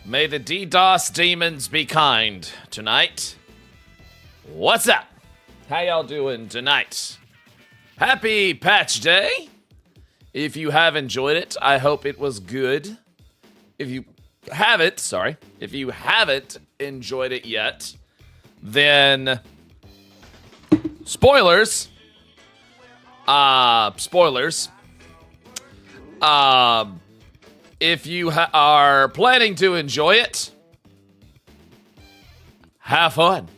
May the DDoS demons be kind tonight. What's up? How y'all doing tonight? Happy Patch Day. If you have enjoyed it, I hope it was good. If you haven't enjoyed it yet, then spoilers. If you are planning to enjoy it, have fun.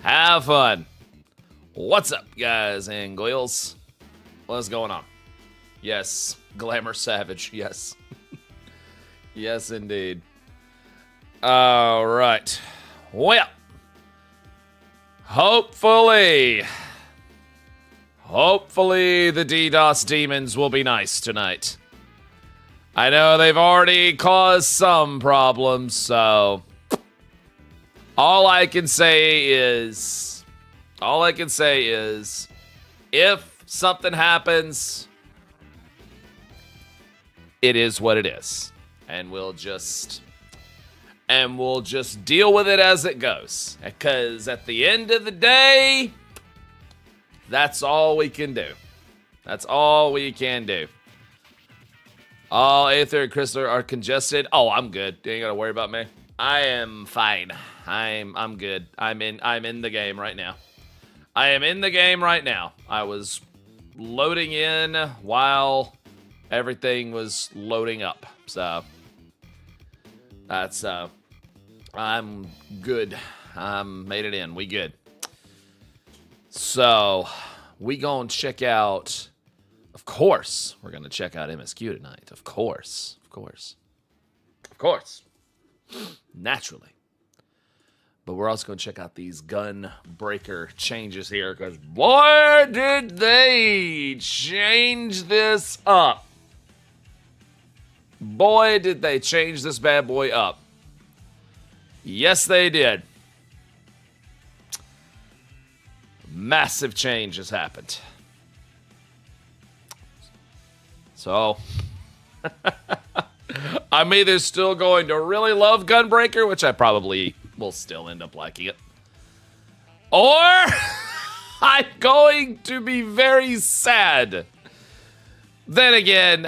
Have fun. What's up, guys and girls? What's going on? Yes, Glamour Savage. Yes. Yes, indeed. All right. Well, hopefully the DDoS demons will be nice tonight. I know they've already caused some problems, so all I can say is if something happens, it is what it is. And we'll just deal with it as it goes. Because at the end of the day, that's all we can do. That's all we can do. All Aether and Crystal are congested. Oh, I'm good. You ain't gotta worry about me. I am fine. I'm good. I'm in the game right now. I am in the game right now. I was loading in while everything was loading up. So that's I'm good. Made it in. We good. So we gonna check out. Of course, we're gonna check out MSQ tonight. Of course. Naturally. But we're also gonna check out these Gunbreaker changes here, because boy, did they change this up. Boy, did they change this bad boy up. Yes, they did. Massive change has happened. So, I'm either still going to really love Gunbreaker, which I probably will still end up liking it, or I'm going to be very sad. Then again,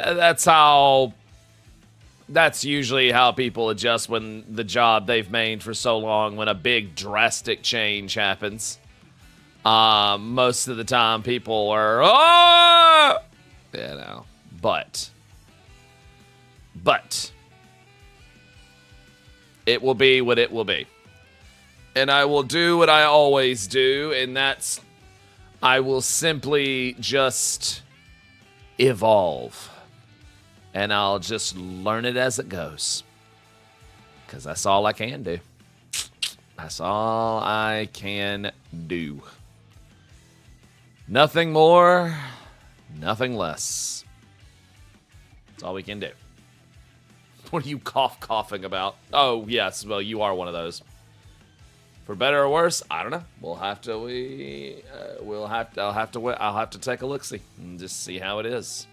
that's usually how people adjust when the job they've made for so long, when a big drastic change happens. Most of the time people are, but it will be what it will be. And I will do what I always do, and that's I will simply just evolve. And I'll just learn it as it goes. Because that's all I can do. That's all I can do. Nothing more, nothing less. That's all we can do. What are you coughing about? Oh, yes. Well, you are one of those. For better or worse, I don't know. I'll have to take a look-see and just see how it is.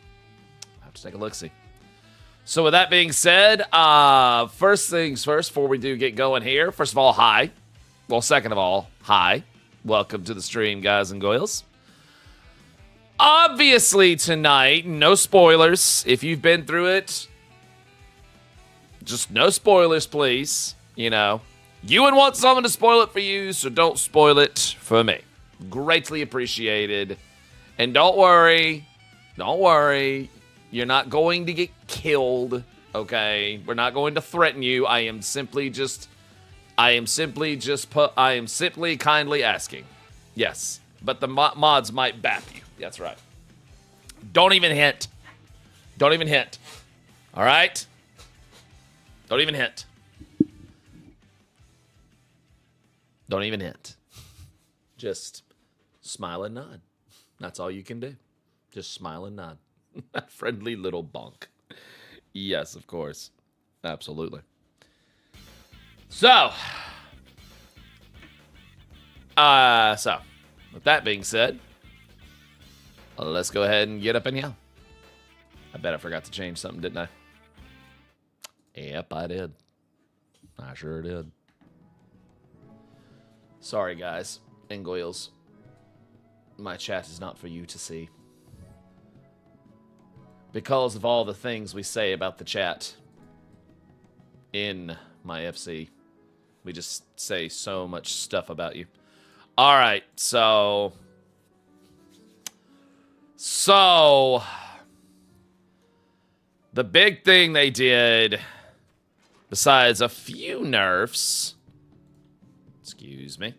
I'll have to take a look-see. So with that being said, first things first, before we do get going here, first of all, hi. Well, second of all, hi. Welcome to the stream, guys and girls. Obviously tonight, no spoilers. If you've been through it, just no spoilers, please. You know, you would want someone to spoil it for you, so don't spoil it for me. Greatly appreciated. And don't worry, you're not going to get killed, okay? We're not going to threaten you. I am simply kindly asking. Yes, but the mods might bap you. That's right. Don't even hint. All right? Don't even hint. Just smile and nod. That's all you can do. Just smile and nod. Friendly little bonk. Yes, of course. Absolutely. So, with that being said, let's go ahead and get up and yell. I bet I forgot to change something, didn't I? Yep, I did. I sure did. Sorry, guys and goyles. My chat is not for you to see. Because of all the things we say about the chat in my FC. We just say so much stuff about you. All right, so the big thing they did, besides a few nerfs, excuse me,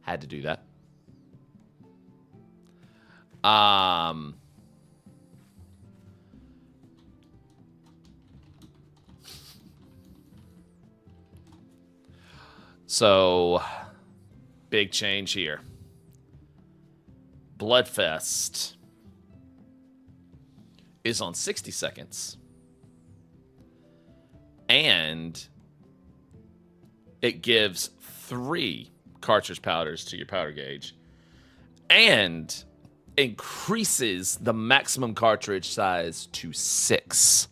had to do that. So, big change here. Bloodfest is on 60 seconds. And it gives 3 cartridge powders to your powder gauge. And increases the maximum cartridge size to 6.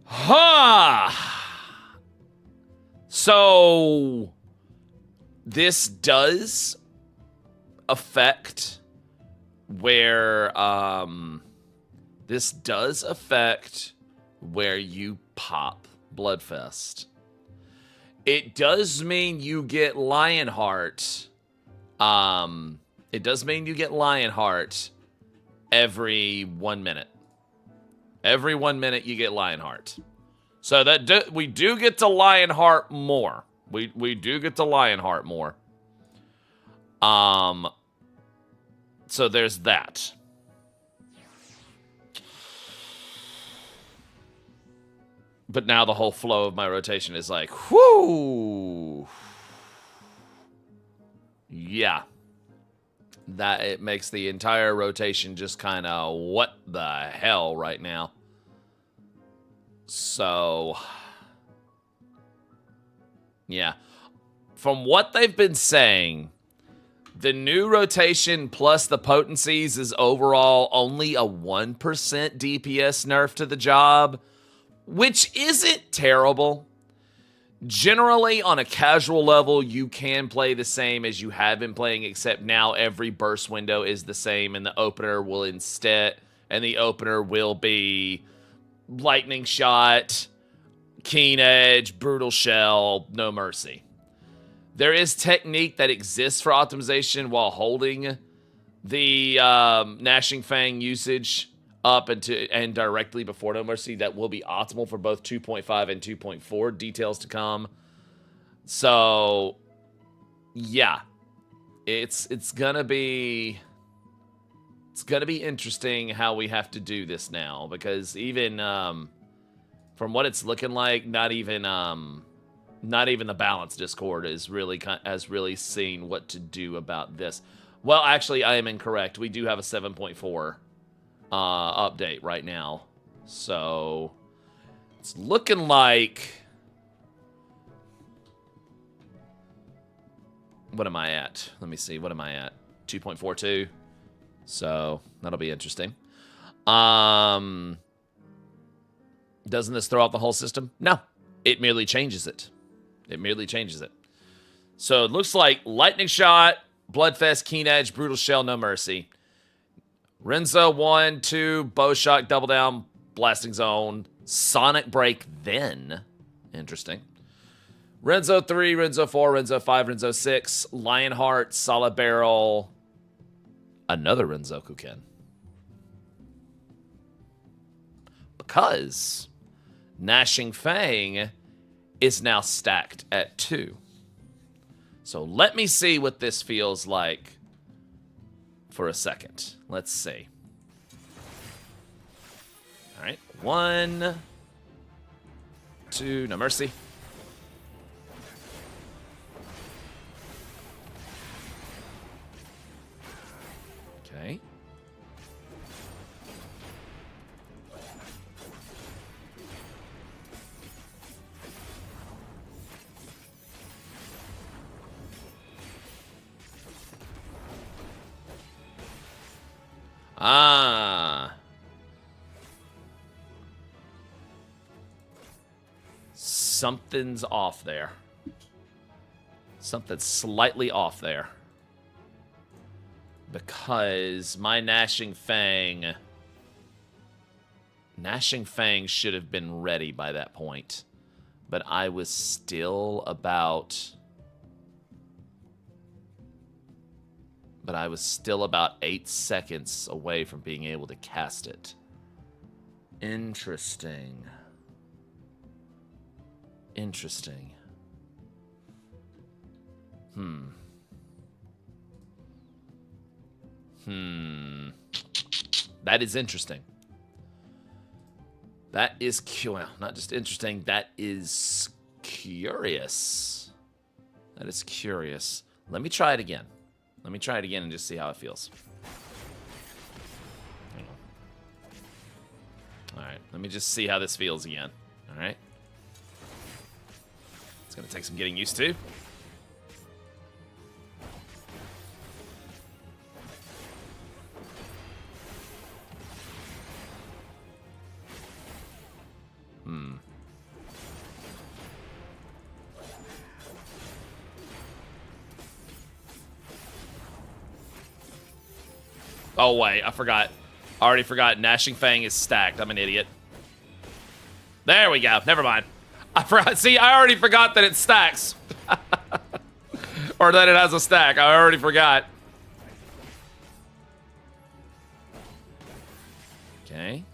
Ha! So, this does affect where, you pop Bloodfest. It does mean you get Lionheart. It does mean you get Lionheart every 1 minute. Every 1 minute you get Lionheart. So that we do get to Lionheart more. We do get to Lionheart more. So there's that. But now the whole flow of my rotation is like, whoo. Yeah. That it makes the entire rotation just kind of what the hell right now. So, yeah. From what they've been saying, the new rotation plus the potencies is overall only a 1% DPS nerf to the job, which isn't terrible. Generally, on a casual level, you can play the same as you have been playing, except now every burst window is the same, and the opener will be lightning shot, keen edge, brutal shell, no mercy. There is technique that exists for optimization while holding the Gnashing Fang usage up and directly before no mercy that will be optimal for both 2.5 and 2.4. Details to come. So, yeah, it's gonna be interesting how we have to do this now, because even from what it's looking like, not even the balance Discord has really seen what to do about this. Well, actually, I am incorrect. We do have a 7.4 update right now, so it's looking like. What am I at? Let me see. What am I at? 2.42. So that'll be interesting. Doesn't this throw out the whole system? No, it merely changes it. So it looks like Lightning Shot, Bloodfest, Keen Edge, Brutal Shell, No Mercy. Renzo 1, 2, Bow Shock, Double Down, Blasting Zone, Sonic Break, then. Interesting. Renzo 3, Renzo 4, Renzo 5, Renzo 6, Lionheart, Solid Barrel, another Renzoku Ken. Because Gnashing Fang is now stacked at 2. So let me see what this feels like for a second. Let's see. All right. 1, 2, no mercy. Okay. Ah. Something's off there. Something's slightly off there. Because my Gnashing Fang... Gnashing Fang should have been ready by that point. But I was still about... But I was still about 8 seconds away from being able to cast it. Interesting. Interesting. That is interesting. That is, well, not just interesting, that is curious. That is curious. Let me try it again. Let me try it again and just see how it feels. Alright, let me just see how this feels again. Alright. It's gonna take some getting used to. Oh, wait, I forgot. I already forgot Gnashing Fang is stacked. I'm an idiot. There we go. Never mind. I forgot. See, I already forgot that it stacks. Or that it has a stack. I already forgot. Okay.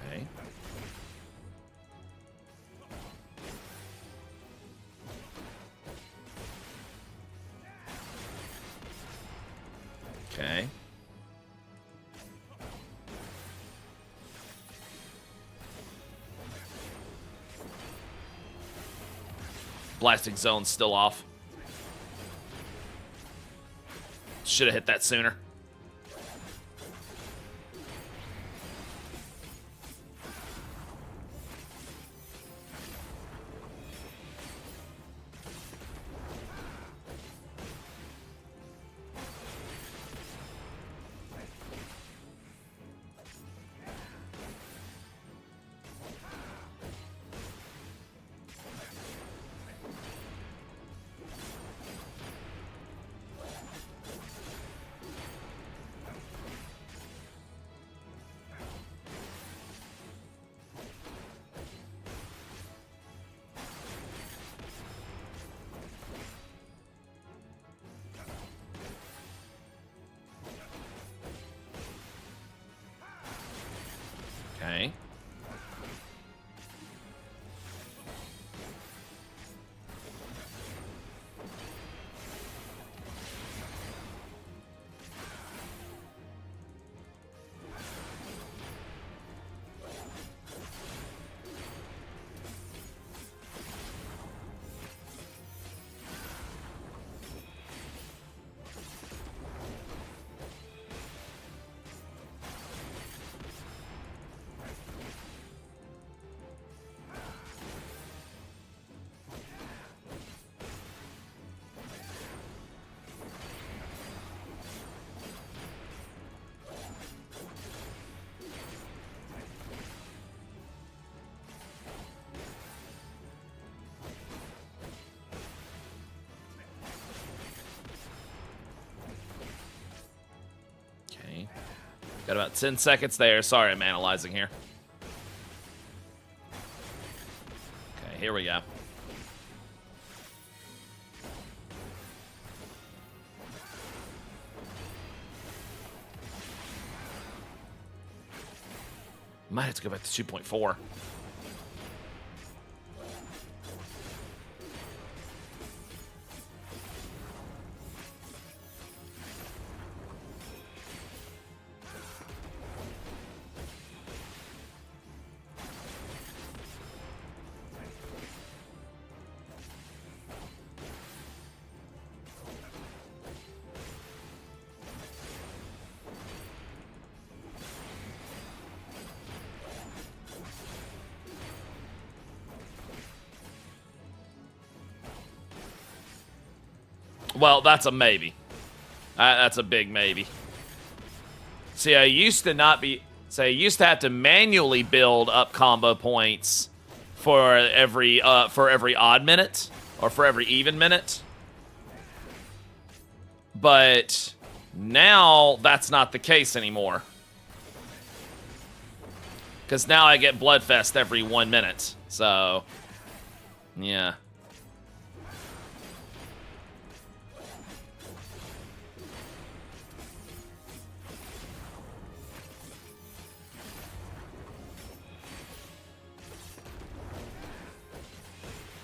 Okay. Okay. Blasting zone's still off. Should have hit that sooner. Okay. Got about 10 seconds there. Sorry, I'm analyzing here. Okay, here we go. Might have to go back to 2.4. Well, that's a maybe. That's a big maybe. See, I used to not be... So I used to have to manually build up combo points for every odd minute or for every even minute. But now that's not the case anymore. Because now I get Bloodfest every 1 minute. So, yeah.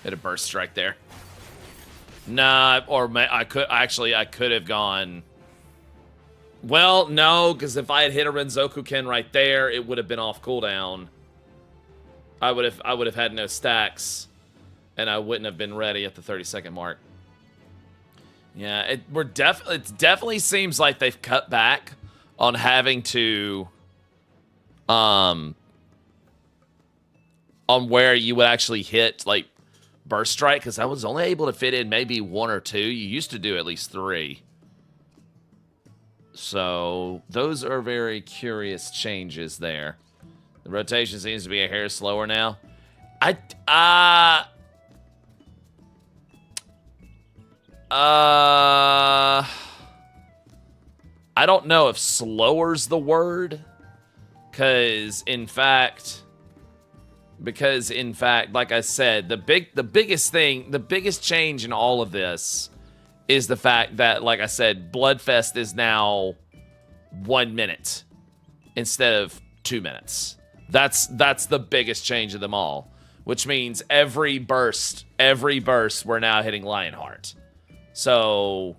Hit a burst strike there. Nah, or I could have gone. Well, no, because if I had hit a Renzoku Ken right there, it would have been off cooldown. I would have had no stacks, and I wouldn't have been ready at the 30-second mark. Yeah, it definitely seems like they've cut back on having to on where you would actually hit like burst strike, because I was only able to fit in maybe 1 or 2. You used to do at least 3. So those are very curious changes there. The rotation seems to be a hair slower now. I don't know if slower's the word, because in fact, like I said, the biggest change in all of this is the fact that, like I said, Bloodfest is now 1 minute instead of 2 minutes. That's the biggest change of them all, which means every burst we're now hitting Lionheart. So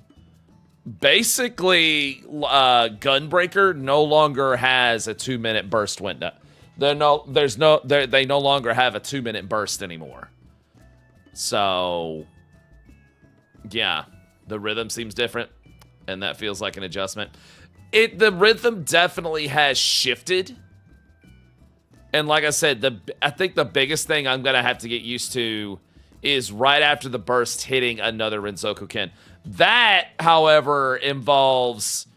basically, Gunbreaker no longer has a 2-minute burst window. They no longer have a 2-minute burst anymore. So yeah, the rhythm seems different, and that feels like an adjustment. The rhythm definitely has shifted. And like I said, I think the biggest thing I'm going to have to get used to is right after the burst hitting another Renzoku Ken. That, however, involves...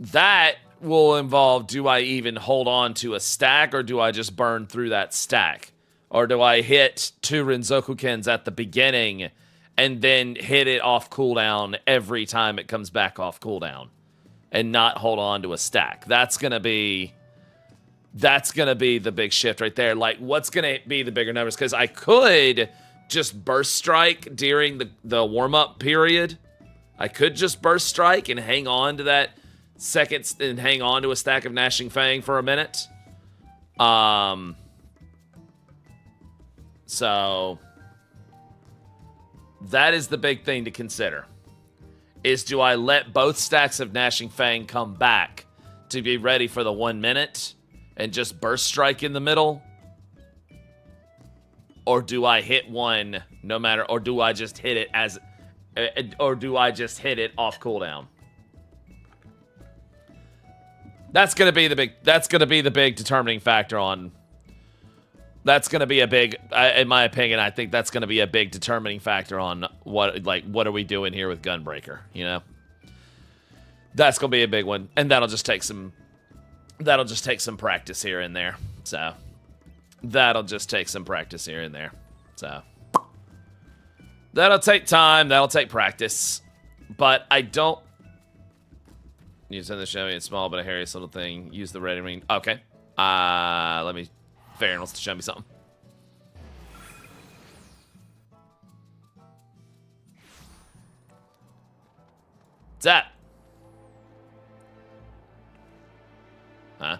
That will involve, do I even hold on to a stack, or do I just burn through that stack? Or do I hit 2 Renzoku Kens at the beginning and then hit it off cooldown every time it comes back off cooldown and not hold on to a stack? That's gonna be the big shift right there. Like, what's gonna be the bigger numbers? Because I could just burst strike during the warm-up period. I could just burst strike and hang on to that second and hang on to a stack of Gnashing Fang for a minute. So that is the big thing to consider. Is, do I let both stacks of Gnashing Fang come back to be ready for the 1 minute and just burst strike in the middle? Or do I hit one no matter, or do I just hit it off cooldown? That's gonna be the big determining factor on. That's gonna be a big, in my opinion, I think that's gonna be a big determining factor on what are we doing here with Gunbreaker, you know? That's gonna be a big one, and that'll just take some practice here and there. So that'll just take some practice here and there. So that'll take time, that'll take practice, but I don't. You send the show me, it's small but a hairiest little thing. Use the ready ring. Okay. Let me. Farron wants to show me something. What's that? Huh?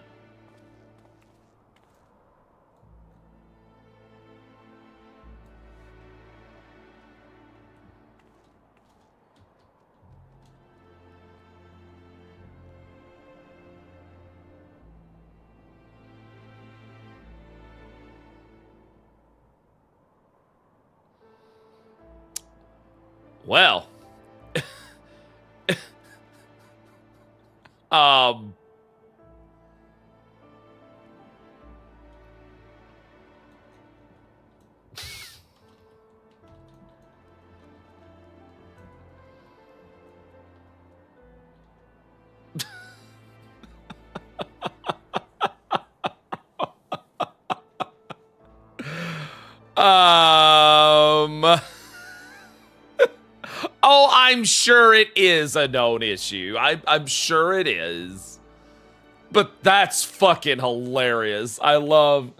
Well, Oh, I'm sure it is a known issue. I'm sure it is. But that's fucking hilarious. I love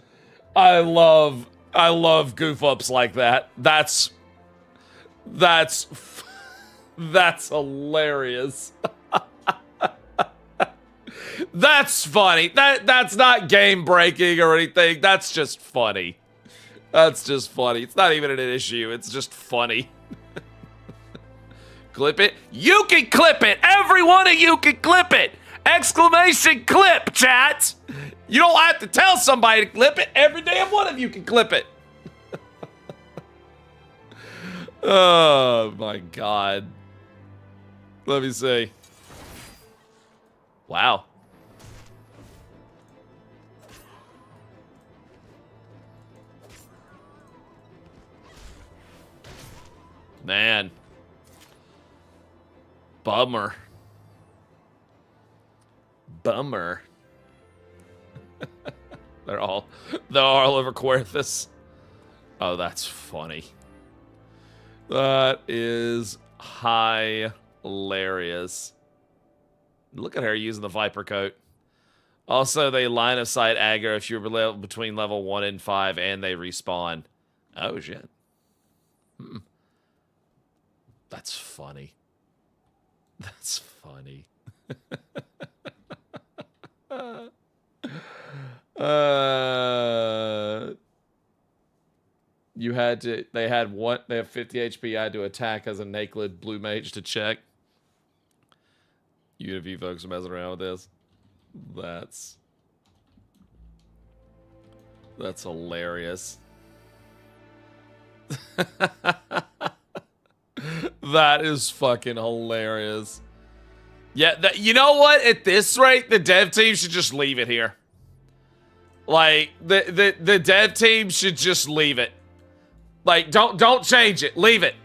goof ups like that. That's hilarious. That's funny. That's not game breaking or anything. That's just funny. That's just funny. It's not even an issue. It's just funny. Clip it. You can clip it. Every one of you can clip it. Exclamation clip, chat. You don't have to tell somebody to clip it. Every damn one of you can clip it. Oh my god. Let me see. Wow. Man. Bummer. Bummer. They're all over Querthus. Oh, that's funny. That is hilarious. Look at her using the Viper coat. Also, they line of sight aggro if you're between level 1 and 5 and they respawn. Oh, shit. That's funny. That's funny. They have 50 HP. I had to attack as a Nakelid blue mage to check. You if you folks are messing around with this. That's hilarious. That is fucking hilarious. Yeah, you know what? At this rate, the dev team should just leave it here. Like, the dev team should just leave it. Like, don't change it. Leave it.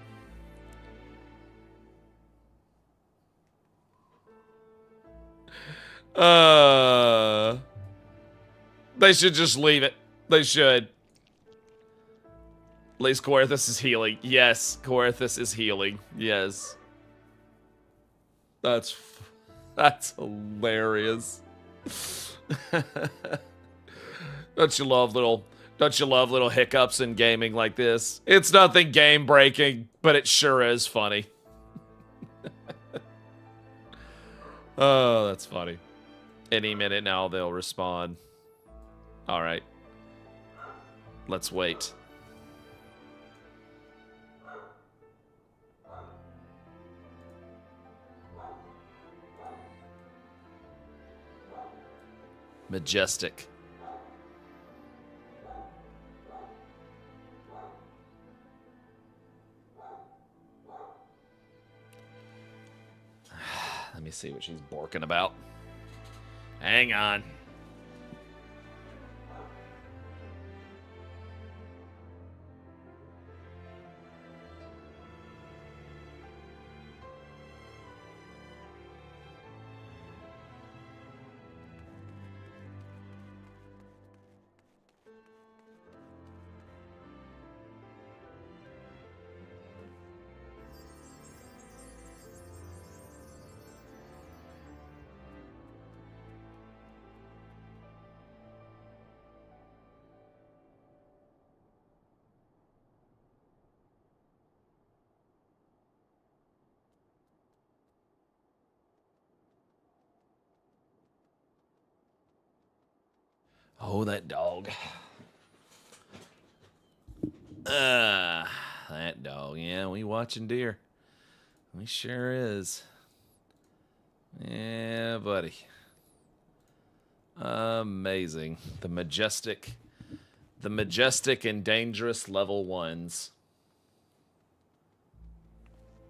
They should just leave it. They should. At least Querthus is healing. Yes, Querthus is healing. Yes. That's hilarious. Don't you love little hiccups in gaming like this? It's nothing game breaking, but it sure is funny. Oh, that's funny. Any minute now they'll respond. All right. Let's wait. Majestic. Let me see what she's borking about. Hang on. Oh, that dog. That dog. Yeah, we watching deer. We sure is. Yeah, buddy. Amazing. The majestic and dangerous level 1s.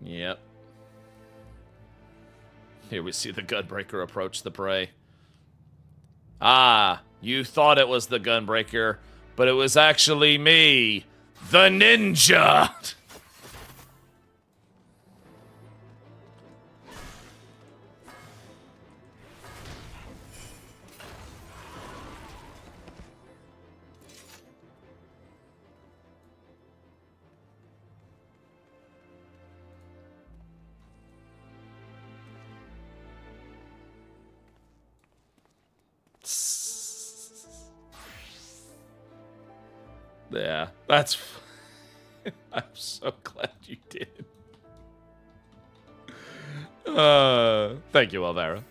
Yep. Here we see the Gunbreaker approach the prey. Ah, you thought it was the Gunbreaker, but it was actually me, the ninja. Yeah, that's... I'm so glad you did. Thank you, Alvaro.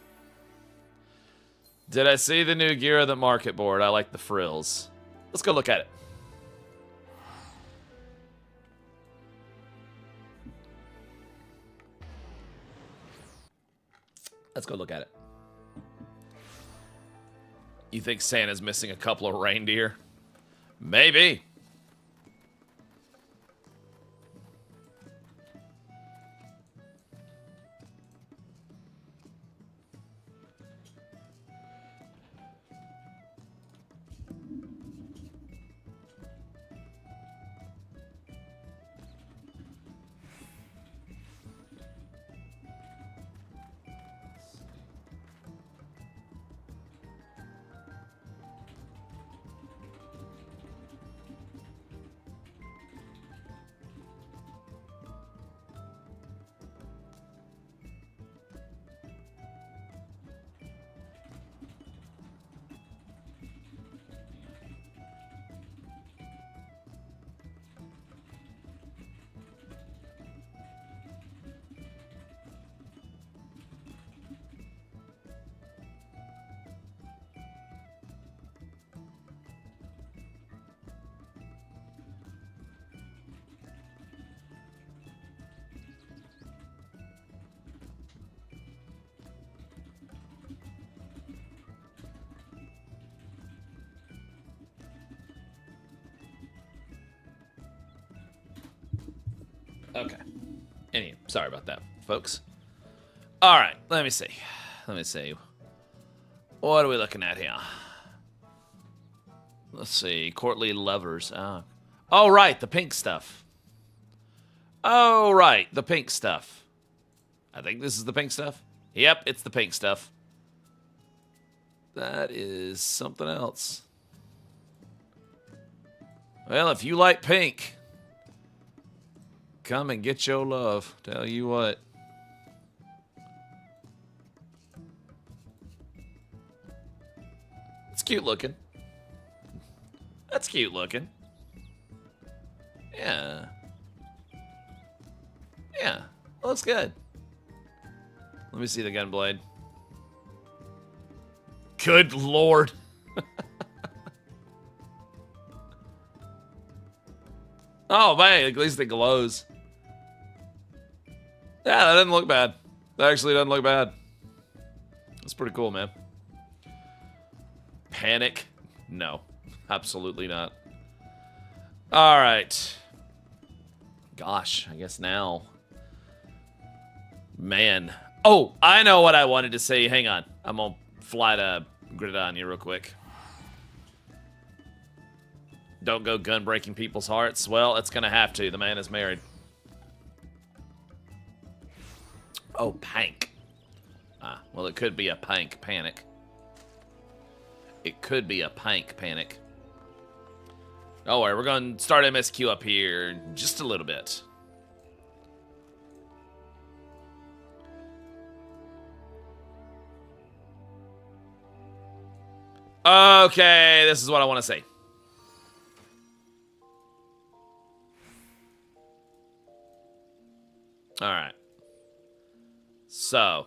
Did I see the new gear of the market board? I like the frills. Let's go look at it. Let's go look at it. You think Santa's missing a couple of reindeer? Maybe. Okay. Anyway, sorry about that, folks. All right, let me see. Let me see. What are we looking at here? Let's see. Courtly lovers. Oh, right, the pink stuff. Oh, right, the pink stuff. I think this is the pink stuff. Yep, it's the pink stuff. That is something else. Well, if you like pink, come and get your love. Tell you what. It's cute looking. That's cute looking. Yeah. Yeah. Looks good. Let me see the gun blade. Good lord. Oh, man, at least it glows. Yeah, that doesn't look bad. That actually doesn't look bad. That's pretty cool, man. Panic? No, absolutely not. All right. Gosh, I guess now. Man. Oh, I know what I wanted to say. Hang on. I'm going to fly to Gridania real quick. Don't go gun breaking people's hearts. Well, it's going to have to. The man is married. Oh, pank. Well, it could be a pank panic. It could be a pank panic. Don't worry, we're going to start MSQ up here in just a little bit. Okay, this is what I want to say. All right. So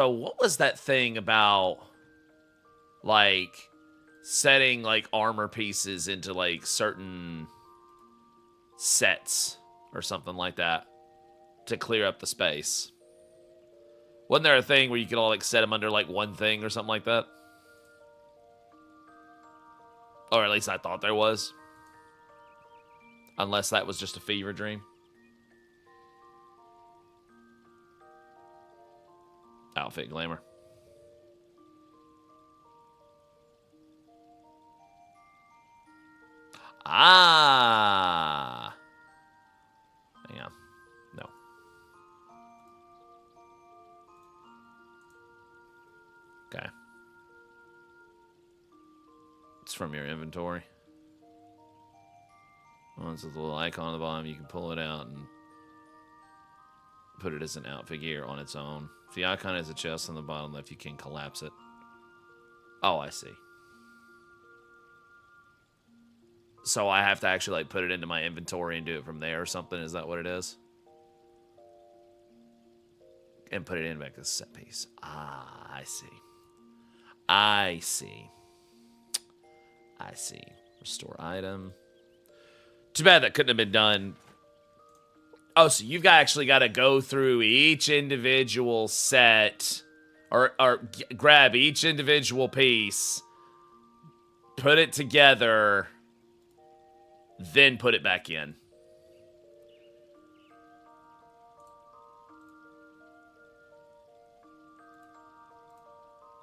what was that thing about, like, setting, like, armor pieces into, like, certain sets or something like that to clear up the space? Wasn't there a thing where you could all, like, set them under, like, one thing or something like that? Or at least I thought there was. Unless that was just a fever dream. Outfit Glamour. Ah. Yeah. No. Okay. It's from your inventory. Well, it's a little icon on the bottom. You can pull it out and... put it as an outfit gear on its own. If the icon has a chest on the bottom left, you can collapse it. Oh, I see. So I have to actually like put it into my inventory and do it from there or something? Is that what it is? And put it in back as a set piece. Ah, I see. I see. I see. Restore item. Too bad that couldn't have been done. Oh, so you've actually got to go through each individual set or grab each individual piece, put it together, then put it back in.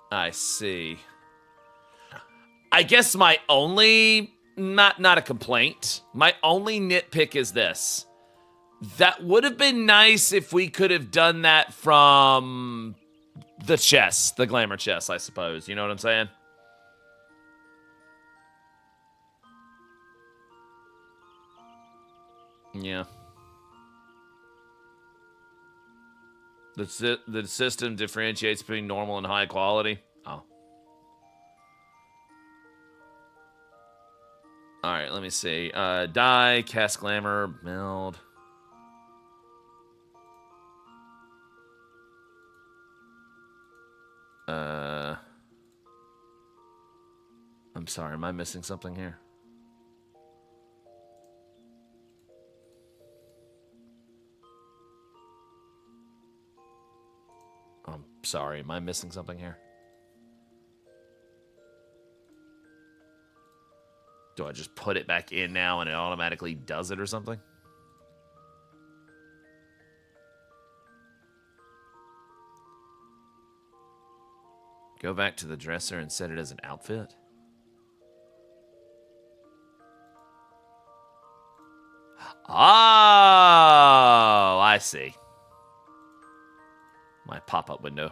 I see. I guess my only, not a complaint, my only nitpick is this. That would have been nice if we could have done that from the chest, the glamour chest, I suppose. You know what I'm saying? Yeah. The system differentiates between normal and high quality. Oh. Alright, let me see. Die, cast glamour, meld. I'm sorry, am I missing something here? I'm sorry, am I missing something here? Do I just put it back in now and it automatically does it or something? Go back to the dresser and set it as an outfit? Oh, I see. My pop-up window.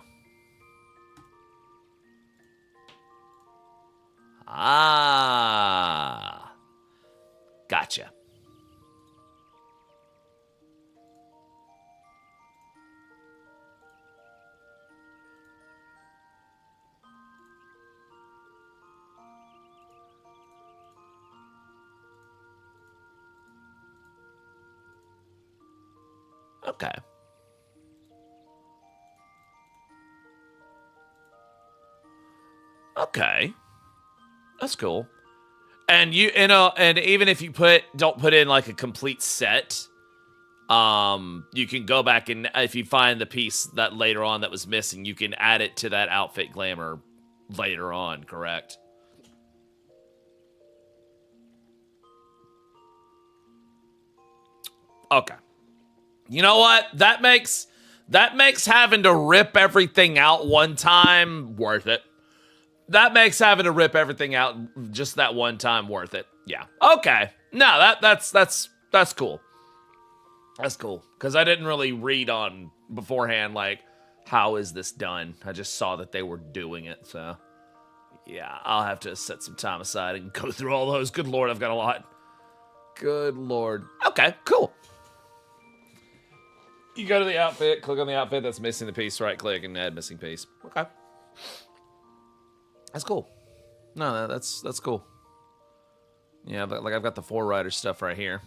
Ah. Gotcha. Okay. Okay. That's cool. And and even if you don't put in like a complete set, you can go back and if you find the piece that later on that was missing, you can add it to that outfit glamour later on, correct? Okay. You know what? That makes having to rip everything out one time worth it. That makes having to rip everything out just that one time worth it. Yeah. Okay. No, that's cool. That's cool. Because I didn't really read on beforehand, like, how is this done? I just saw that they were doing it, so. Yeah, I'll have to set some time aside and go through all those. Good lord, I've got a lot. Good lord. Okay, cool. You go to the outfit, click on the outfit that's missing the piece, right click, and add missing piece. Okay. That's cool. No, that's cool. Yeah, but like I've got the Forerunner stuff right here.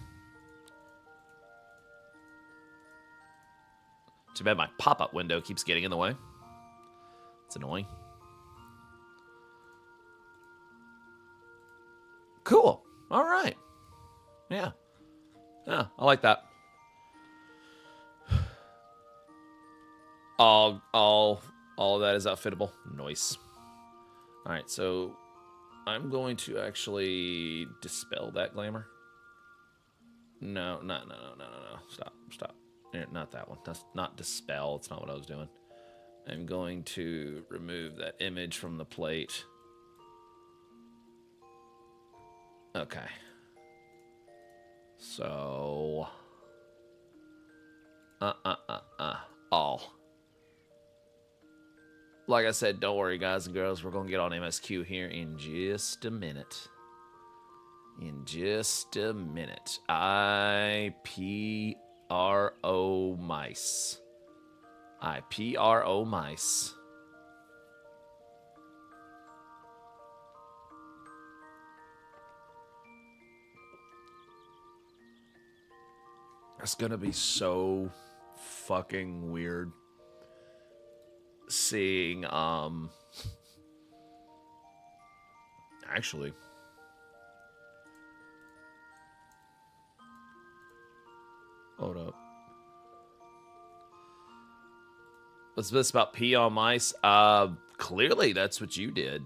Too bad my pop-up window keeps getting in the way. It's annoying. Cool. All right. Yeah. Yeah, I like that. All of that is outfittable. Nice. All right, so I'm going to actually dispel that glamour. No. Stop. Not that one. That's not dispel. It's not what I was doing. I'm going to remove that image from the plate. Okay. So all. Like I said, don't worry, guys and girls. We're going to get on MSQ here in just a minute. In just a minute. IPRO mice. IPRO mice. It's gonna be so fucking weird seeing, actually, hold up. What's this about pee on mice? Clearly that's what you did.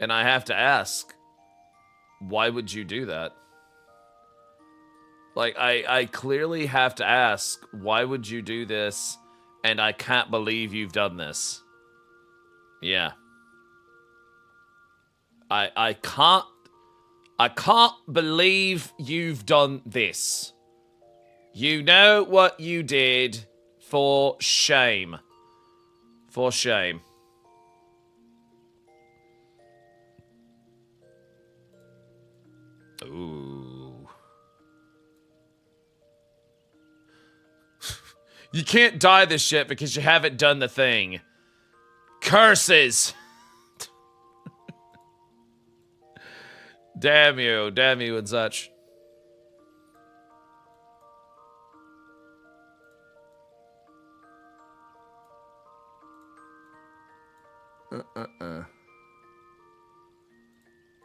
And I have to ask, why would you do that? Like, I clearly have to ask, why would you do this? And I can't believe you've done this. Yeah. I can't believe you've done this. You know what you did. For shame. For shame. Ooh. You can't die this shit because you haven't done the thing. Curses! Damn you and such.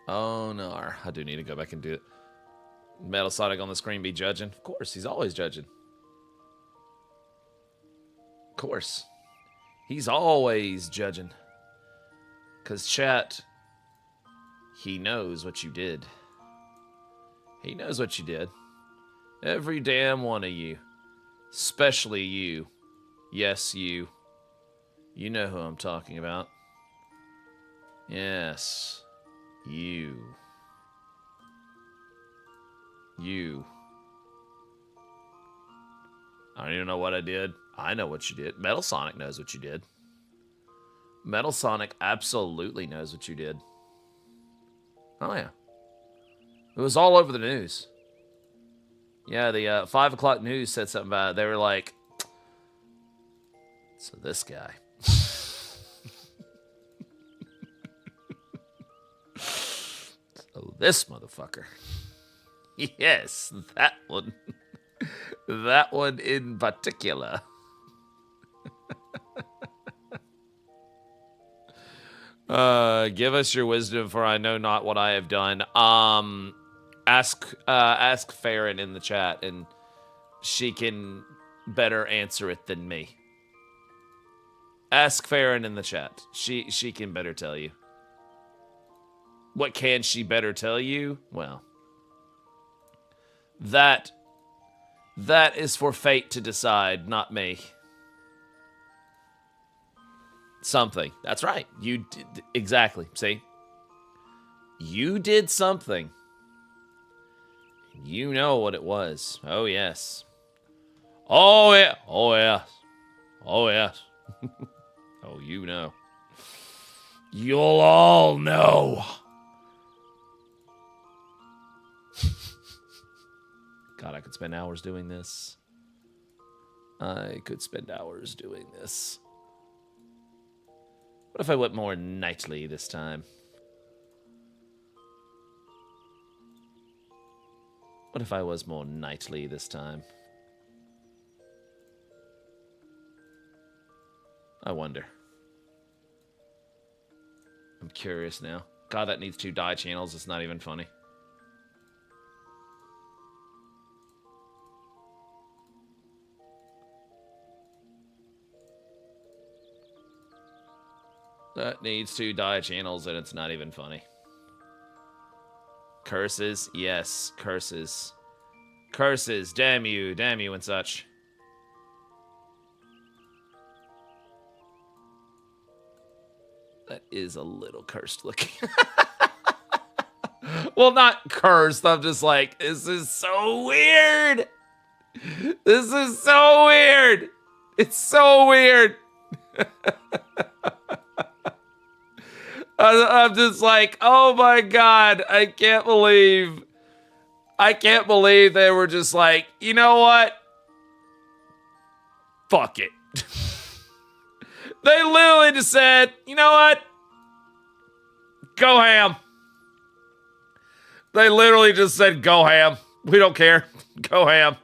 Oh no, I do need to go back and do it. Metal Sonic on the screen be judging? Of course, he's always judging. Of course. He's always judging. Because chat, he knows what you did. He knows what you did. Every damn one of you. Especially you. Yes, you. You know who I'm talking about. Yes. You. You. I don't even know what I did. I know what you did. Metal Sonic knows what you did. Metal Sonic absolutely knows what you did. Oh, yeah. It was all over the news. Yeah, the 5 o'clock news said something about it. They were like, so this guy. So this motherfucker. Yes, that one. That one in particular. Give us your wisdom, for I know not what I have done. Ask Farron in the chat, and she can better answer it than me. Ask Farron in the chat. She can better tell you. What can she better tell you? Well, that is for fate to decide, not me. Something. That's right. You did exactly. See? You did something. You know what it was. Oh, yes. Oh, yeah. Oh, yes. Oh, yes. Oh, you know. You'll all know. God, I could spend hours doing this. I could spend hours doing this. What if I went more knightly this time? What if I was more knightly this time? I wonder. I'm curious now. God, that needs 2 die channels. It's not even funny. That needs 2 die channels, and it's not even funny. Curses? Yes, curses. Curses, damn you, and such. That is a little cursed looking. Well, not cursed, I'm just like, this is so weird. This is so weird. It's so weird. I'm just like, oh my God, I can't believe they were just like, you know what? Fuck it. They literally just said, you know what? Go ham. They literally just said, go ham. We don't care. Go ham.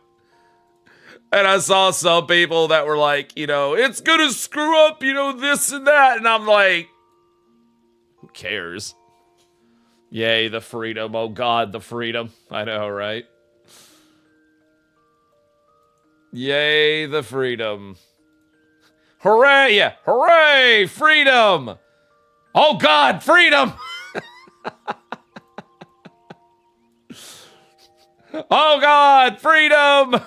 And I saw some people that were like, you know, it's gonna screw up, you know, this and that. And I'm like, who cares? Yay, the freedom. Oh God, the freedom. I know, right? Yay, the freedom. Hooray! Yeah, hooray! Freedom! Oh God, freedom! Oh God, freedom!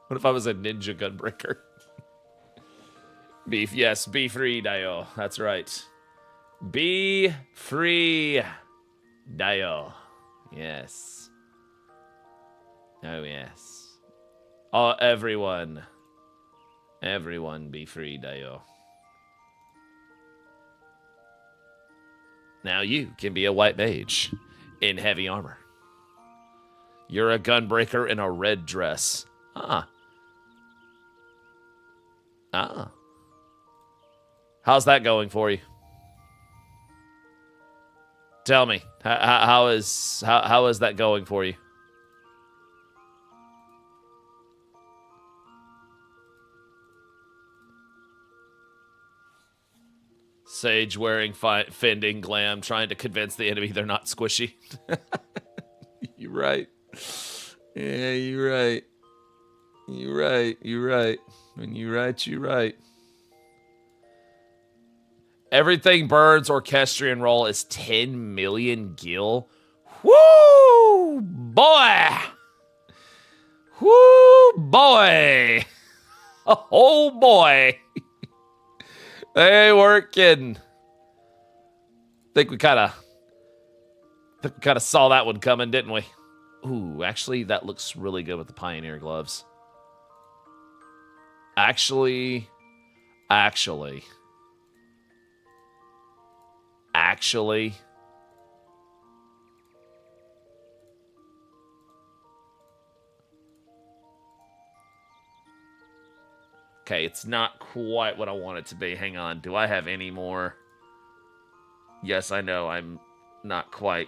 What if I was a ninja gunbreaker? Beef, yes, be free, Dio. That's right. Be free, Dio. Yes. Oh, yes. Oh, everyone. Everyone be free, Dio. Now you can be a white mage in heavy armor. You're a gunbreaker in a red dress. Ah. Ah. How's that going for you? Tell me, how is that going for you? Sage wearing fending glam, trying to convince the enemy they're not squishy. You're right. Yeah, you're right. You're right. You're right. When you're right, you're right. Everything Burns orchestrion roll is 10 million gil. Woo! Boy! Woo! Boy! Oh, boy! They weren't kidding. Think we kind of saw that one coming, didn't we? Ooh, actually, that looks really good with the Pioneer gloves. Actually. Okay, it's not quite what I want it to be. Hang on. Do I have any more? Yes, I know. I'm not quite.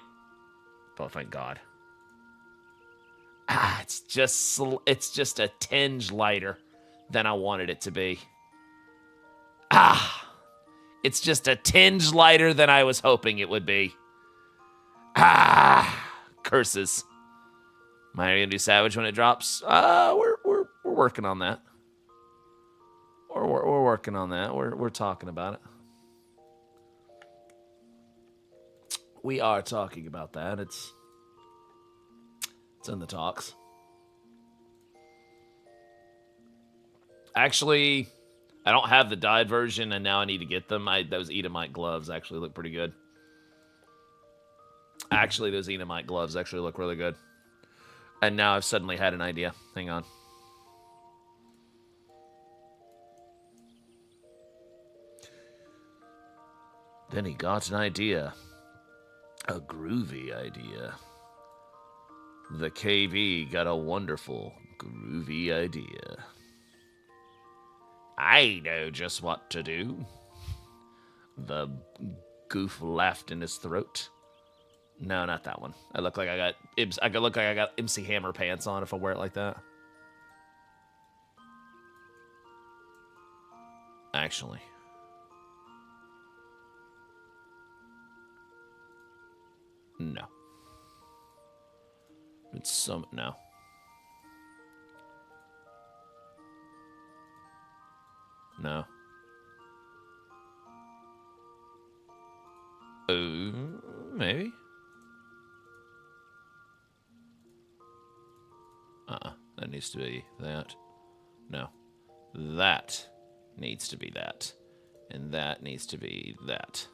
Oh, thank God. Ah, it's just a tinge lighter than I wanted it to be. Ah, it's just a tinge lighter than I was hoping it would be. Ah, curses. Am I gonna do Savage when it drops? We're working on that. We're working on that. We're talking about it. We are talking about that. It's in the talks. Actually, I don't have the dyed version, and now I need to get them. Those Edomite gloves actually look pretty good. Actually, those Edomite gloves actually look really good. And now I've suddenly had an idea. Hang on. Then he got an idea. A groovy idea. The KV got a wonderful, groovy idea. I know just what to do. The goof laughed in his throat. No, not that one. I look like I got MC Hammer pants on if I wear it like that. Actually. No. It's some no. No. Maybe. That needs to be that. No. That needs to be that. And that needs to be that.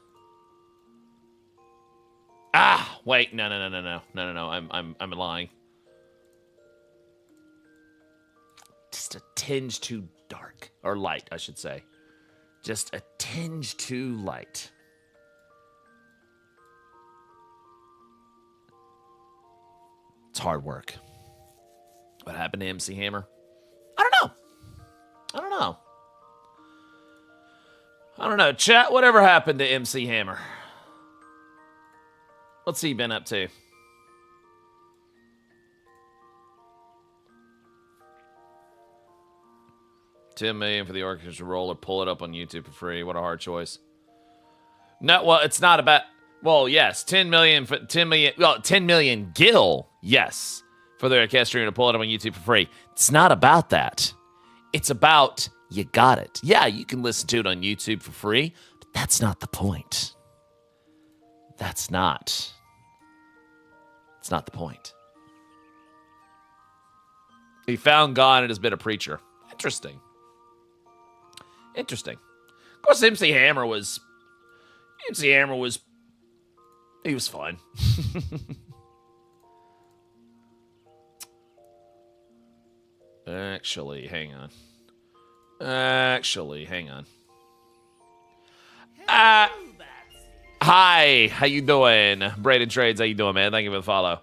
Ah! Wait, no. I'm lying. Just a tinge too dark. Or light, I should say. Just a tinge too light. It's hard work. What happened to MC Hammer? I don't know. I don't know. Chat, whatever happened to MC Hammer? What's he been up to? $10 million for the orchestra roll or pull it up on YouTube for free. What a hard choice. No, well, it's not about... Well, yes, 10 million for 10 million. Well, 10 million gil, yes, for the orchestra to pull it up on YouTube for free. It's not about that. It's about you got it. Yeah, you can listen to it on YouTube for free, but that's not the point. That's not. It's not the point. He found God and has been a preacher. Interesting. Interesting. Of course, MC Hammer was. He was fun. Actually, hang on. Hi, how you doing? Braden Trades, how you doing, man? Thank you for the follow.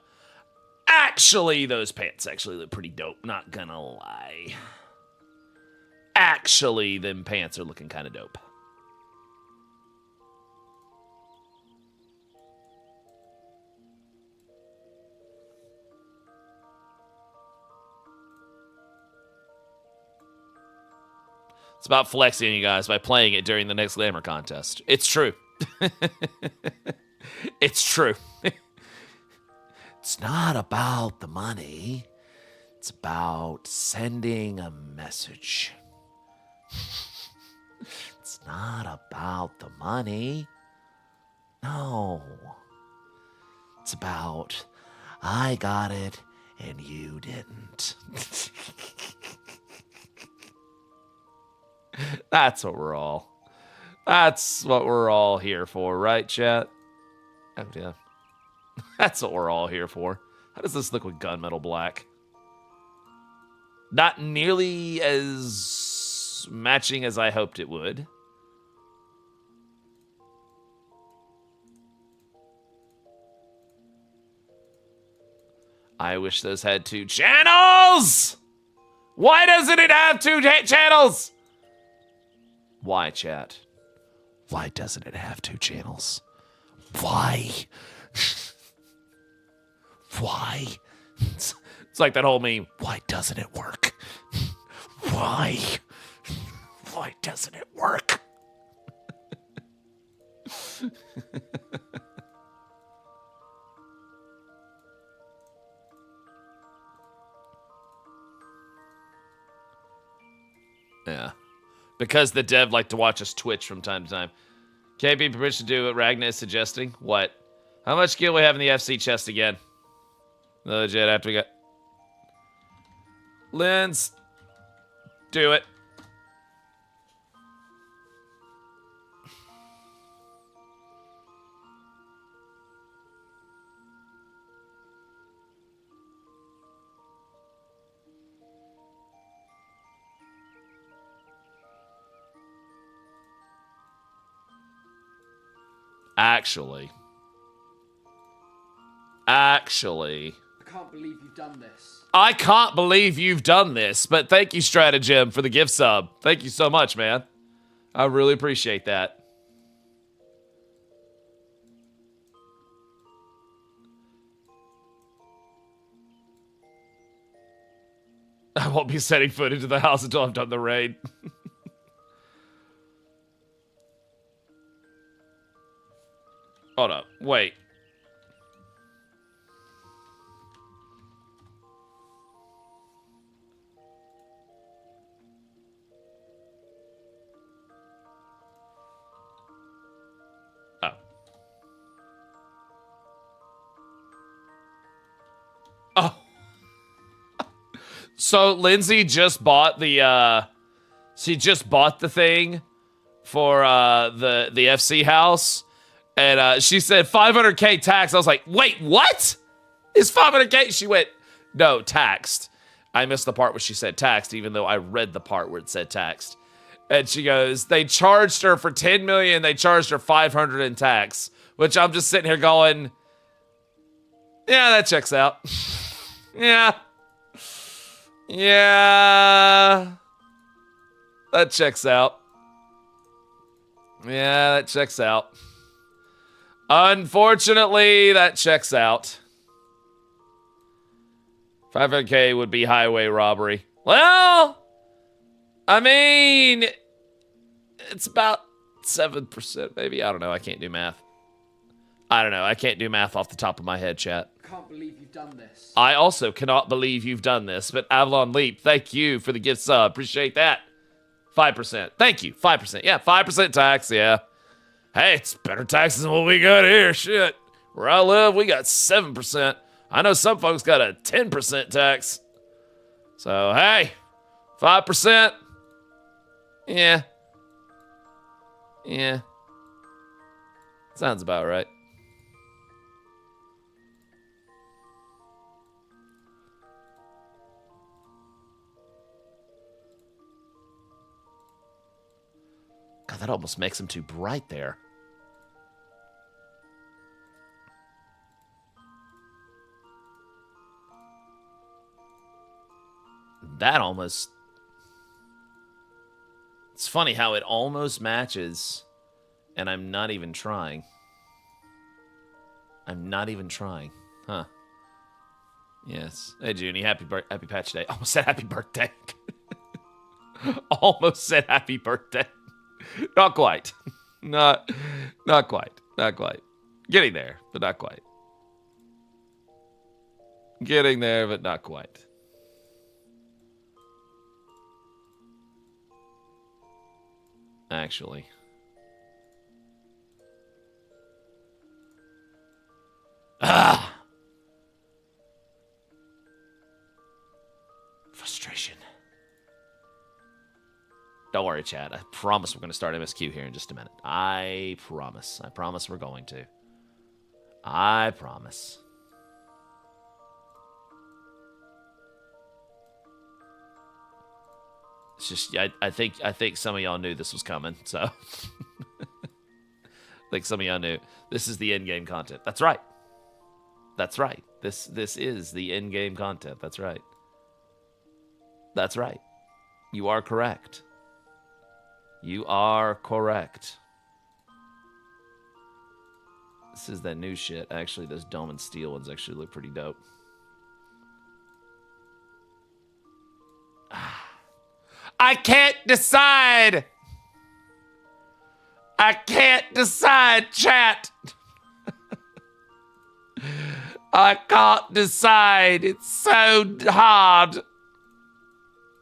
Actually, those pants actually look pretty dope, not gonna lie. Actually, them pants are looking kind of dope. It's about flexing you guys by playing it during the next Glamour contest. It's true. It's true. It's not about the money. It's about sending a message. It's not about the money. No. It's about, I got it and you didn't. That's what we're all here for, right, chat? Oh, yeah. That's what we're all here for. How does this look with gunmetal black? Not nearly as matching as I hoped it would. I wish those had 2 channels! Why doesn't it have 2 channels? Why, chat? Why doesn't it have 2 channels? Why? Why? It's like that whole meme. Why doesn't it work? Why? Why doesn't it work? Yeah. Because the dev like to watch us Twitch from time to time. KB permission to do what Ragnar is suggesting? What? How much skill we have in the FC chest again? Legit, after we got... Lens. Do it. Actually. I can't believe you've done this. I can't believe you've done this, but thank you, Stratagem, for the gift sub. Thank you so much, man. I really appreciate that. I won't be setting foot into the house until I've done the raid. Hold up. Wait. Oh. Oh. So Lindsay just bought the she just bought the thing for the FC house. And she said 500K tax. I was like, wait, what? Is 500K? She went, no, taxed. I missed the part where she said taxed, even though I read the part where it said taxed. And she goes, they charged her for 10 million. They charged her 500 in tax, which I'm just sitting here going, yeah, that checks out. Yeah. Yeah. That checks out. Yeah, that checks out. Unfortunately, that checks out. 500K would be highway robbery. Well, I mean, it's about 7%, maybe. I don't know. I can't do math. I don't know. I can't do math off the top of my head, chat. I can't believe you've done this. I also cannot believe you've done this, but Avalon Leap, thank you for the gift sub. Appreciate that. 5%. Thank you. 5%. Yeah, 5% tax, yeah. Hey, it's better taxes than what we got here. Shit. Where I live, we got 7%. I know some folks got a 10% tax. So, hey, 5%. Yeah. Yeah. Sounds about right. God, that almost makes him too bright there. That almost... It's funny how it almost matches, and I'm not even trying. I'm not even trying. Huh. Yes. Hey, Junie, happy patch day. Almost said happy birthday. Almost said happy birthday. Not quite. Not quite. Not quite. Getting there, but not quite. Getting there, but not quite. Actually. Ah! Frustration. Don't worry, Chad. I promise we're going to start MSQ here in just a minute. I promise. I promise we're going to. I promise. It's just, I think some of y'all knew this was coming, so. I think some of y'all knew. This is the in-game content. That's right. That's right. This is the in-game content. That's right. That's right. You are correct. You are correct. This is that new shit. Actually, those Dome and Steel ones actually look pretty dope. I can't decide. I can't decide, chat. I can't decide. It's so hard.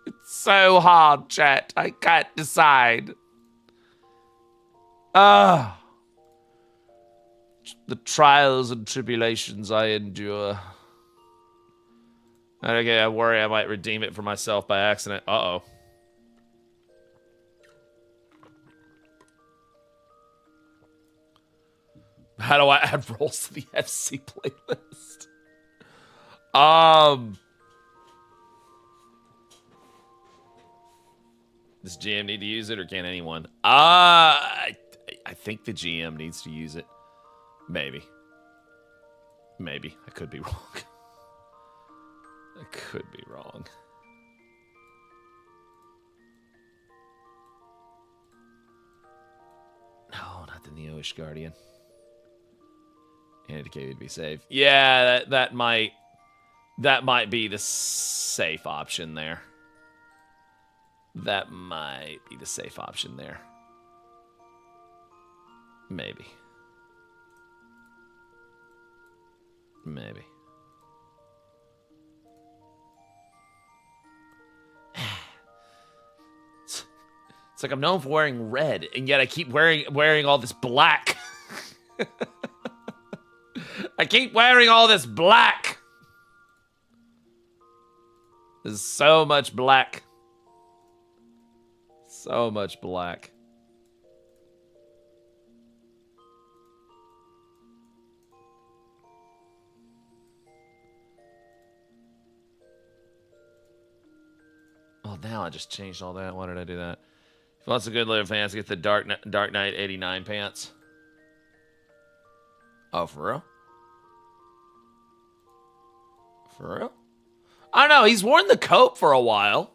It's so hard, chat. I can't decide. The trials and tribulations I endure. Okay, I worry I might redeem it for myself by accident. Uh-oh. How do I add roles to the FC playlist? Does GM need to use it, or can anyone? I think the GM needs to use it. Maybe. Maybe. I could be wrong. I could be wrong. No, not the Neo-ish Guardian. Indicated to be safe. Yeah, that might be the safe option there. That might be the safe option there. Maybe. Maybe. It's like I'm known for wearing red, and yet I keep wearing all this black. I keep wearing all this black. There's so much black. So much black. Oh, now I just changed all that. Why did I do that? If lots of good little fans get the Dark Knight 89 pants. Oh, for real? For real? I don't know. He's worn the coat for a while.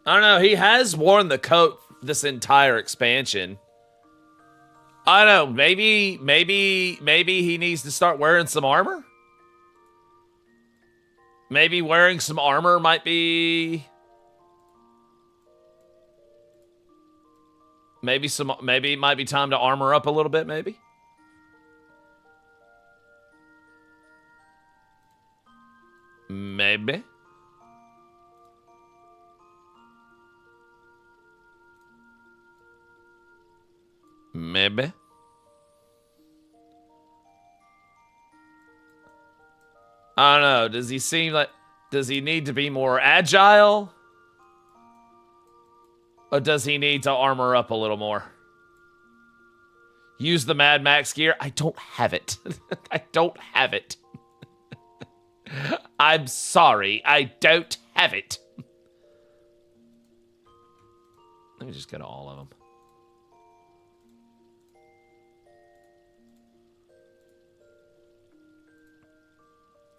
I don't know. He has worn the coat this entire expansion. I don't know. Maybe he needs to start wearing some armor. Maybe wearing some armor might be. Maybe it might be time to armor up a little bit. Maybe. Maybe. Maybe. I don't know. Does he seem like... Does he need to be more agile? Or does he need to armor up a little more? Use the Mad Max gear? I don't have it. I don't have it. I'm sorry. I don't have it. Let me just go to all of them.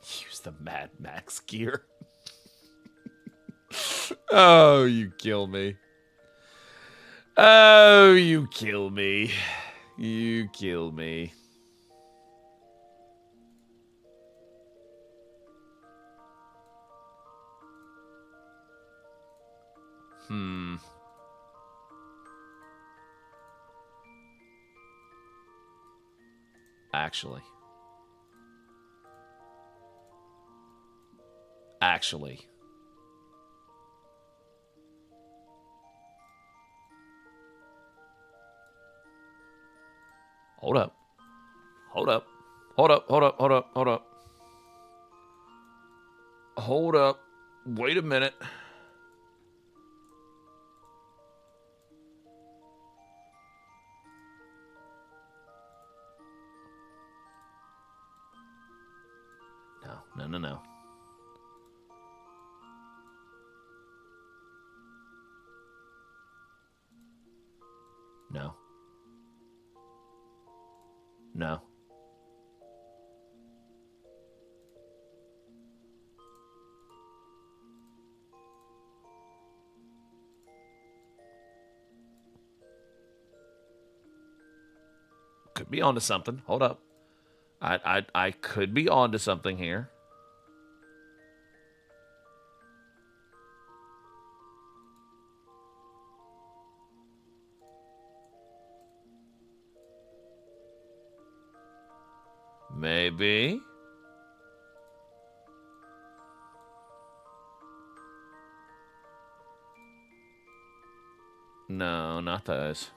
Use the Mad Max gear. Oh, you kill me. Oh, you kill me. You kill me. Actually. Hold up. Hold up. Hold up. Hold up. Hold up. Hold up. Hold up. Wait a minute. No. No. Could be onto something. Hold up. I could be onto something here. Maybe. No, not those.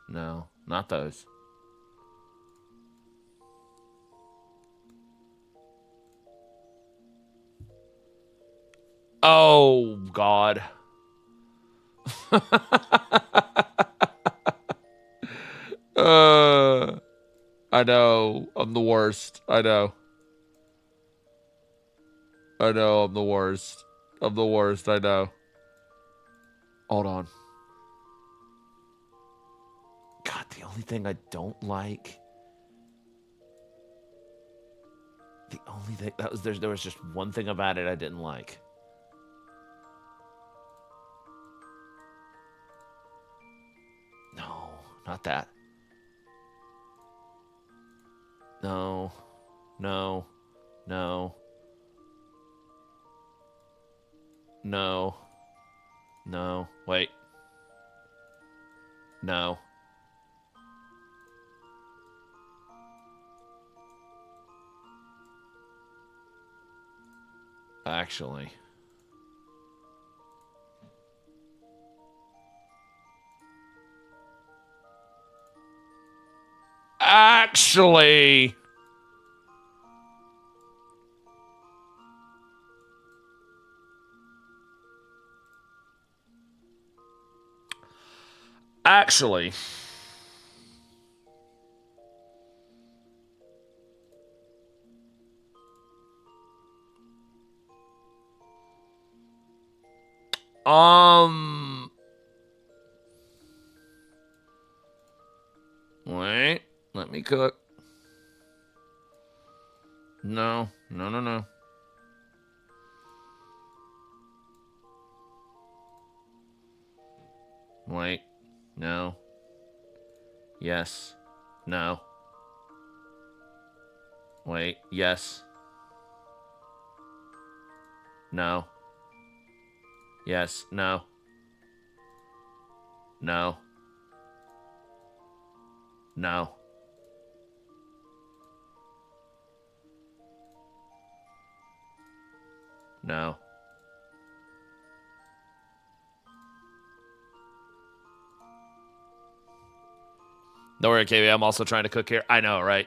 No, not those. Oh, God. I know. I'm the worst. I know. I'm the worst. I'm the worst. I know. Hold on. God, the only thing I don't like... The only thing... There was just one thing about it I didn't like. No, not that. No. No. No. No. No. Wait. No. Actually. Actually. Actually, wait, let me cook. No. Wait, no. Yes. No. Wait, yes. No. Yes, no. No. No. No. Don't worry, KB. I'm also trying to cook here. I know, right?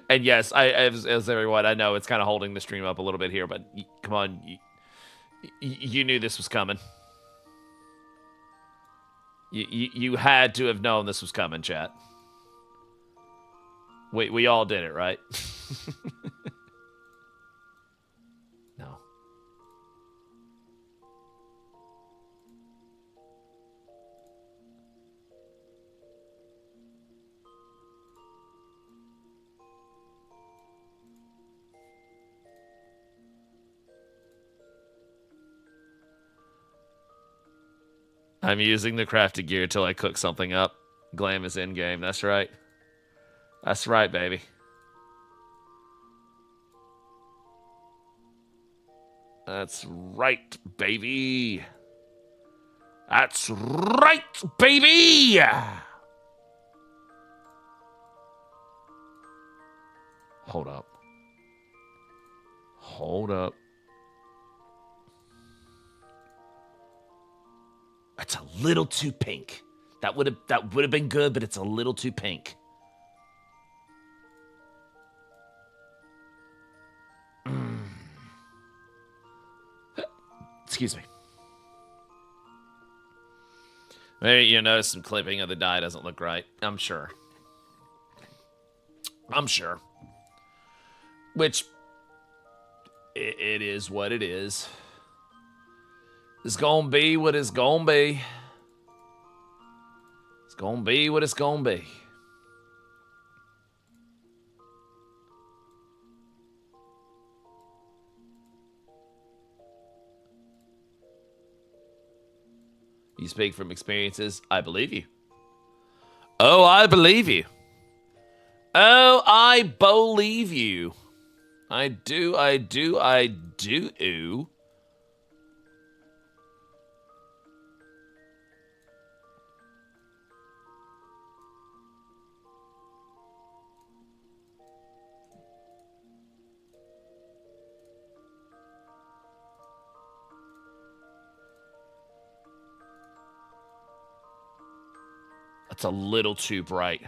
And yes, as everyone, I know it's kind of holding the stream up a little bit here, but come on, you knew this was coming. You had to have known this was coming, chat. We all did it, right? No. I'm using the crafted gear till I cook something up. Glam is in game. That's right. That's right, baby. That's right, baby. That's right, baby. Hold up. Hold up. That's a little too pink. That would have been good, but it's a little too pink. Excuse me. Maybe you notice some clipping of the dye doesn't look right. I'm sure. Which, it is what it is. It's gonna be what it's gonna be. It's gonna be what it's gonna be. You speak from experiences. I believe you. Oh, I believe you. Oh, I believe you. I do. That's a little too bright.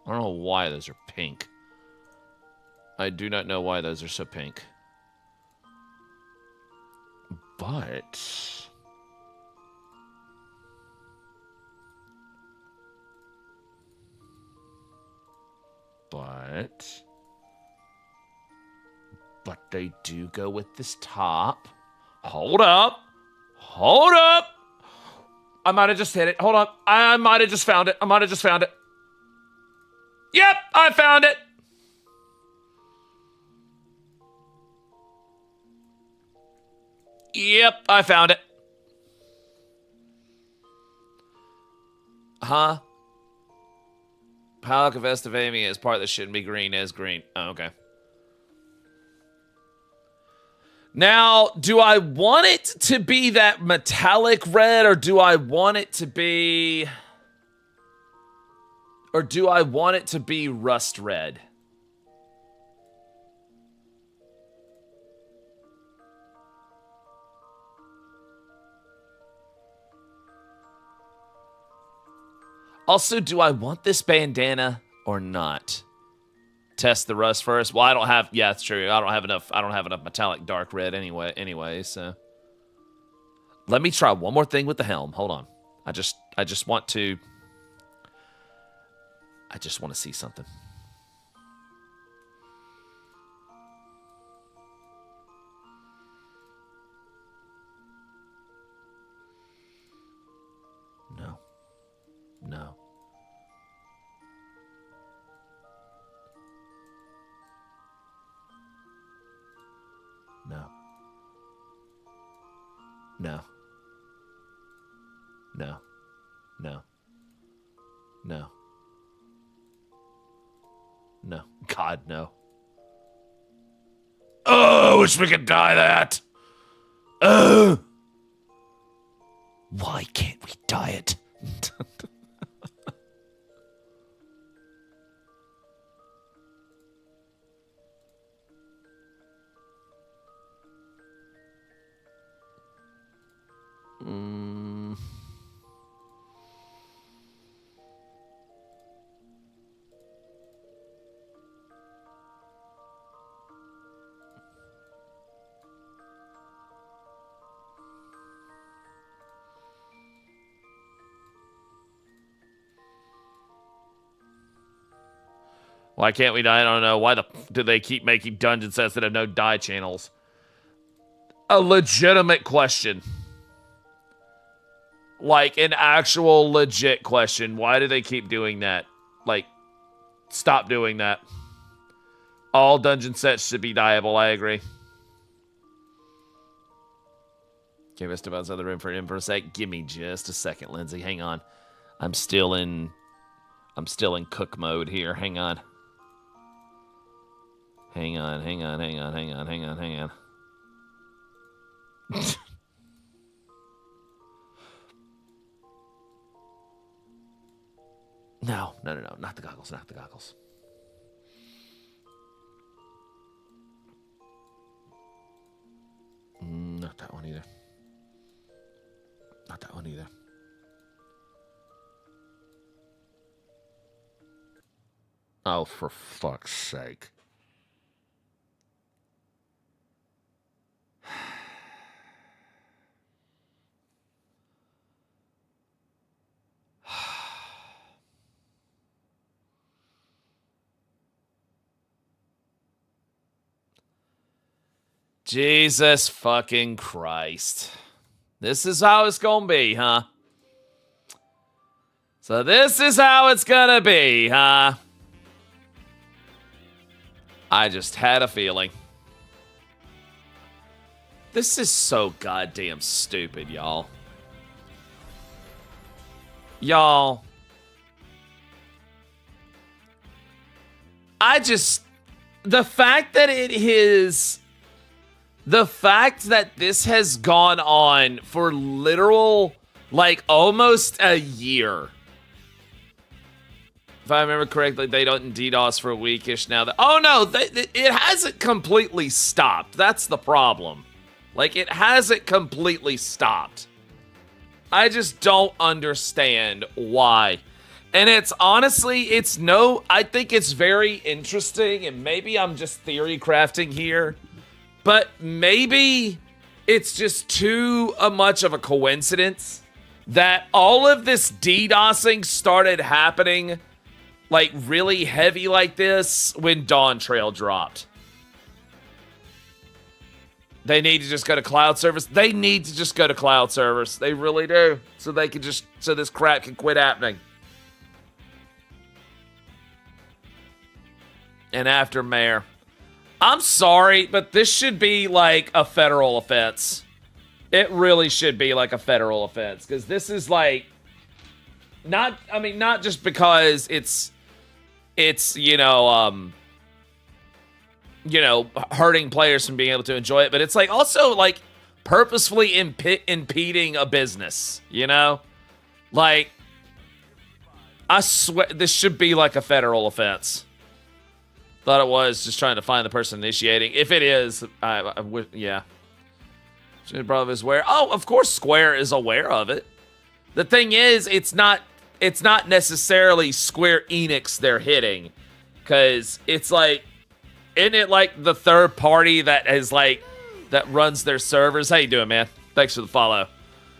I don't know why those are pink. I do not know why those are so pink. But they do go with this top. Hold up. I might have just hit it. Hold on. I might have just found it. Yep, I found it. Yep, I found it. Huh? Palak of Estivamia is part that shouldn't be green as green. Oh, okay. Now, do I want it to be that metallic red, or do I want it to be... Or do I want it to be rust red? Also, do I want this bandana or not? test the rust first. Well, I don't have. Yeah, it's true. I don't have enough metallic dark red anyway. So let me try one more thing with the helm. Hold on. I just want to see something. No. No. No. No. No. No. No. No. God, no. Oh, I wish we could dye that. Oh. Why can't we dye it? Why can't we dye? I don't know. Why do they keep making dungeon sets that have no dye channels? A legitimate question. Like, an actual legit question. Why do they keep doing that? Like, stop doing that. All dungeon sets should be dyeable, I agree. Okay, rest of us other room for him for a sec. Give me just a second, Lindsay. Hang on. I'm still in cook mode here. Hang on. Hang on. No, not the goggles, Not that one either. Oh, for fuck's sake. Jesus fucking Christ. This is how it's gonna be, huh? So this is how it's gonna be, huh? I just had a feeling. This is so goddamn stupid, y'all. The fact that this has gone on for literal, like, almost a year. If I remember correctly, they don't DDoS for a weekish now. Oh, no, it hasn't completely stopped. That's the problem. Like, it hasn't completely stopped. I just don't understand why. And it's honestly, I think it's very interesting, and maybe I'm just theory crafting here, but maybe it's just too much of a coincidence that all of this DDoSing started happening, like, really heavy like this when Dawn Trail dropped. They need to just go to cloud service. They need to just go to cloud service. They really do. So this crap can quit happening. And after Mayor. I'm sorry, but this should be like a federal offense. It really should be like a federal offense. Because this is like, not just because it's hurting players from being able to enjoy it, but it's like also like purposefully impeding a business, Like, I swear, this should be like a federal offense. Thought it was just trying to find the person initiating. If it is, yeah. Should probably is aware. Oh, of course Square is aware of it. The thing is, it's not necessarily Square Enix they're hitting. Because it's like, isn't it like the third party that is like, that runs their servers? How you doing, man? Thanks for the follow.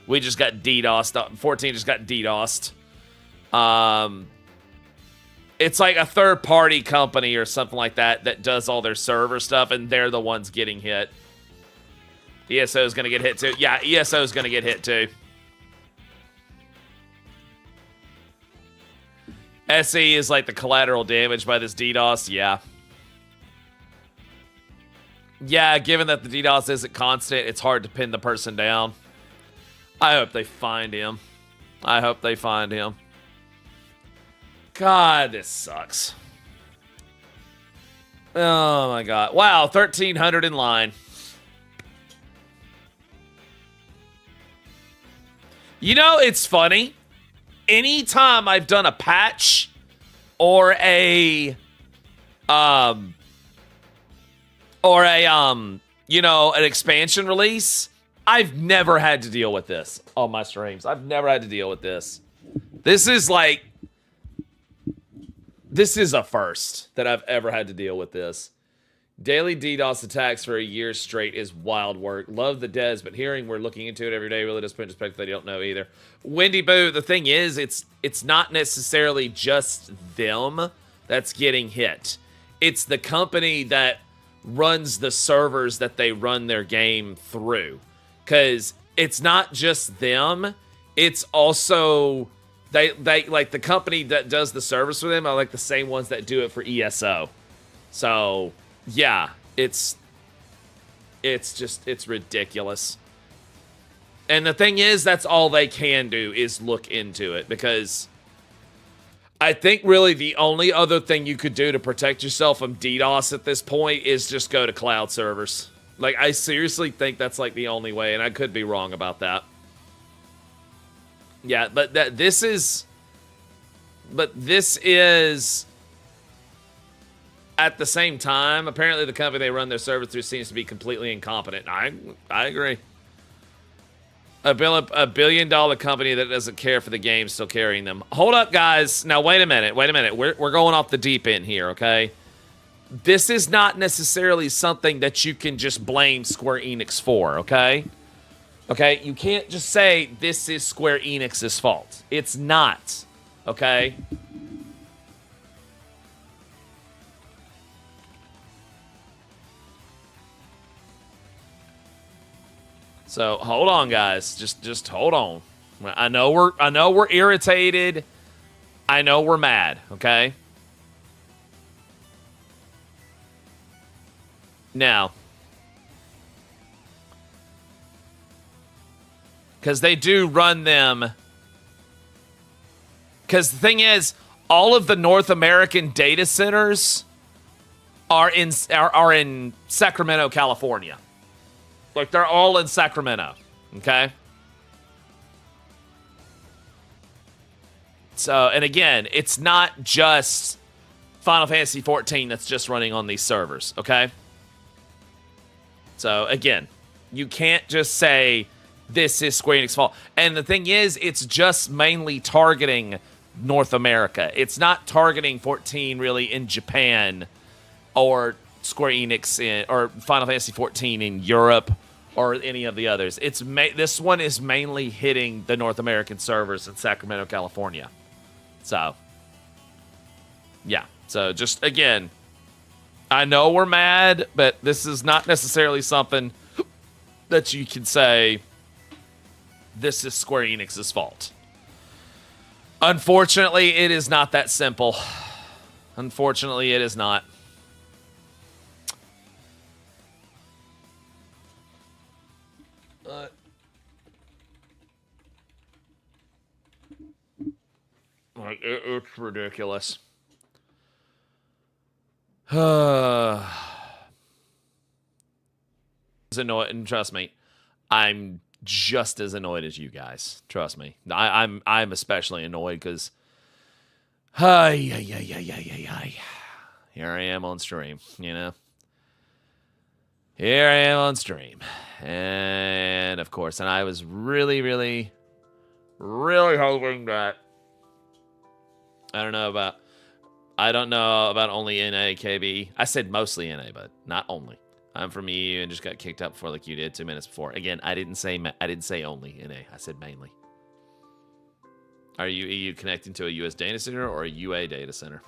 We just got DDoSed. 14 just got DDoSed. It's like a third party company or something like that that does all their server stuff, and they're the ones getting hit. ESO is going to get hit too. Yeah, ESO is going to get hit too. SE is like the collateral damage by this DDoS. Yeah. Yeah, given that the DDoS isn't constant, it's hard to pin the person down. I hope they find him. I hope they find him. God, this sucks. Oh my god. Wow, 1,300 in line. You know, it's funny. Anytime I've done a patch or an expansion release, I've never had to deal with this on my streams. I've never had to deal with this. This is a first that I've ever had to deal with this. Daily DDoS attacks for a year straight is wild work. Love the devs, but hearing we're looking into it every day really does put in perspective that I don't know either. Wendy Boo, the thing is, it's not necessarily just them that's getting hit. It's the company that runs the servers that they run their game through. Because it's not just them, it's also they like the company that does the service for them are like the same ones that do it for ESO. So yeah, it's ridiculous. And the thing is, that's all they can do is look into it, because I think really the only other thing you could do to protect yourself from DDoS at this point is just go to cloud servers. Like, I seriously think that's like the only way, and I could be wrong about that. Yeah, but this is at the same time, apparently the company they run their servers through seems to be completely incompetent. I agree. A billion-dollar company that doesn't care for the game still carrying them. Hold up, guys. Now, wait a minute. We're going off the deep end here, okay? This is not necessarily something that you can just blame Square Enix for, okay? Okay? You can't just say this is Square Enix's fault. It's not, okay? So hold on, guys. Just hold on. I know we're irritated. I know we're mad. Okay. Now, because they do run them. Because the thing is, all of the North American data centers are in Sacramento, California. Like, they're all in Sacramento, okay? So, and again, it's not just Final Fantasy XIV that's just running on these servers, okay? So, again, you can't just say this is Square Enix's fault. And the thing is, it's just mainly targeting North America. It's not targeting 14 really in Japan or Square Enix or Final Fantasy XIV in Europe or any of the others. This one is mainly hitting the North American servers in Sacramento, California. So, yeah. So just, again, I know we're mad, but this is not necessarily something that you can say this is Square Enix's fault. Unfortunately, it is not that simple. Unfortunately, it is not. Like, it's ridiculous. It's annoying, and trust me, I'm just as annoyed as you guys. Trust me, I'm especially annoyed because, here I am on stream. You know, here I am on stream, and of course, and I was really, really, really hoping that. I don't know about. I don't know about only NA, KB. I said mostly NA, but not only. I'm from EU and just got kicked out before like you did 2 minutes before. Again, I didn't say only NA. I said mainly. Are you EU connecting to a US data center or a UA data center?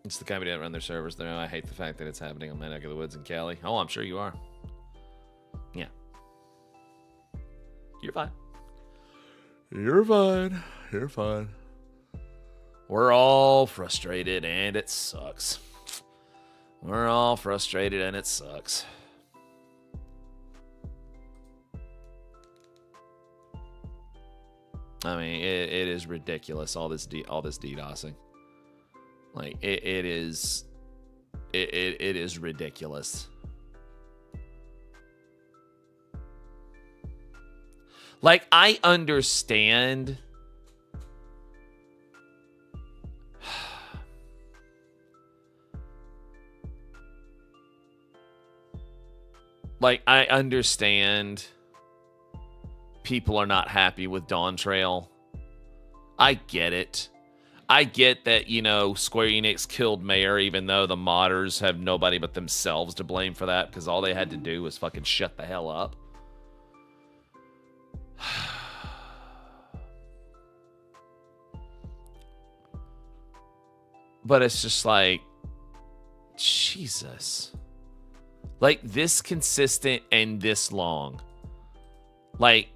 It's the company that run their servers there. I hate the fact that it's happening on my neck of the woods in Cali. Oh, I'm sure you are. Yeah. You're fine. You're fine. You're fine. We're all frustrated and it sucks. We're all frustrated and it sucks. I mean, it is ridiculous. All this DDoSing. Like it is ridiculous. Like I understand. Like I understand people are not happy with Dawn Trail. I get it. I get that, you know, Square Enix killed Mayor, even though the modders have nobody but themselves to blame for that, because all they had to do was fucking shut the hell up. But it's just like, Jesus. Like, this consistent and this long. Like,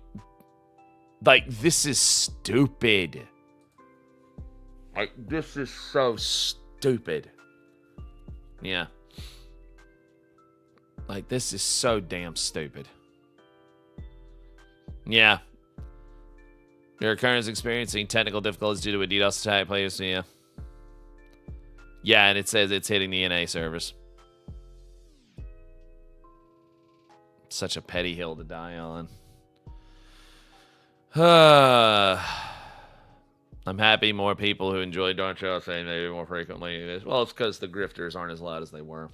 this is stupid. Like, this is so stupid. Yeah. Like, this is so damn stupid. Yeah. Your current experiencing technical difficulties due to a DDoS attack. Players, yeah. Yeah, and it says it's hitting the NA servers. Such a petty hill to die on. I'm happy more people who enjoy Dawn Trail say maybe more frequently. Well, it's because the grifters aren't as loud as they were.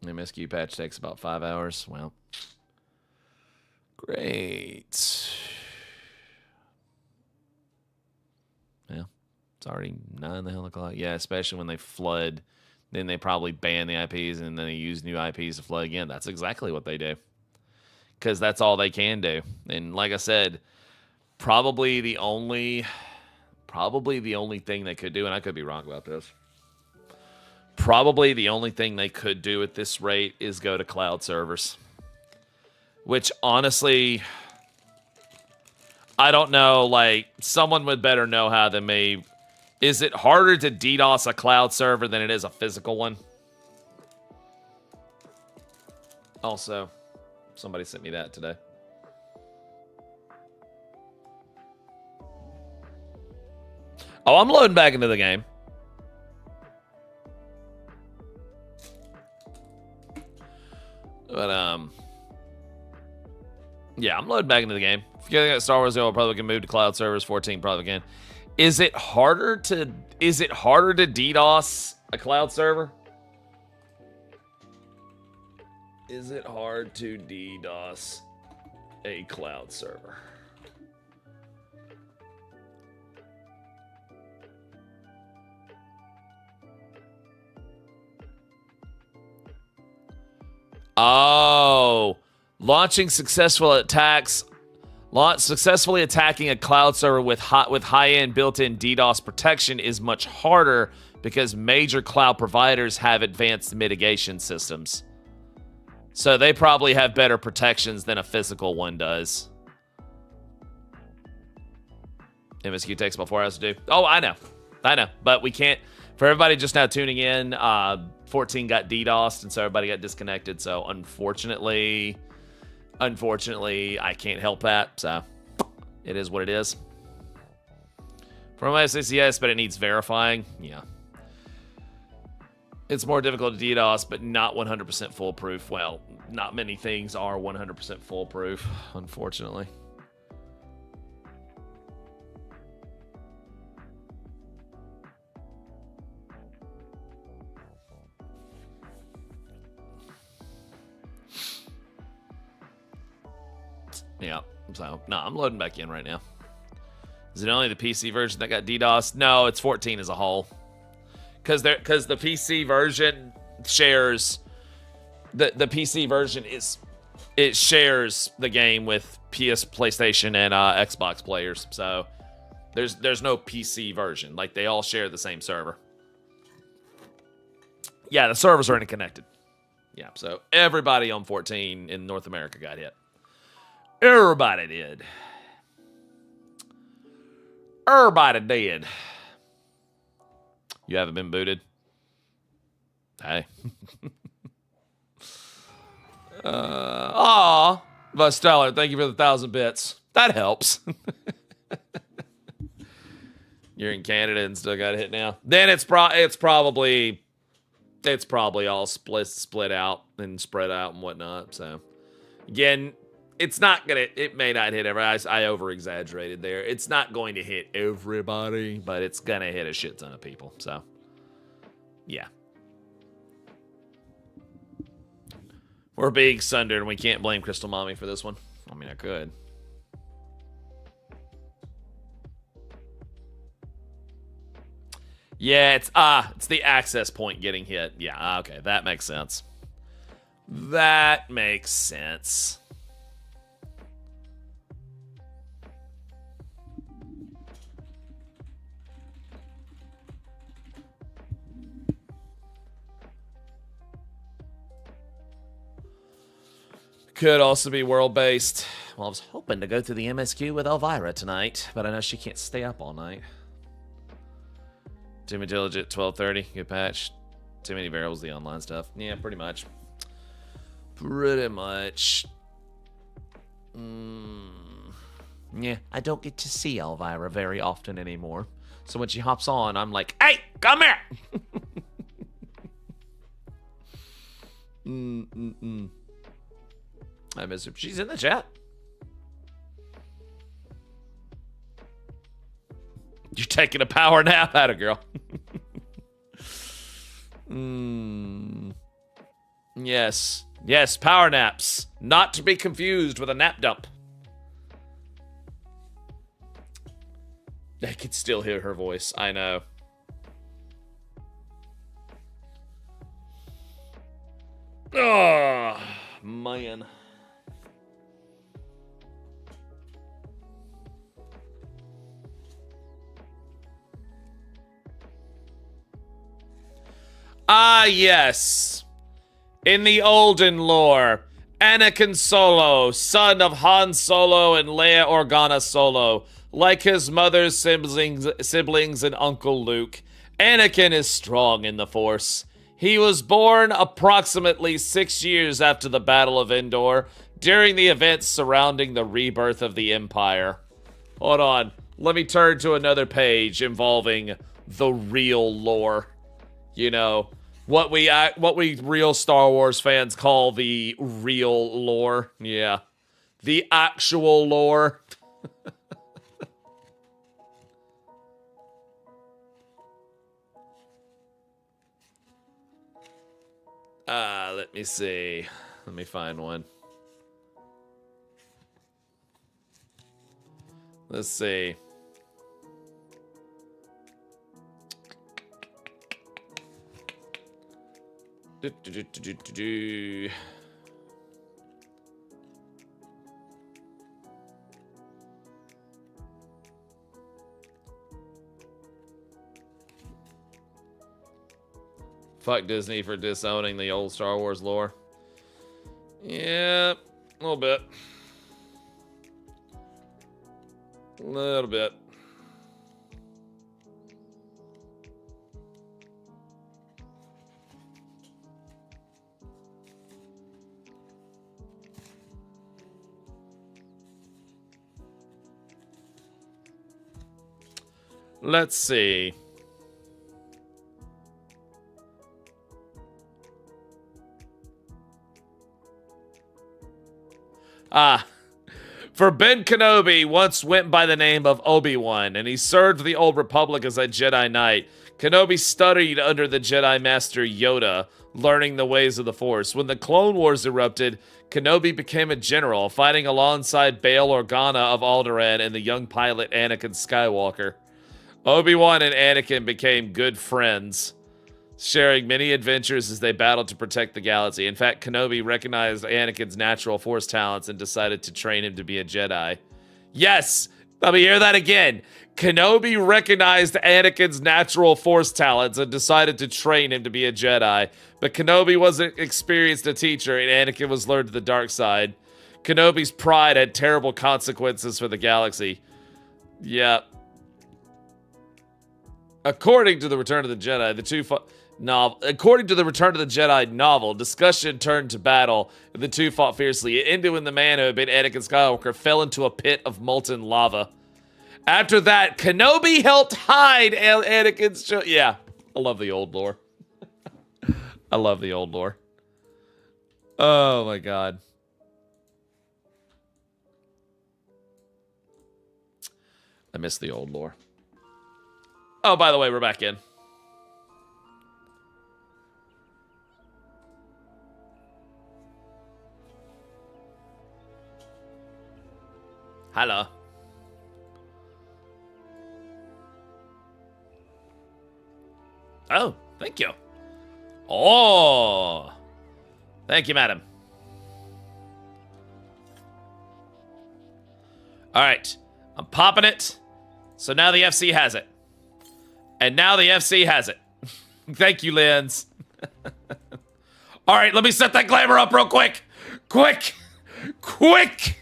The MSQ patch takes about 5 hours. Well, great. Yeah, it's already 9 the hell o'clock. Yeah, especially when they flood. Then they probably ban the IPs and then they use new IPs to flood again. That's exactly what they do. Because that's all they can do. And like I said, probably the only thing they could do, and I could be wrong about this, probably the only thing they could do at this rate is go to cloud servers. Which, honestly, I don't know. Like, someone would better know how than me. Is it harder to DDoS a cloud server than it is a physical one? Also, somebody sent me that today. Oh, I'm loading back into the game. But, yeah, I'm loading back into the game. If you got Star Wars, you'll probably can move to cloud servers. 14 probably can. Is it harder to DDoS a cloud server? Is it hard to DDoS a cloud server? Oh, successfully attacking a cloud server with high-end built-in DDoS protection is much harder because major cloud providers have advanced mitigation systems. So they probably have better protections than a physical one does. MSQ takes about 4 hours to do. Oh, I know. But we can't. For everybody just now tuning in, 14 got DDoSed, and so everybody got disconnected. So unfortunately, I can't help that. So it is what it is. From my yes, but it needs verifying. Yeah. It's more difficult to DDoS, but not 100% foolproof. Well, not many things are 100% foolproof, unfortunately. Yeah, so, no, I'm loading back in right now. Is it only the PC version that got DDoS? No, it's 14 as a whole. Because the PC version shares... The PC version it shares the game with PlayStation and Xbox players. So there's no PC version. Like, they all share the same server. Yeah, the servers are interconnected. Yeah, so everybody on 14 in North America got hit. Everybody did. Everybody did. You haven't been booted? Hey. Stellar, thank you for the 1,000 bits. That helps. You're in Canada and still got hit now. Then it's probably all split out and spread out and whatnot. So again, it may not hit everybody. I over exaggerated there. It's not going to hit everybody, but it's gonna hit a shit ton of people. So yeah. We're being sundered, and we can't blame Crystal Mommy for this one. I mean, I could. Yeah, it's the access point getting hit. Yeah, okay, that makes sense. That makes sense. Could also be world-based. Well, I was hoping to go through the MSQ with Elvira tonight, but I know she can't stay up all night. Too many diligent, 12:30, good patch. Too many variables, the online stuff. Yeah, pretty much. Pretty much. Yeah, I don't get to see Elvira very often anymore. So when she hops on, I'm like, hey, come here! I miss her. She's in the chat. You're taking a power nap out of girl. Yes. Yes, power naps. Not to be confused with a nap dump. I can still hear her voice. I know. Oh, man. Ah, yes. In the olden lore, Anakin Solo, son of Han Solo and Leia Organa Solo, like his mother's siblings and Uncle Luke, Anakin is strong in the Force. He was born approximately 6 years after the Battle of Endor, during the events surrounding the rebirth of the Empire. Hold on. Let me turn to another page involving the real lore. You know, what we real Star Wars fans call the real lore. Yeah. The actual lore. Let me see. Let me find one. Let's see. Fuck Disney for disowning the old Star Wars lore. Yeah, a little bit. A little bit. Let's see. For Ben Kenobi once went by the name of Obi-Wan, and he served the Old Republic as a Jedi Knight. Kenobi studied under the Jedi Master Yoda, learning the ways of the Force. When the Clone Wars erupted, Kenobi became a general, fighting alongside Bail Organa of Alderaan and the young pilot Anakin Skywalker. Obi-Wan and Anakin became good friends, sharing many adventures as they battled to protect the galaxy. In fact, Kenobi recognized Anakin's natural Force talents and decided to train him to be a Jedi. Yes! Let me hear that again. Kenobi recognized Anakin's natural Force talents and decided to train him to be a Jedi. But Kenobi wasn't experienced a teacher, and Anakin was lured to the dark side. Kenobi's pride had terrible consequences for the galaxy. Yep. According to the Return of the Jedi, according to the Return of the Jedi novel, discussion turned to battle, and the two fought fiercely. It ended when the man who had been Anakin Skywalker fell into a pit of molten lava. After that, Kenobi helped hide Anakin's... Yeah, I love the old lore. I love the old lore. Oh my god. I miss the old lore. Oh, by the way, we're back in. Hello. Oh, thank you. Oh. Thank you, madam. All right. I'm popping it. So now the FC has it. And now the FC has it. Thank you, Lens. All right, let me set that glamour up real quick. Quick. Quick.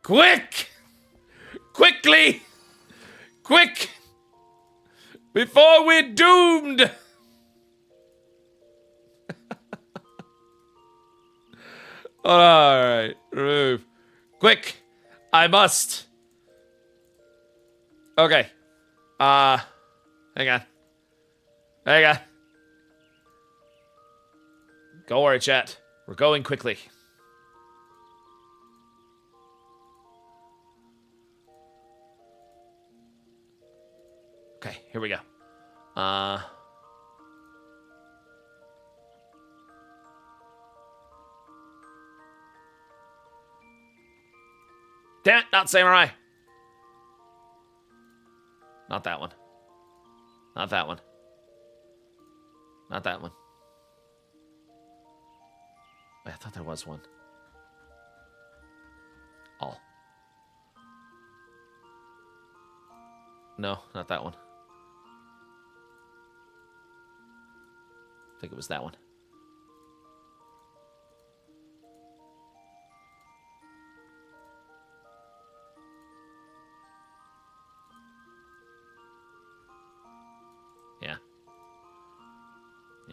Quick. Quickly. Quick. Before we're doomed. All right, remove. Quick. I must. Okay. Hang on. Hang on. Don't worry, chat. We're going quickly. Okay, here we go. Damn it, not samurai. Not that one. Not that one. Not that one. Wait, I thought there was one. All. No, not that one. I think it was that one. Yeah.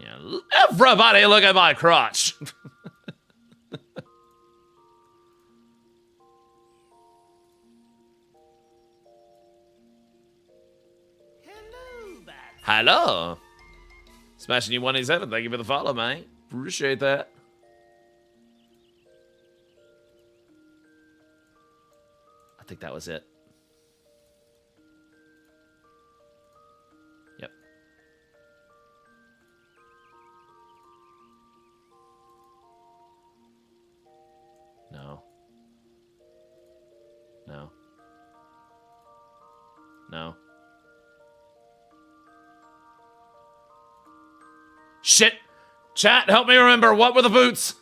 Yeah. Everybody look at my crotch. Hello. Smashing you 187. Thank you for the follow, mate. Appreciate that. I think that was it. Yep. No. No. No. Shit! Chat, help me remember. What were the boots?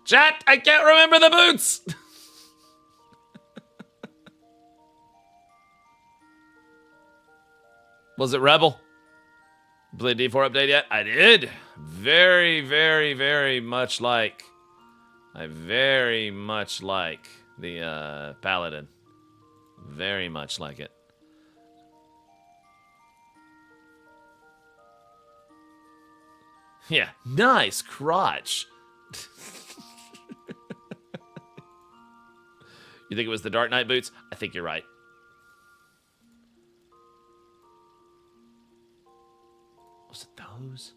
Chat, I can't remember the boots! Was it Rebel? Play D4 update yet? I did. Very, very, very much like. I very much like the Paladin. Very much like it. Yeah, nice crotch. You think it was the Dark Knight boots? I think you're right. Was it those?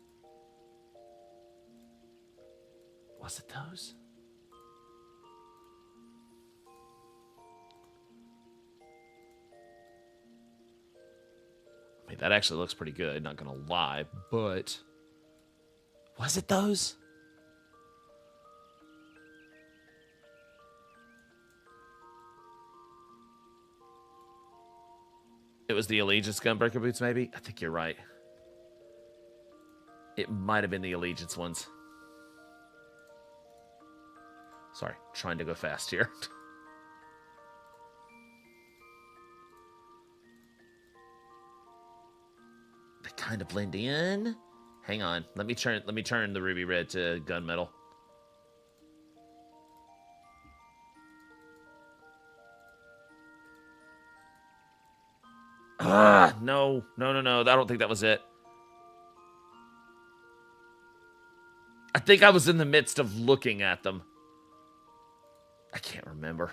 Was it those? Wait, that actually looks pretty good, not gonna lie, but... Was it those? It was the Allegiance Gunbreaker boots, maybe? I think you're right. It might have been the Allegiance ones. Sorry, trying to go fast here. They kind of blend in. Hang on. Let me turn the ruby red to gunmetal. Ah, no. I don't think that was it. I think I was in the midst of looking at them. I can't remember.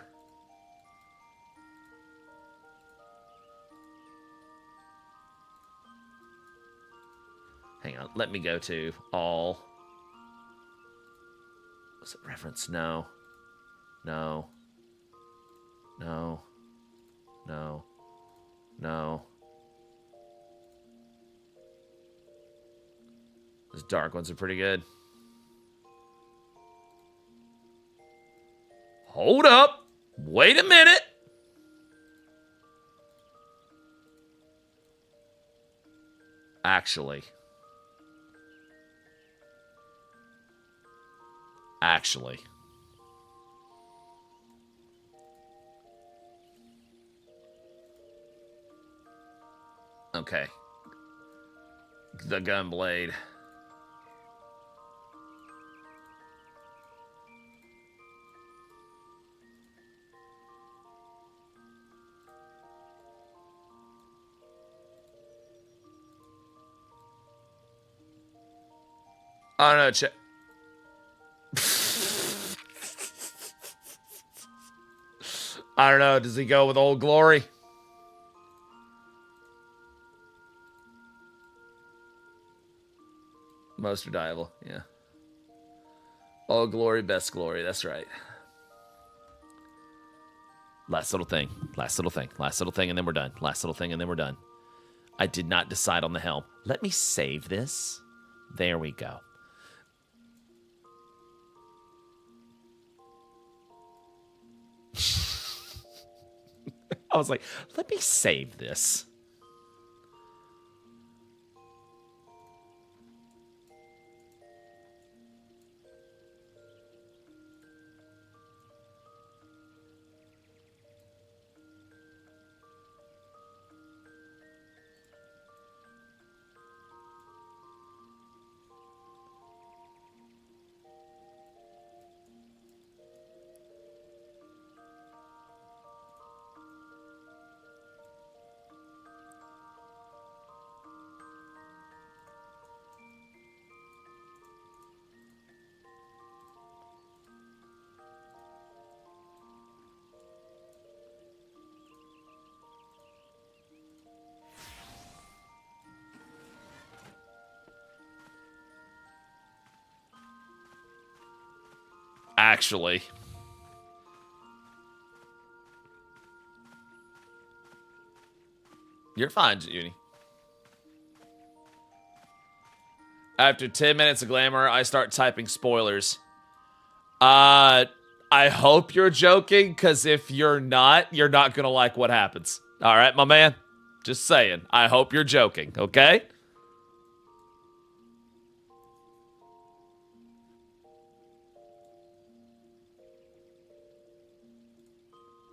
Hang on, let me go to all. Was it reference? No. No. No. No. No. Those dark ones are pretty good. Hold up. Wait a minute. Actually. Okay. The Gunblade. I don't know, I don't know. Does he go with Old Glory? Most reliable, yeah. Old Glory, best glory. That's right. Last little thing, and then we're done. Last little thing, and then we're done. I did not decide on the helm. Let me save this. There we go. I was like, let me save this. Actually. You're fine, Junie. After 10 minutes of Glamour, I start typing spoilers. I hope you're joking, because if you're not going to like what happens. All right, my man? Just saying. I hope you're joking, okay?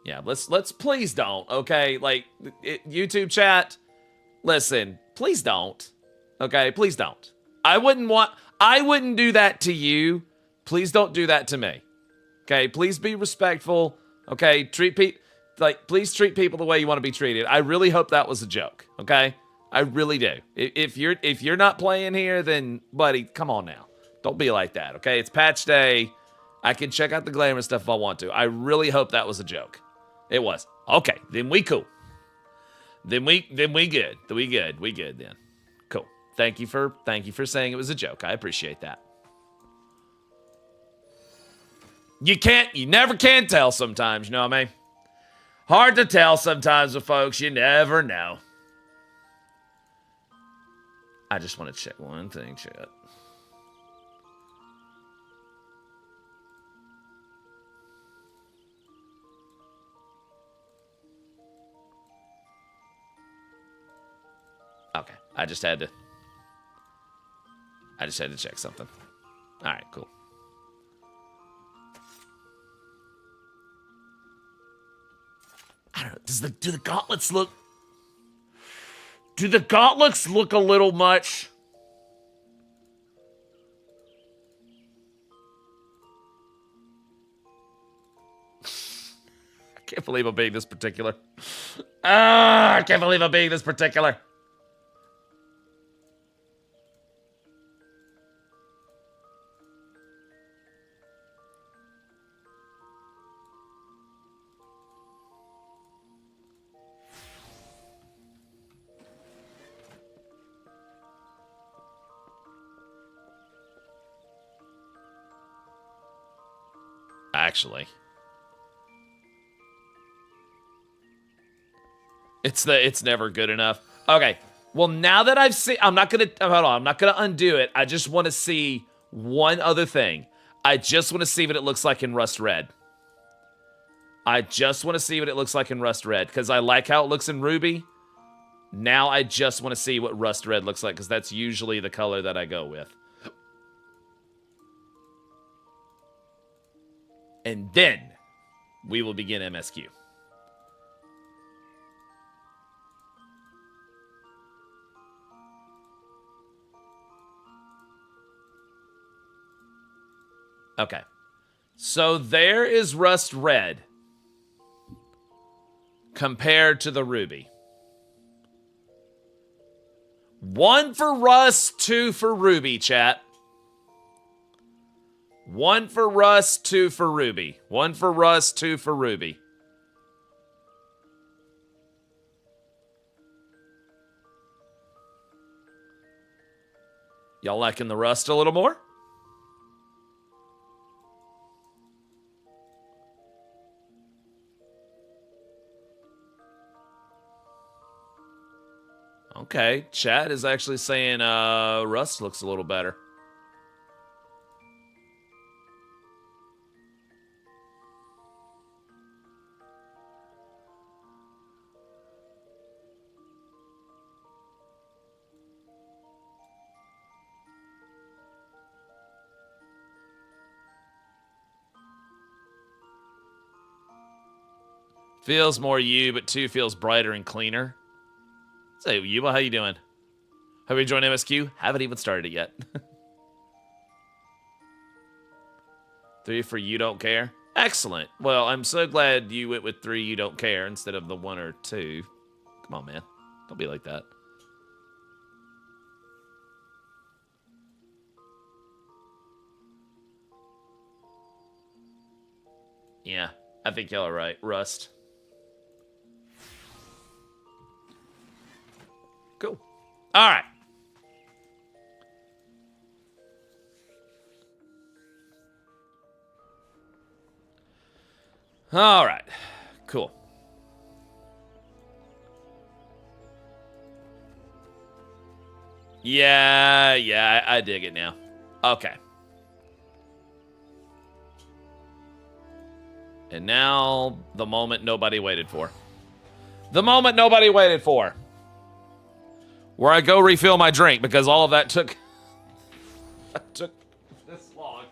Yeah, let's please don't, okay? Like, YouTube chat, listen, please don't. Okay, please don't. I wouldn't do that to you. Please don't do that to me. Okay, please be respectful. Okay, please treat people the way you want to be treated. I really hope that was a joke, okay? I really do. If you're not playing here, then buddy, come on now. Don't be like that, okay? It's patch day. I can check out the Glamour stuff if I want to. I really hope that was a joke. It was. Okay, then we cool. Then we good. We good then. Cool. Thank you for saying it was a joke. I appreciate that. You never can tell sometimes, you know what I mean? Hard to tell sometimes with folks, you never know. I just want to check one thing, chat. Okay, I just had to check something. All right, cool. I don't know. Do the gauntlets look? Do the gauntlets look a little much? I can't believe I'm being this particular. I can't believe I'm being this particular. Actually, it's never good enough. Okay, well now that I've seen, I'm not gonna hold on. I'm not gonna undo it. I just want to see one other thing. I just want to see what it looks like in Rust Red. I just want to see what it looks like in Rust Red because I like how it looks in Ruby. Now I just want to see what Rust Red looks like because that's usually the color that I go with. And then we will begin MSQ. Okay. So there is Rust Red compared to the Ruby. 1 for Rust, 2 for Ruby, chat. 1 for Rust, 2 for Ruby. 1 for Rust, 2 for Ruby. Y'all liking the Rust a little more? Okay, chat is actually saying Rust looks a little better. Feels more you, but 2 feels brighter and cleaner. Say, Yuba, how you doing? Have you joined MSQ? Haven't even started it yet. 3 for you don't care. Excellent. Well, I'm so glad you went with 3 you don't care instead of the 1 or 2. Come on, man. Don't be like that. Yeah, I think y'all are right. Rust. Cool. All right. All right. Cool. Yeah, I dig it now. Okay. And now, the moment nobody waited for. The moment nobody waited for. Where I go refill my drink because all of that took this long.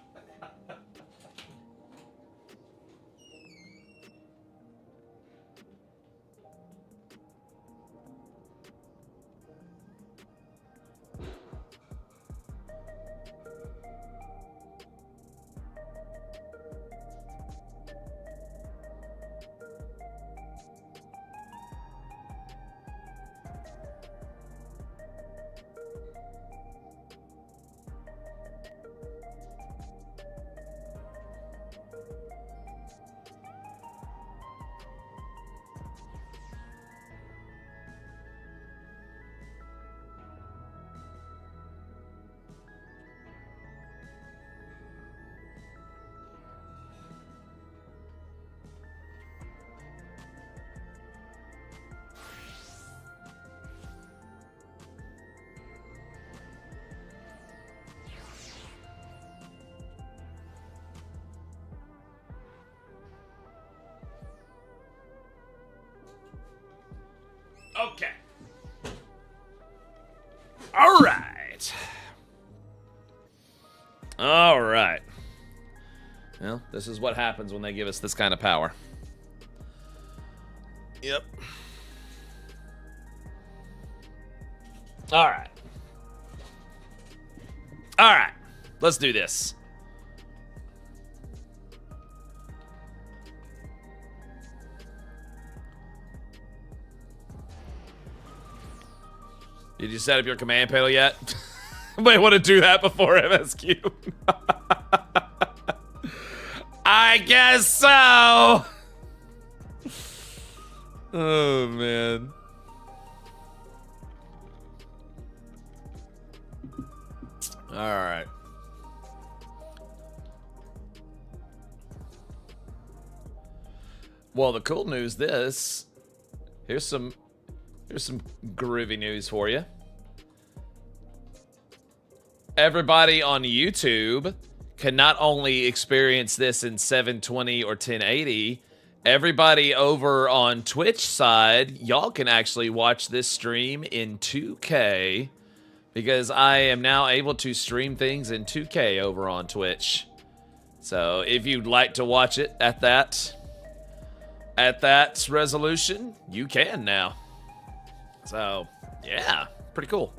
Okay. All right. All right. Well, this is what happens when they give us this kind of power. Yep. All right. All right. Let's do this. Did you set up your command panel yet? Might want to do that before MSQ. I guess so. Oh, man. All right. Well, the cool news here's some groovy news for you. Everybody on YouTube can not only experience this in 720 or 1080, everybody over on Twitch side, y'all can actually watch this stream in 2K because I am now able to stream things in 2K over on Twitch. So if you'd like to watch it at that resolution, you can now. So, yeah, pretty cool.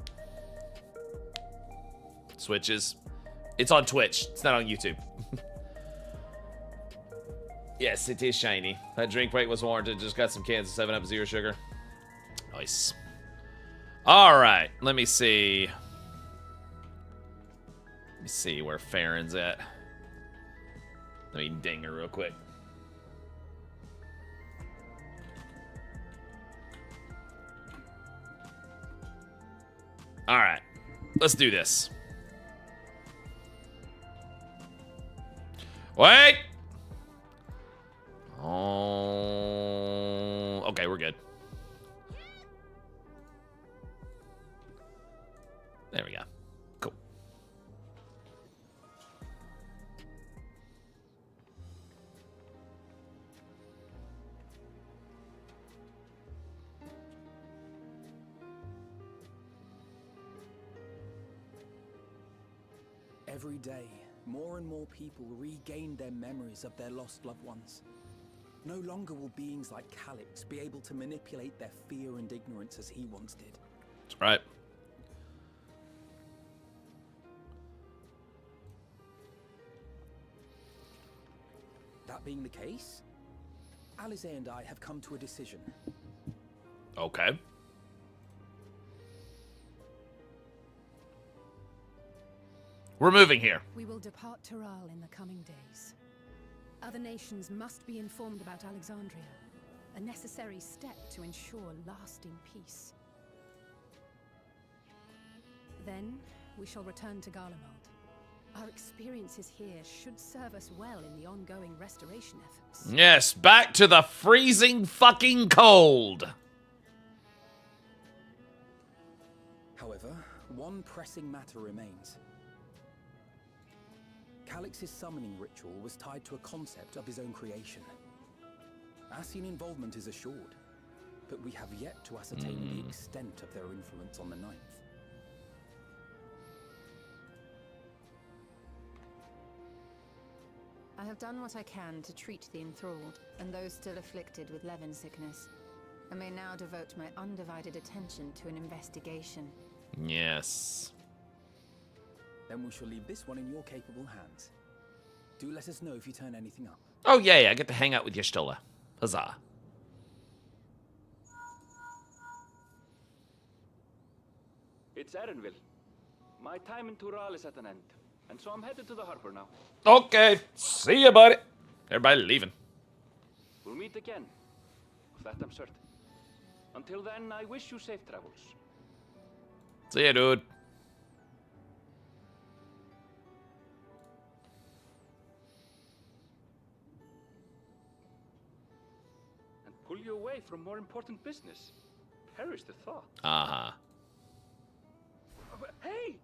Switches. It's on Twitch. It's not on YouTube. Yes, it is shiny. That drink break was warranted. Just got some cans of 7-Up, 0 sugar. Nice. All right. Let me see. Let me see where Farron's at. Let me ding her real quick. All right. Let's do this. Wait! Oh, okay, we're good. There we go. Cool. Every day, more and more people regain their memories of their lost loved ones. No longer will beings like Calix be able to manipulate their fear and ignorance as he once did. That's right. That being the case, Alize and I have come to a decision. Okay. We're moving here. We will depart Taral in the coming days. Other nations must be informed about Alexandria, a necessary step to ensure lasting peace. Then, we shall return to Garlemald. Our experiences here should serve us well in the ongoing restoration efforts. Yes, back to the freezing fucking cold. However, one pressing matter remains. Calix's summoning ritual was tied to a concept of his own creation. Ascian involvement is assured, but we have yet to ascertain the extent of their influence on the Ninth. I have done what I can to treat the enthralled and those still afflicted with Levin sickness. I may now devote my undivided attention to an investigation. Yes. Then we shall leave this one in your capable hands. Do let us know if you turn anything up. Oh, yeah, I get to hang out with Y'shtola. Huzzah. It's Erenville. My time in Tural is at an end, and so I'm headed to the harbor now. Okay, see ya, buddy. Everybody leaving. We'll meet again. Of that I'm certain. Until then, I wish you safe travels. See ya, dude. Pull you away from more important business. Perish the thought. Uh-huh. Hey!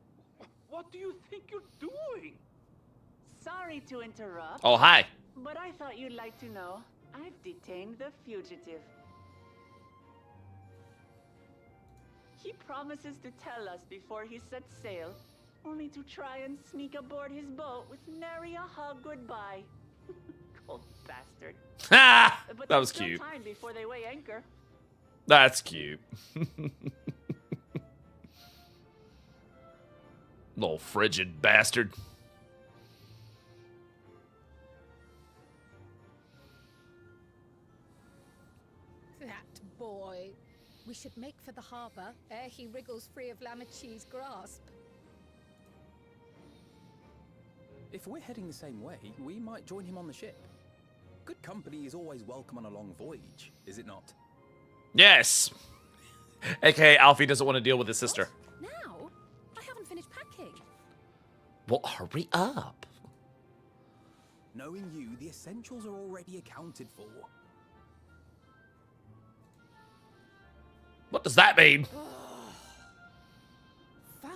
What do you think you're doing? Sorry to interrupt. Oh, hi. But I thought you'd like to know. I've detained the fugitive. He promises to tell us before he sets sail, only to try and sneak aboard his boat with nary a hug goodbye. Cold bastard. Ha! But That was there's still cute. time before they weigh anchor. That's cute. Little frigid bastard. That boy. We should make for the harbor ere he wriggles free of Lamachi's grasp. If we're heading the same way, we might join him on the ship. Good company is always welcome on a long voyage, is it not? Yes. AKA Alfie doesn't want to deal with his sister. Now? I haven't finished packing. Well, hurry up. Knowing you, the essentials are already accounted for. What does that mean? Fine,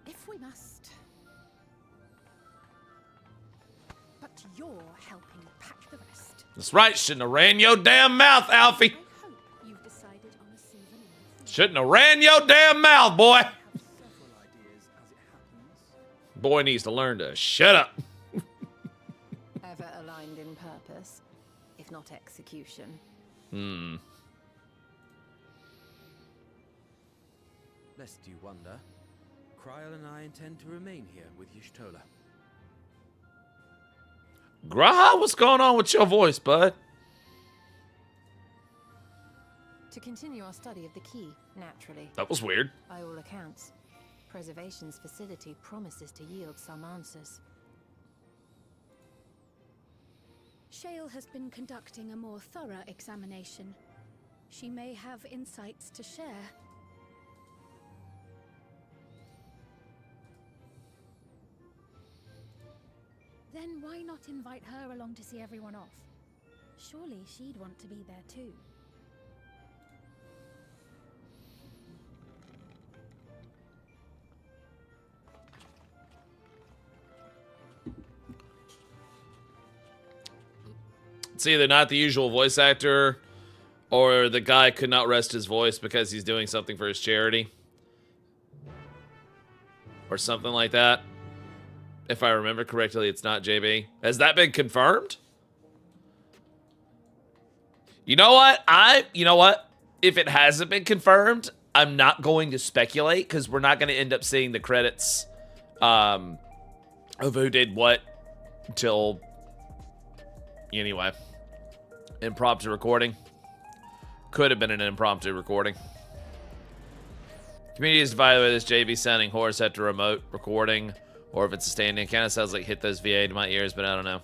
if we must. But you're helping pack the rest. That's right. Shouldn't have ran your damn mouth, Alfie. I hope you've decided on a souvenir. Shouldn't have ran your damn mouth, boy. Several ideas as it happens. Boy needs to learn to shut up. Ever aligned in purpose, if not execution. Lest you wonder, Kryl and I intend to remain here with Y'shtola. Graha, what's going on with your voice, bud? To continue our study of the key, naturally. That was weird. By all accounts, Preservation's facility promises to yield some answers. Shale has been conducting a more thorough examination. She may have insights to share. Then why not invite her along to see everyone off? Surely she'd want to be there too. It's either not the usual voice actor, or the guy could not rest his voice because he's doing something for his charity. Or something like that. If I remember correctly, it's not JB. Has that been confirmed? You know what? If it hasn't been confirmed, I'm not going to speculate because we're not going to end up seeing the credits of who did what until, anyway, impromptu recording. Could have been an impromptu recording. Community is divided by this JB sounding horse after remote recording, or if it's a stand-in. It kind of sounds like hit those VA to my ears, but I don't know.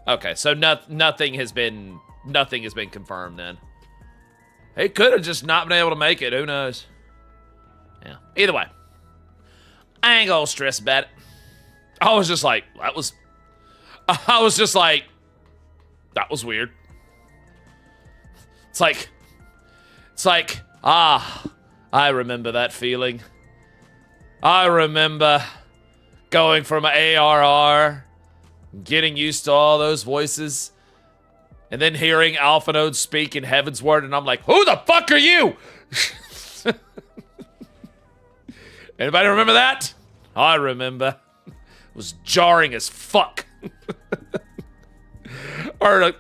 Okay, so nothing has been confirmed then. He could have just not been able to make it. Who knows? Yeah. Either way, I ain't gonna stress about it. I was just like, that was weird. It's like, I remember that feeling. I remember going from ARR, getting used to all those voices, and then hearing Alphanode speak in Heaven's Word, and I'm like, who the fuck are you? Anybody remember that? I remember. It was jarring as fuck. heard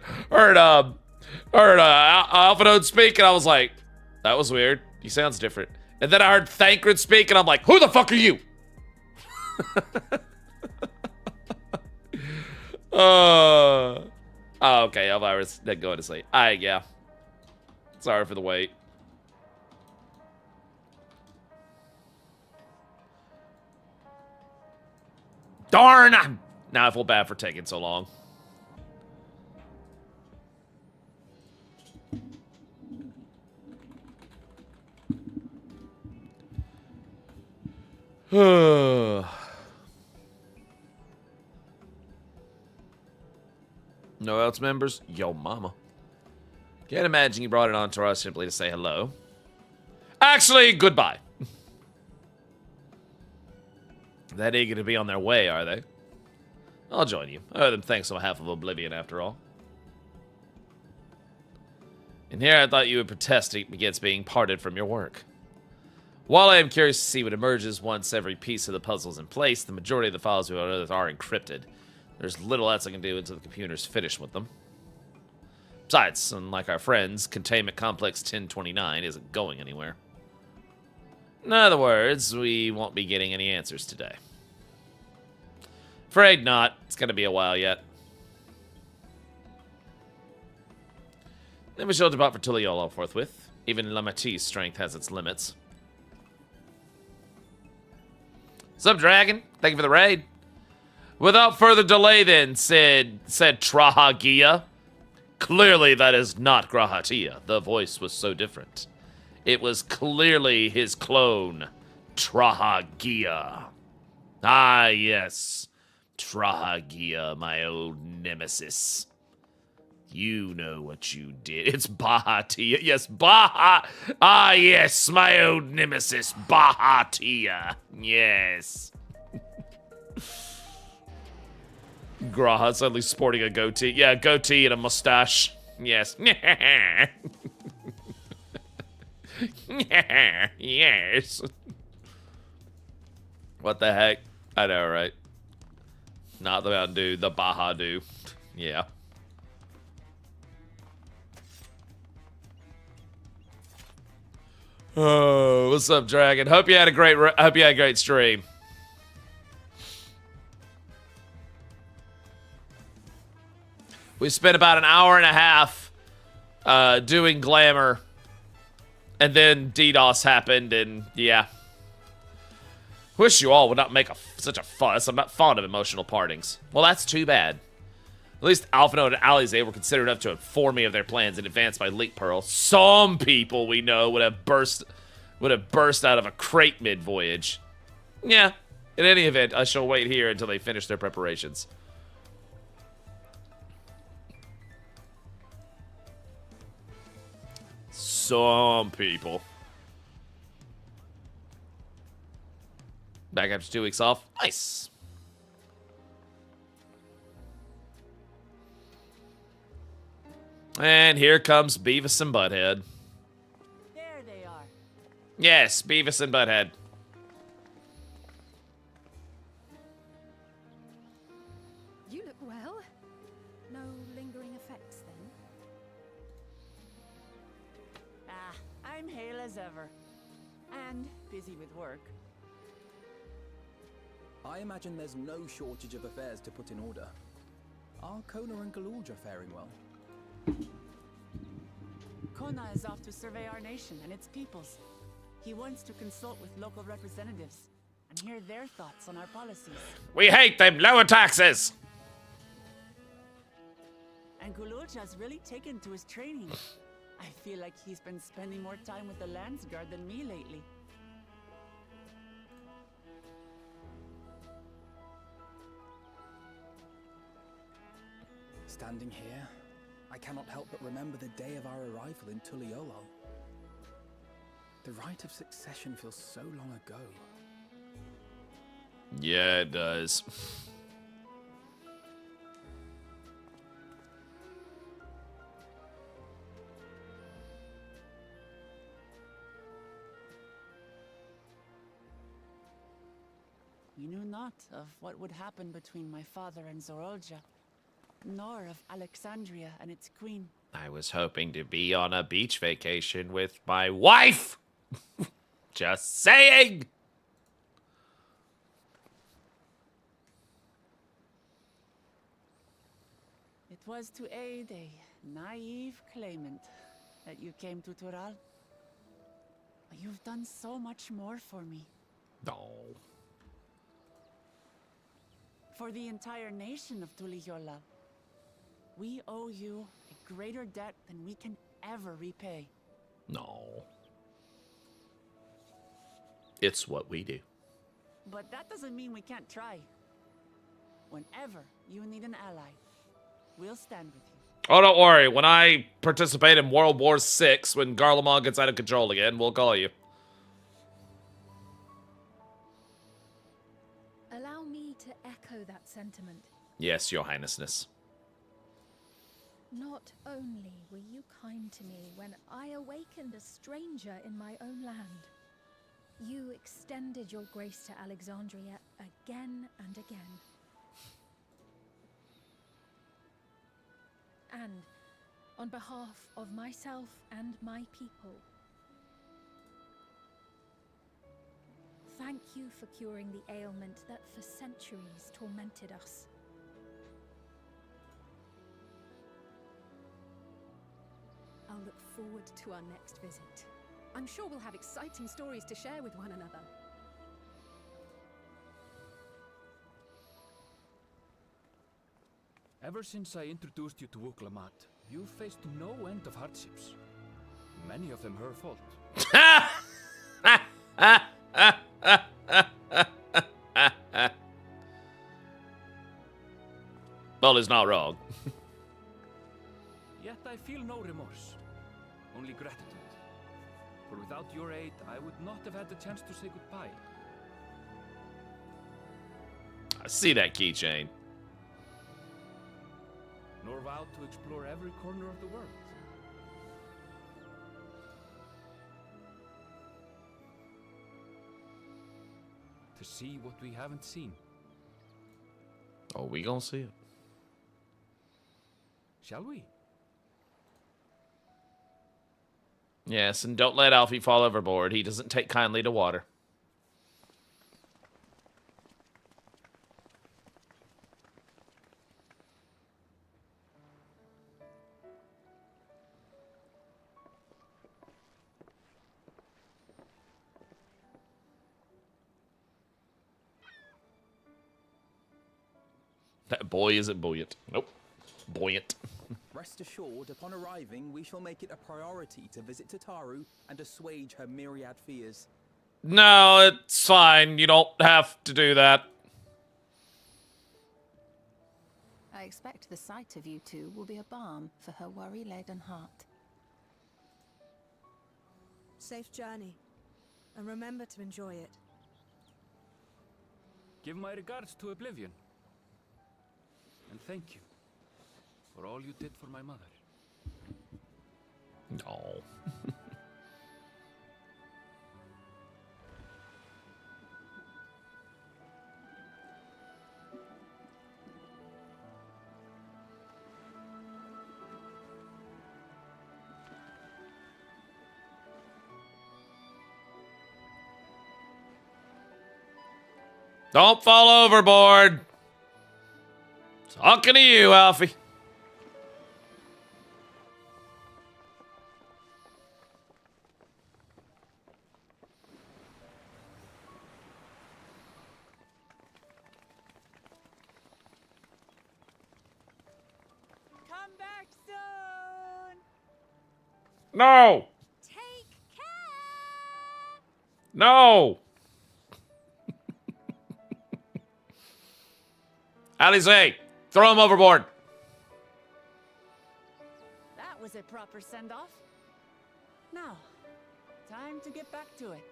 Alphanode speak, and I was like, that was weird. He sounds different. And then I heard Thancred speak, and I'm like, who the fuck are you? Okay, Elvira's going to sleep. Yeah. Sorry for the wait. Darn! Now I feel bad for taking so long. No else members? Yo mama. Can't imagine you brought it on to us simply to say hello. Actually, goodbye. That eager to be on their way, are they? I'll join you. I owe them thanks on behalf of Oblivion, after all. And here I thought you would protest against being parted from your work. While I am curious to see what emerges once every piece of the puzzle is in place, the majority of the files we unearthed are encrypted. There's little else I can do until the computer's finished with them. Besides, unlike our friends, Containment Complex 1029 isn't going anywhere. In other words, we won't be getting any answers today. Afraid not. It's going to be a while yet. Then we shall depart for Tuliyola forthwith. Even Lamaty's strength has its limits. Sup, Dragon? Thank you for the raid. Without further delay, then, said Trahagia. Clearly, that is not Grahatia. The voice was so different. It was clearly his clone, Trahagia. Ah, yes. Trahagia, my old nemesis. You know what you did. It's Bahatia. Yes, Baha. Ah, yes, my old nemesis, Bahatia. Yes. Graha suddenly sporting a goatee. Yeah, goatee and a mustache. Yes. Yes. What the heck? I know, right? Not the Mountain Dew, the Baja Dew. Yeah. Oh, what's up, Dragon? Hope you had a great stream. We spent about an hour and a half doing Glamour, and then DDoS happened, and yeah. Wish you all would not make such a fuss. I'm not fond of emotional partings. Well, that's too bad. At least Alphino and Alizé were considerate enough to inform me of their plans in advance by leak pearl. Some people we know would have burst out of a crate mid-voyage. Yeah. In any event, I shall wait here until they finish their preparations. Some people. Back after 2 weeks off. Nice. And here comes Beavis and Butthead. There they are. Yes, Beavis and Butthead. You look well. No lingering effects, then? I'm hale as ever. And busy with work. I imagine there's no shortage of affairs to put in order. Are Kona and Galulja faring well? Kona is off to survey our nation and its peoples. He wants to consult with local representatives and hear their thoughts on our policies. We hate them. Lower taxes. And Galulja's really taken to his training. I feel like he's been spending more time with the Landsguard than me lately. Standing here, I cannot help but remember the day of our arrival in Tuliyola. The rite of succession feels so long ago. Yeah, it does. We knew not of what would happen between my father and Zorolja, nor of Alexandria and its queen. I was hoping to be on a beach vacation with my wife! Just saying! It was to aid a naive claimant that you came to Tural. But you've done so much more for me. No. For the entire nation of Tuliyola. We owe you a greater debt than we can ever repay. No. It's what we do. But that doesn't mean we can't try. Whenever you need an ally, we'll stand with you. Oh, don't worry. When I participate in World War VI, when Garlemald gets out of control again, we'll call you. Allow me to echo that sentiment. Yes, Your Highnessness. Not only were you kind to me when I awakened a stranger in my own land, You extended your grace to Alexandria again and again. And on behalf of myself and my people, thank you for curing the ailment that for centuries tormented us. I'll look forward to our next visit. I'm sure we'll have exciting stories to share with one another. Ever since I introduced you to Wuklamat, you've faced no end of hardships. Many of them her fault. Well, he's not wrong. Yet I feel no remorse, only gratitude. For without your aid, I would not have had the chance to say goodbye. I see that keychain. Nor vowed to explore every corner of the world. To see what we haven't seen. Oh, we gonna see it. Shall we? Yes, and don't let Alfie fall overboard. He doesn't take kindly to water. That boy isn't buoyant. Nope. Buoyant. Rest assured, upon arriving, we shall make it a priority to visit Tataru and assuage her myriad fears. No, it's fine. You don't have to do that. I expect the sight of you two will be a balm for her worry-laden heart. Safe journey, and remember to enjoy it. Give my regards to Oblivion. And thank you for all you did for my mother. No. Don't fall overboard. Talking to you, Alfie. Come back soon. No. Take care! No. Alize, throw him overboard. That was a proper send-off. Now, time to get back to it.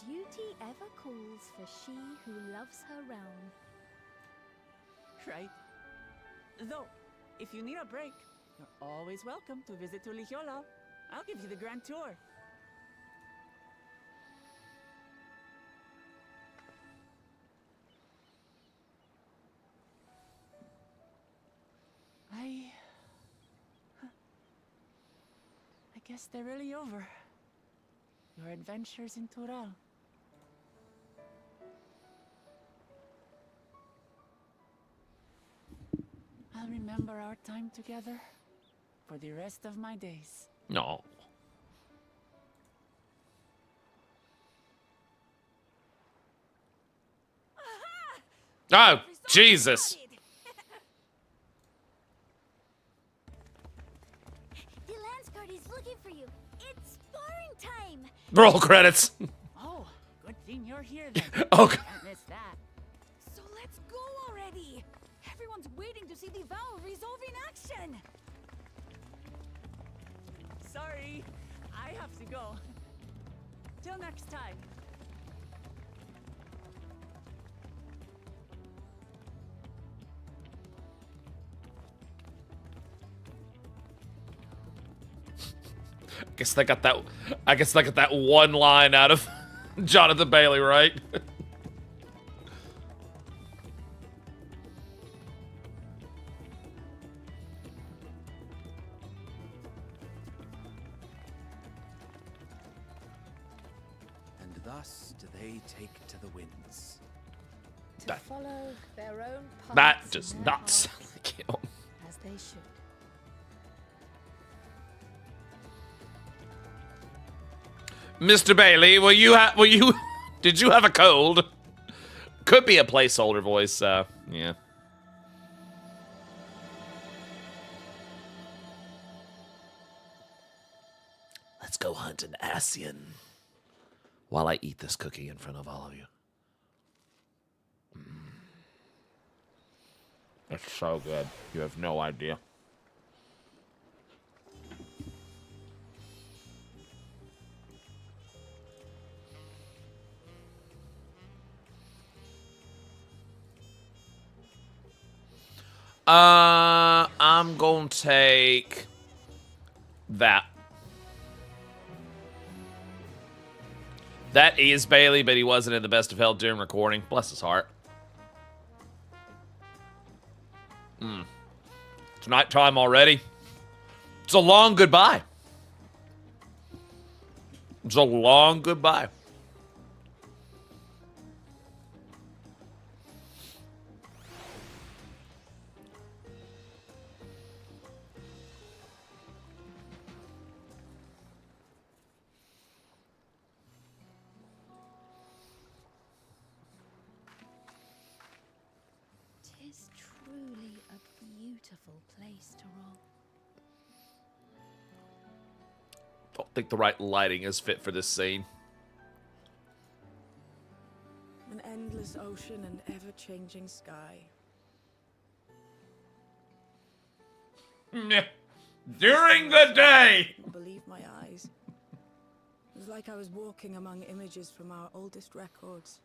Duty ever calls for she who loves her realm. Right. Though, if you need a break, you're always welcome to visit Tulihiola. I'll give you the grand tour. I guess they're really over. Your adventures in Tural. I'll remember our time together for the rest of my days. No. Oh, Jesus. The Lance Guard is looking for you. It's sparring time. Roll credits. Oh, good thing you're here then. Oh, Can't miss that. So let's go already. Everyone's waiting to see the vow resolve in action. Sorry, I have to go. Till next time. guess they got that one line out of Jonathan Bailey, right? And thus do they take to the winds. To follow their own paths. That does in their not hearts, sound like him. as they should. Mr. Bailey, did you have a cold? Could be a placeholder voice, yeah. Let's go hunt an Asian while I eat this cookie in front of all of you. It's so good. You have no idea. I'm gonna take that. That is Bailey, but he wasn't in the best of health during recording. Bless his heart. It's nighttime already. It's a long goodbye. It's a long goodbye. Tis truly a beautiful place to roam. Don't think the right lighting is fit for this scene. An endless ocean and ever-changing sky. During the day! I couldn't believe my eyes. It was like I was walking among images from our oldest records.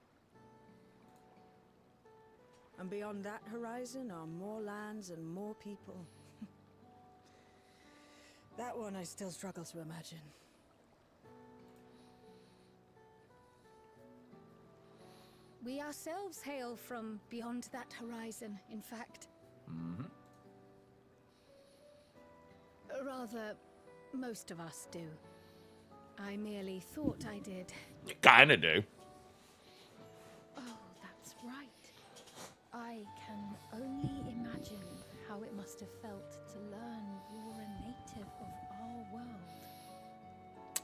And beyond that horizon are more lands and more people. That one I still struggle to imagine. We ourselves hail from beyond that horizon, in fact. Rather, most of us do. I merely thought I did. You kinda do. Oh, that's right. I can only imagine how it must have felt to learn you're a native of our world.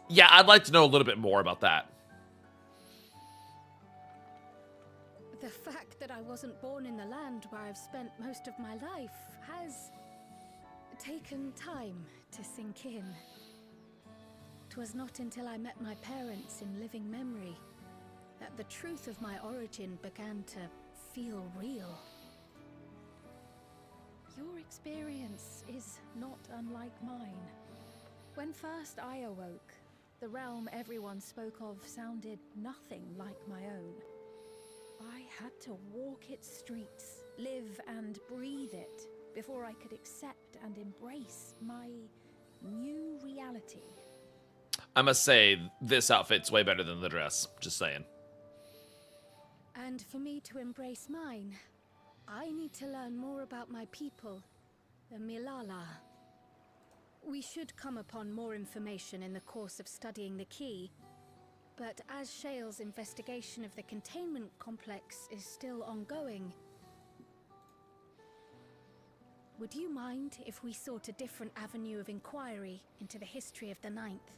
Yeah, I'd like to know a little bit more about that. The fact that I wasn't born in the land where I've spent most of my life has taken time to sink in. 'Twas not until I met my parents in living memory that the truth of my origin began to feel real. Your experience is not unlike mine. When first I awoke, the realm everyone spoke of sounded nothing like my own. I had to walk its streets, live and breathe it, before I could accept and embrace my new reality. I must say, this outfit's way better than the dress. Just saying. And for me to embrace mine, I need to learn more about my people, the Milala. We should come upon more information in the course of studying the key, but as Shale's investigation of the containment complex is still ongoing, would you mind if we sought a different avenue of inquiry into the history of the Ninth?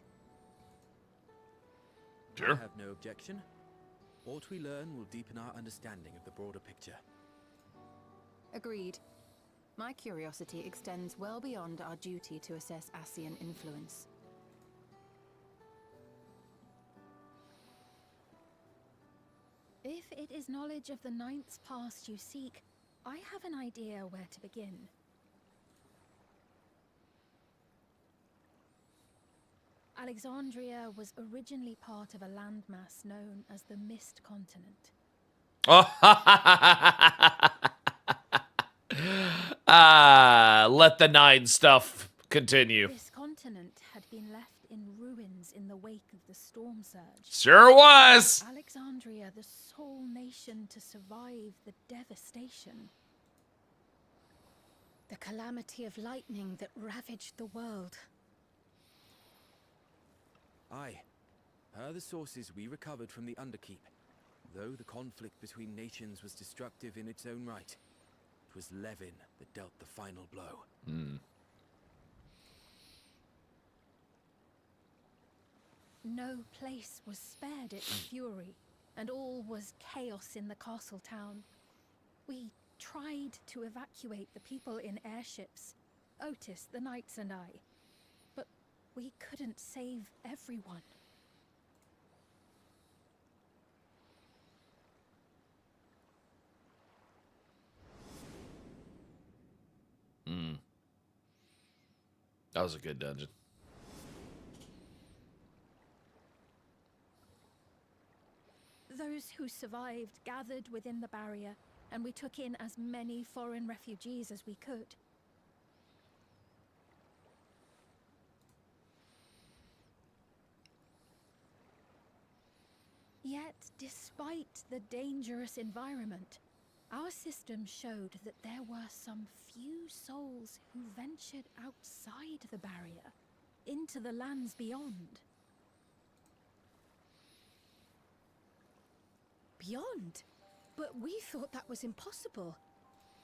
I have no objection. What we learn will deepen our understanding of the broader picture. Agreed. My curiosity extends well beyond our duty to assess Asian influence. If it is knowledge of the Ninth's past you seek, I have an idea where to begin. Alexandria was originally part of a landmass known as the Mist Continent. Let the Nine stuff continue. This continent had been left in ruin Sure was. Alexandria, the sole nation to survive the devastation. The calamity of lightning that ravaged the world. Aye. Her the sources we recovered from the Underkeep. Though the conflict between nations was destructive in its own right, it was Levin that dealt the final blow. No place was spared its fury, and all was chaos in the castle town. We tried to evacuate the people in airships, Otis, the knights and I, but we couldn't save everyone. That was a good dungeon. Those who survived gathered within the barrier, and we took in as many foreign refugees as we could. Yet, despite the dangerous environment, our system showed that there were some few souls who ventured outside the barrier, into the lands beyond. Beyond? But we thought that was impossible.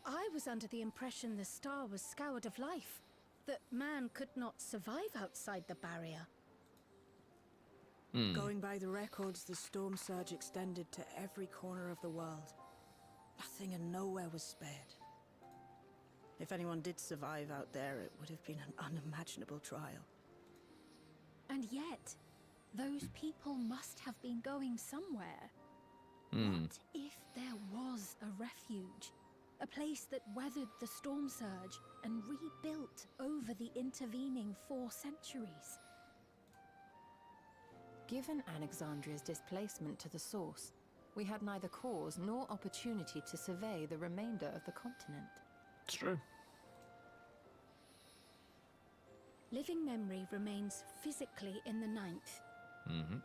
I was under the impression the star was scoured of life, that man could not survive outside the barrier. Going by the records, the storm surge extended to every corner of the world. Nothing and nowhere was spared. If anyone did survive out there, it would have been an unimaginable trial. And yet, those people must have been going somewhere. What if there was a refuge? A place that weathered the storm surge and rebuilt over the intervening 4 centuries? Given Alexandria's displacement to the source, we had neither cause nor opportunity to survey the remainder of the continent. It's true. Living memory remains physically in the 9th.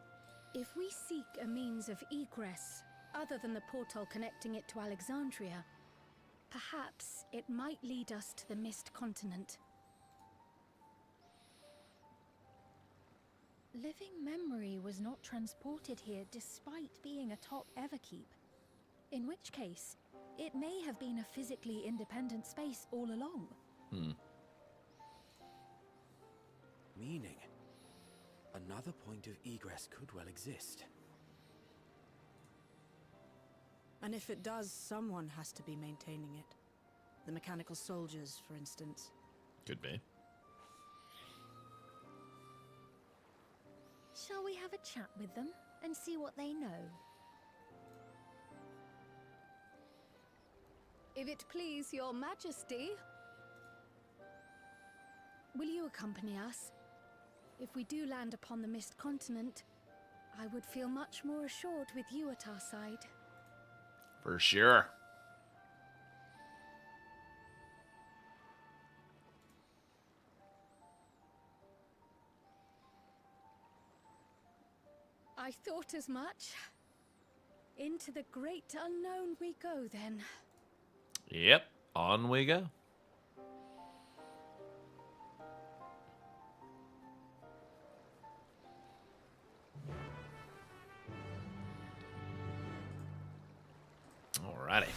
If we seek a means of egress other than the portal connecting it to Alexandria, perhaps it might lead us to the Mist Continent. Living memory was not transported here despite being atop Everkeep. In which case, it may have been a physically independent space all along. Meaning, another point of egress could well exist. And if it does, someone has to be maintaining it. The mechanical soldiers, for instance. Could be. Shall we have a chat with them and see what they know? If it please your majesty. Will you accompany us? If we do land upon the Mist Continent, I would feel much more assured with you at our side. For sure. I thought as much. Into the great unknown we go, then. Yep, on we go. Alrighty.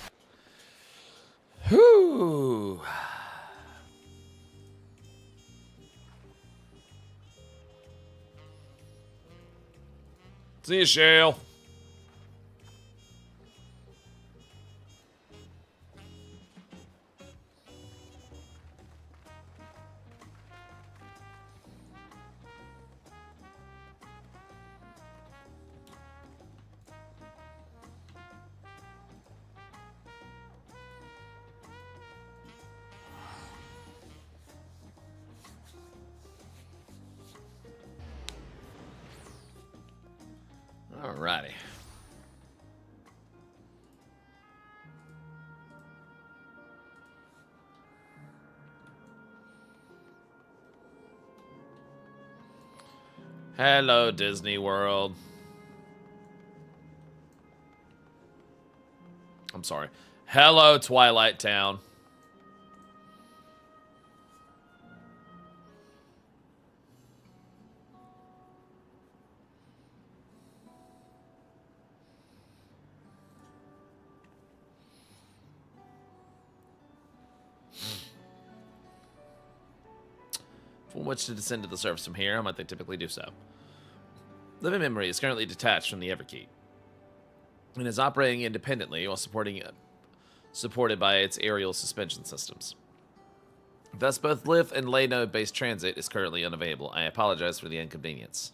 Whew. See you, Shale. Alrighty. Hello, Disney World. I'm sorry. Hello, Twilight Town. From which to descend to the surface from here, how might they typically do so? Living Memory is currently detached from the Everkeep and is operating independently while supported by its aerial suspension systems. Thus, both lift and lay node-based transit is currently unavailable. I apologize for the inconvenience.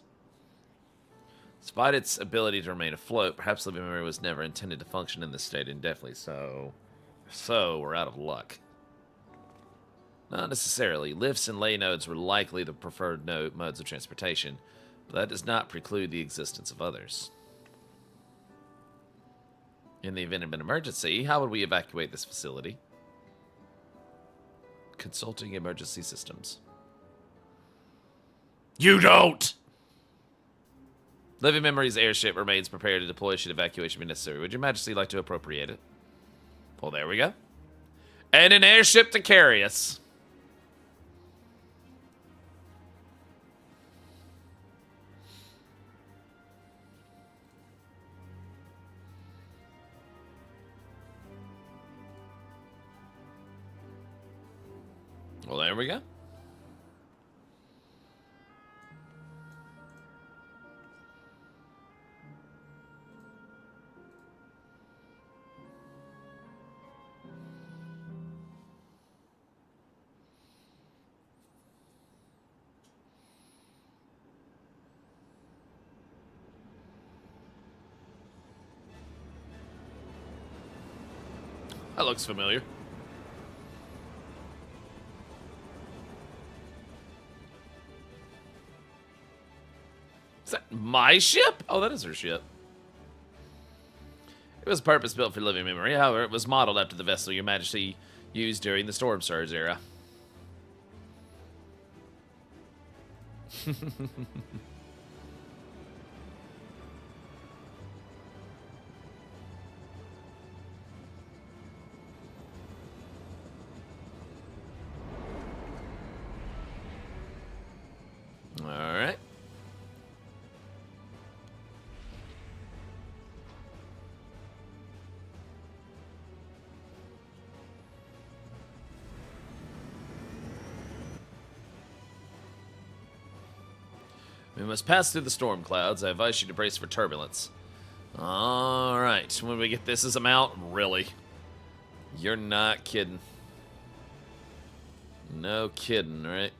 Despite its ability to remain afloat, perhaps Living Memory was never intended to function in this state indefinitely, so we're out of luck. Not necessarily. Lifts and lay nodes were likely the preferred modes of transportation, but that does not preclude the existence of others. In the event of an emergency, how would we evacuate this facility? Consulting emergency systems. You don't! Living Memory's airship remains prepared to deploy should evacuation be necessary. Would Your Majesty like to appropriate it? Well, there we go. And an airship to carry us. Well, there we go. That looks familiar. Is that my ship? Oh, that is her ship. It was purpose-built for Living Memory. However, it was modeled after the vessel Your Majesty used during the Storm Surge era. All right. We must pass through the storm clouds. I advise you to brace for turbulence. All right. When we get this as a mount, really? You're not kidding. No kidding, right?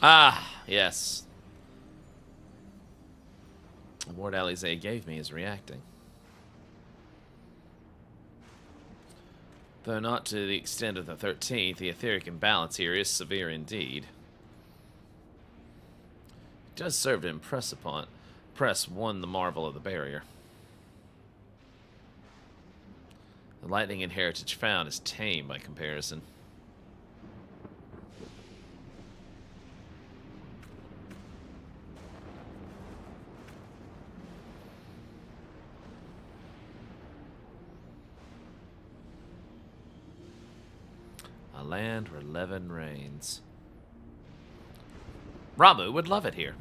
Ah, yes. Ward Alizé gave me is reacting. Though not to the extent of the 13th, the etheric imbalance here is severe indeed. It does serve to impress one the marvel of the barrier. The lightning and heritage found is tame by comparison. A land where Levin reigns. Ramu would love it here.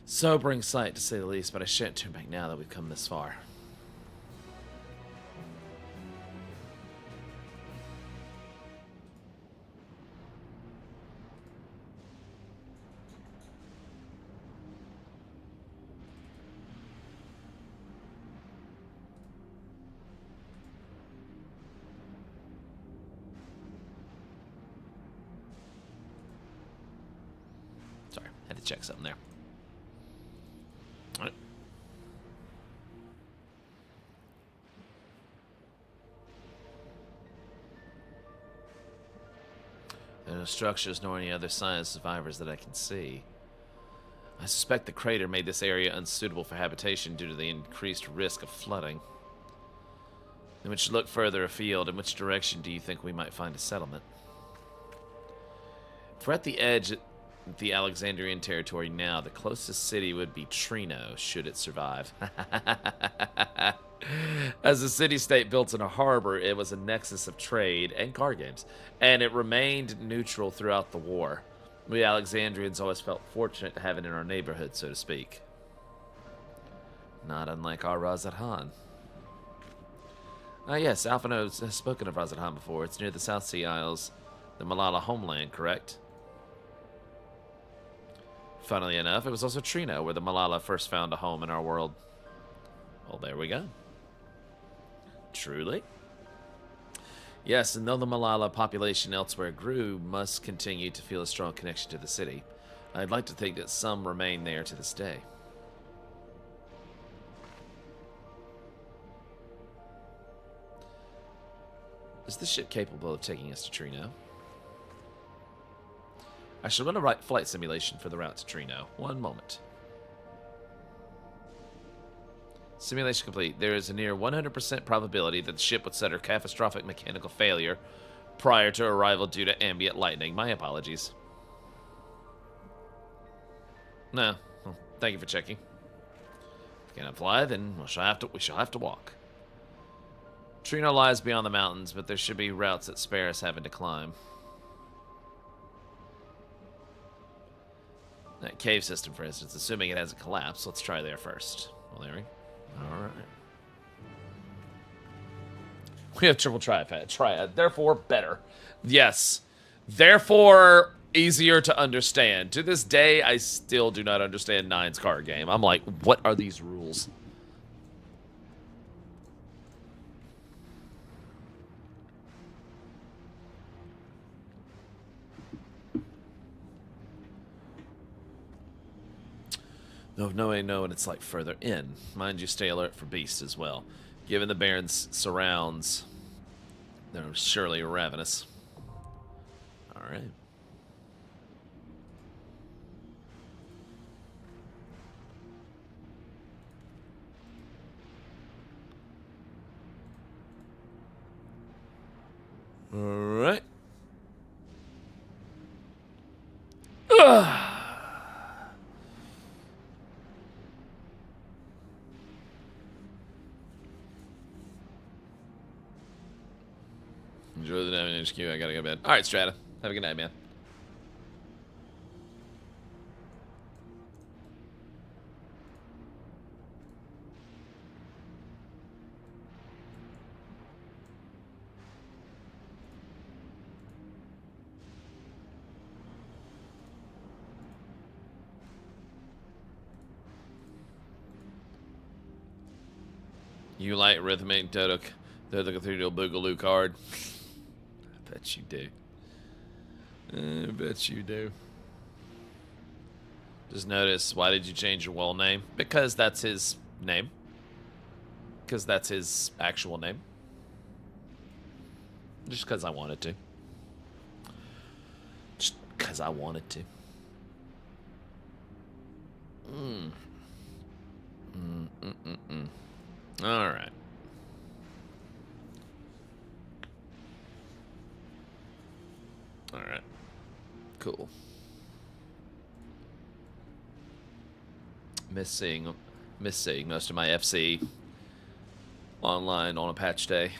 Sobering sight, to say the least, but I shan't turn back now that we've come this far. Sorry, had to check something there. All right. There are no structures nor any other signs of survivors that I can see. I suspect the crater made this area unsuitable for habitation due to the increased risk of flooding. Then we should look further afield. In which direction do you think we might find a settlement? If we're at the edge of the Alexandrian territory now, the closest city would be Trino, should it survive. As a city-state built in a harbor, it was a nexus of trade and card games, and it remained neutral throughout the war. We Alexandrians always felt fortunate to have it in our neighborhood, so to speak. Not unlike our Razathan. Yes, Alphino has spoken of Razathan before. It's near the South Sea Isles, the Malala homeland, correct? Funnily enough, it was also Trino where the Malala first found a home in our world. Well, there we go. Truly? Yes, and though the Malala population elsewhere grew, must continue to feel a strong connection to the city. I'd like to think that some remain there to this day. Is this ship capable of taking us to Trino? I should run a flight simulation for the route to Trino. One moment. Simulation complete. There is a near 100% probability that the ship would suffer catastrophic mechanical failure prior to arrival due to ambient lightning. My apologies. No. Well, thank you for checking. If we cannot fly, then we shall have to walk. Trino lies beyond the mountains, but there should be routes that spare us having to climb. That cave system, for instance, assuming it hasn't collapsed, let's try there first. Well, there we go. Alright. We have triple triad, therefore better. Yes. Therefore easier to understand. To this day, I still do not understand 9's card game. I'm like, what are these rules? Though no way know what it's like further in. Mind you, stay alert for beasts as well. Given the Baron's surrounds, they're surely ravenous. Alright. Alright. Enjoy the night in HQ. I gotta go to bed. Alright, Strata. Have a good night, man. You like rhythmic Dodok 3 Boogaloo card? I bet you do. I bet you do. Just notice, why did you change your wall name? Because that's his name. Because that's his actual name. Just because I wanted to. Just because I wanted to. Alright. right. Cool. Miss seeing most of my FC online on a patch day.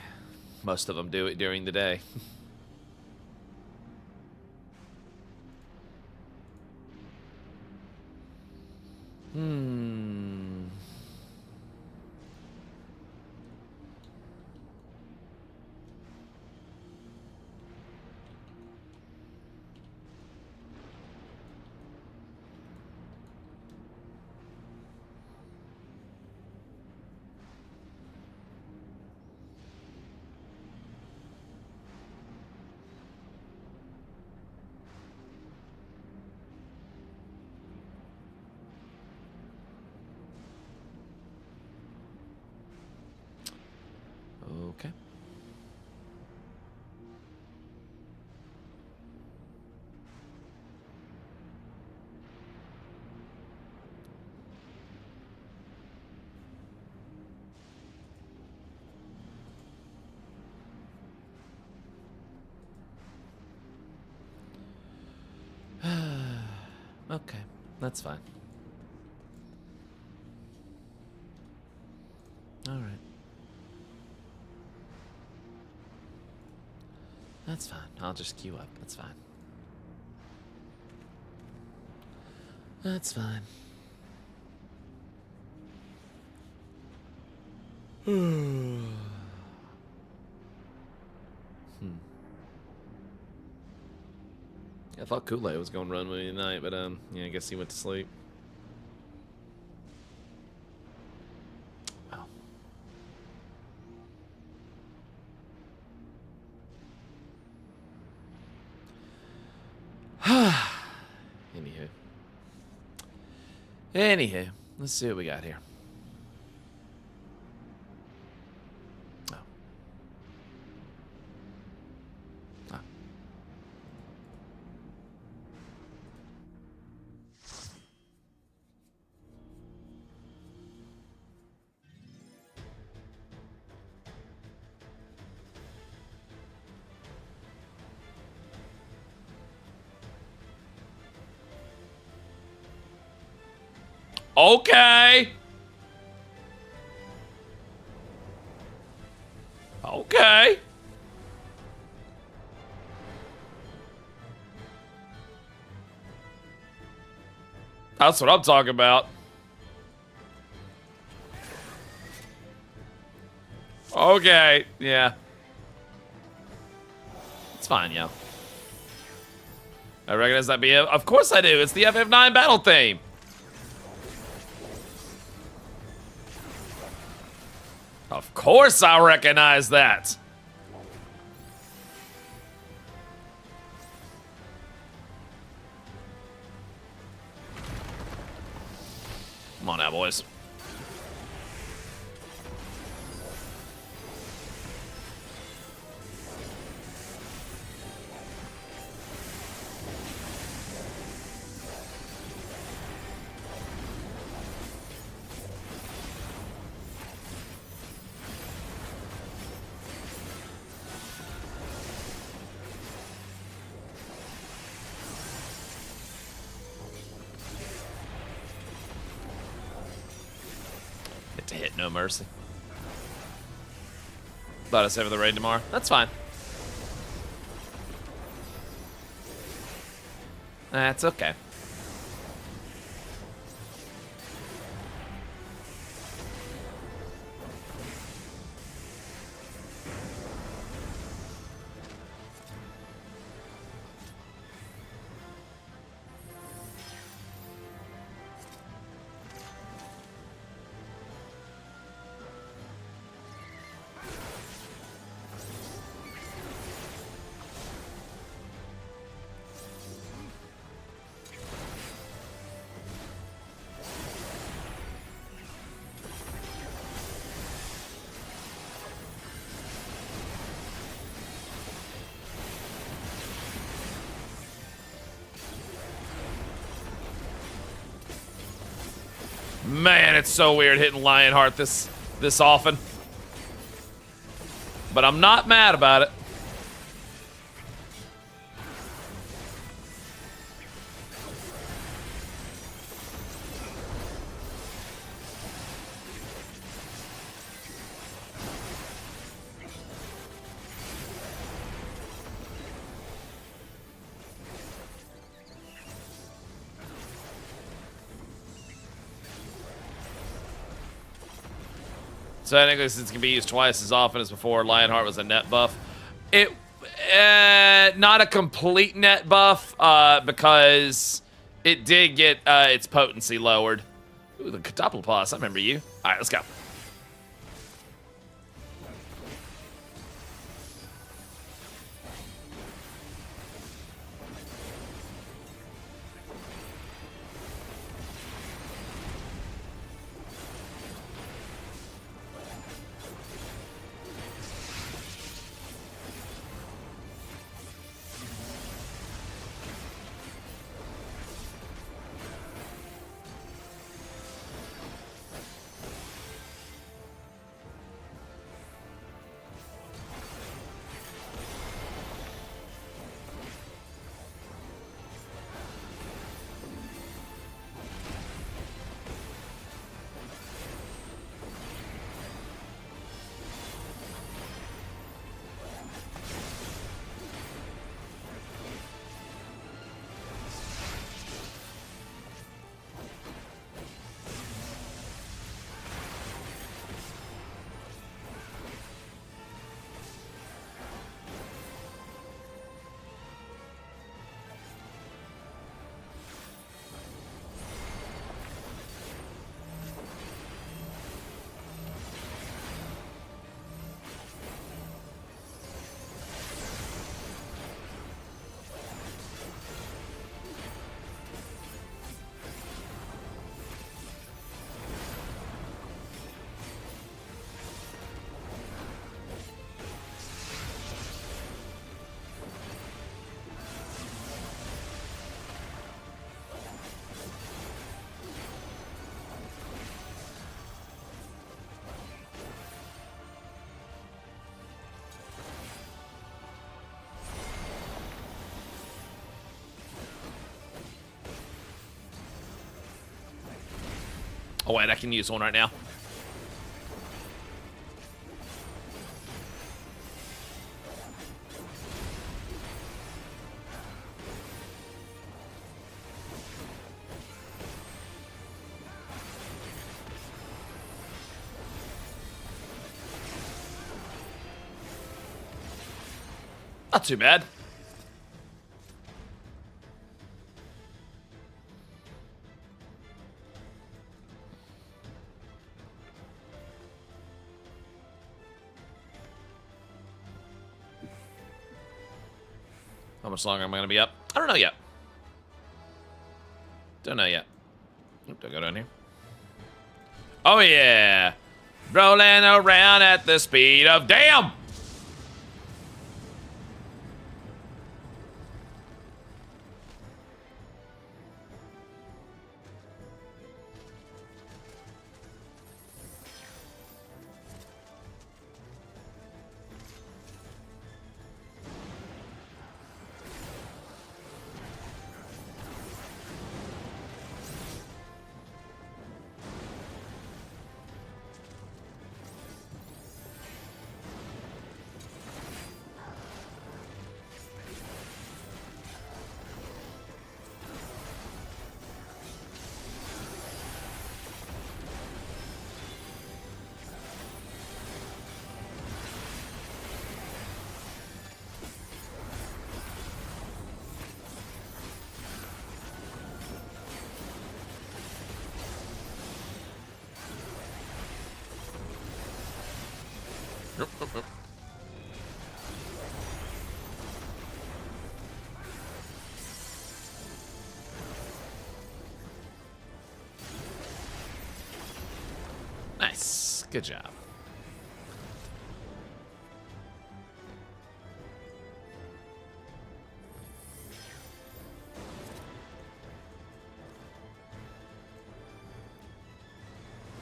Most of them do it during the day. Okay. Okay, that's fine. All right. That's fine. I'll just queue up. That's fine. That's fine. I thought Kool-Aid was going to run with me tonight, but yeah, I guess he went to sleep. Oh. Anywho, let's see what we got here. Oh. Ah. Okay. Okay. That's what I'm talking about. Okay, yeah. It's fine, yo. I recognize that BF. Of course I do. It's the FF9 battle theme. Of course I recognize that. Come on now, boys. To hit, no mercy. Thought I'd save the raid tomorrow. That's fine. That's okay. Man, it's so weird hitting Lionheart this often. But I'm not mad about it. So technically, since it can be used twice as often as before, Lionheart was a net buff. It, not a complete net buff, because it did get its potency lowered. Ooh, the Catapulpos, I remember you. All right, let's go. Oh wait, I can use one right now. Not too bad. How much longer am I going to be up? I don't know yet. Don't know yet. Oop, don't go down here. Oh, yeah. Rolling around at the speed of damn! Nope, nope, nope. Nice. Good job.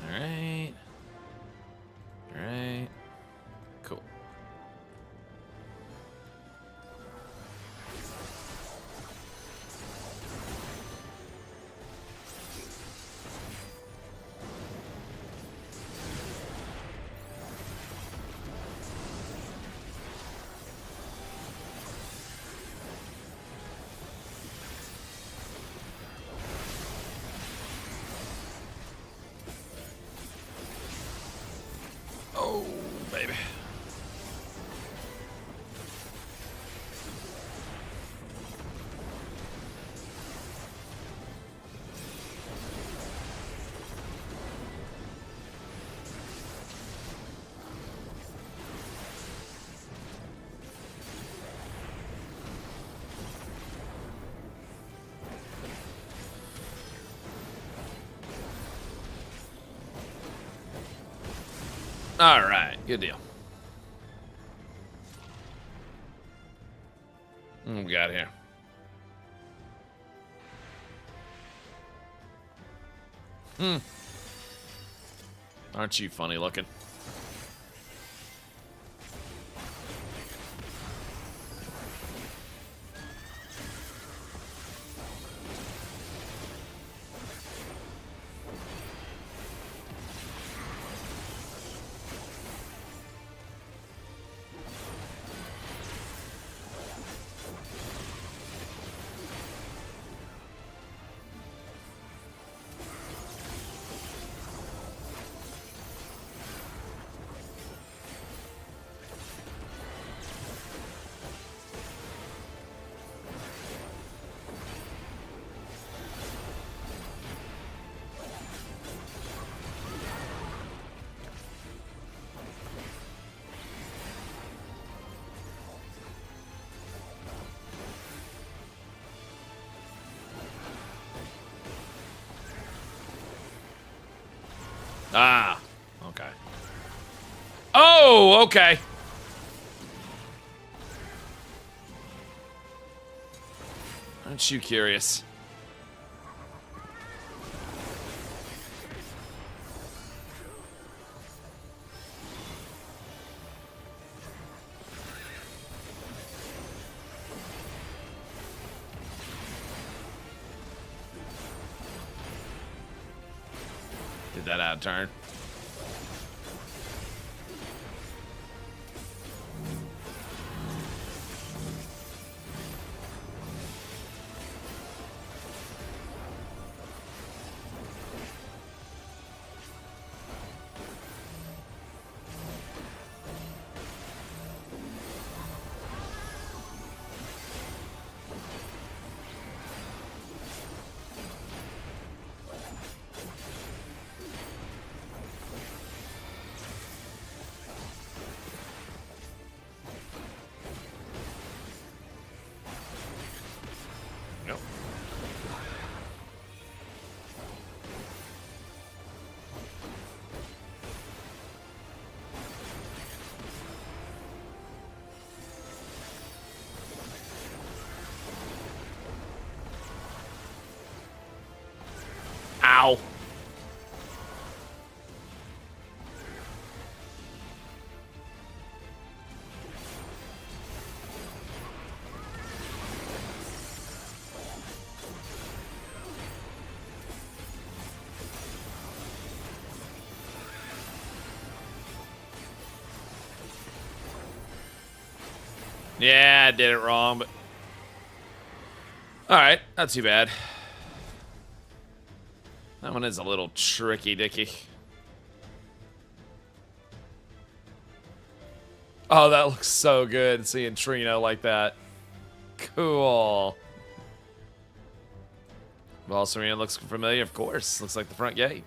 All right. All right. Cool. All right, good deal. What we got here? Aren't you funny looking? Ah, okay. Oh, okay. Aren't you curious? Did that out of turn? Nope. Ow. Yeah, I did it wrong, but... Alright, not too bad. That one is a little tricky-dicky. Oh, that looks so good, seeing Trino like that. Cool. Well, Serena looks familiar, of course. Looks like the front gate.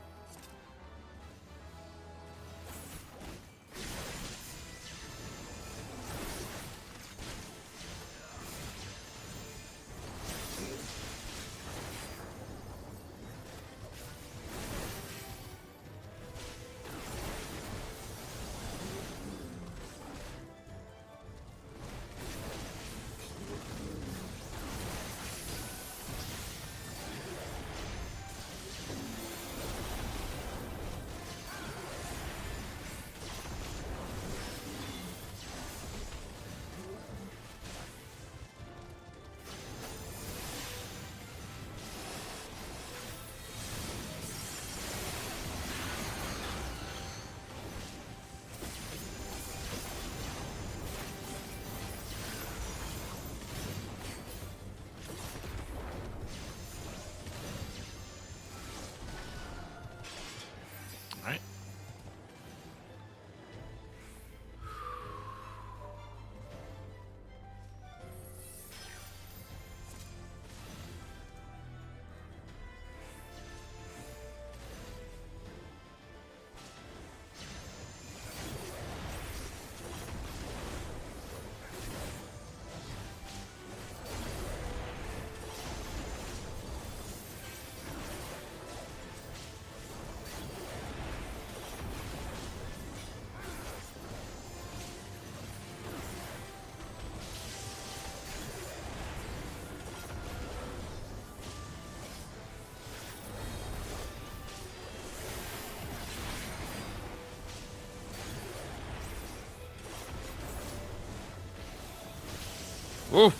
Woo.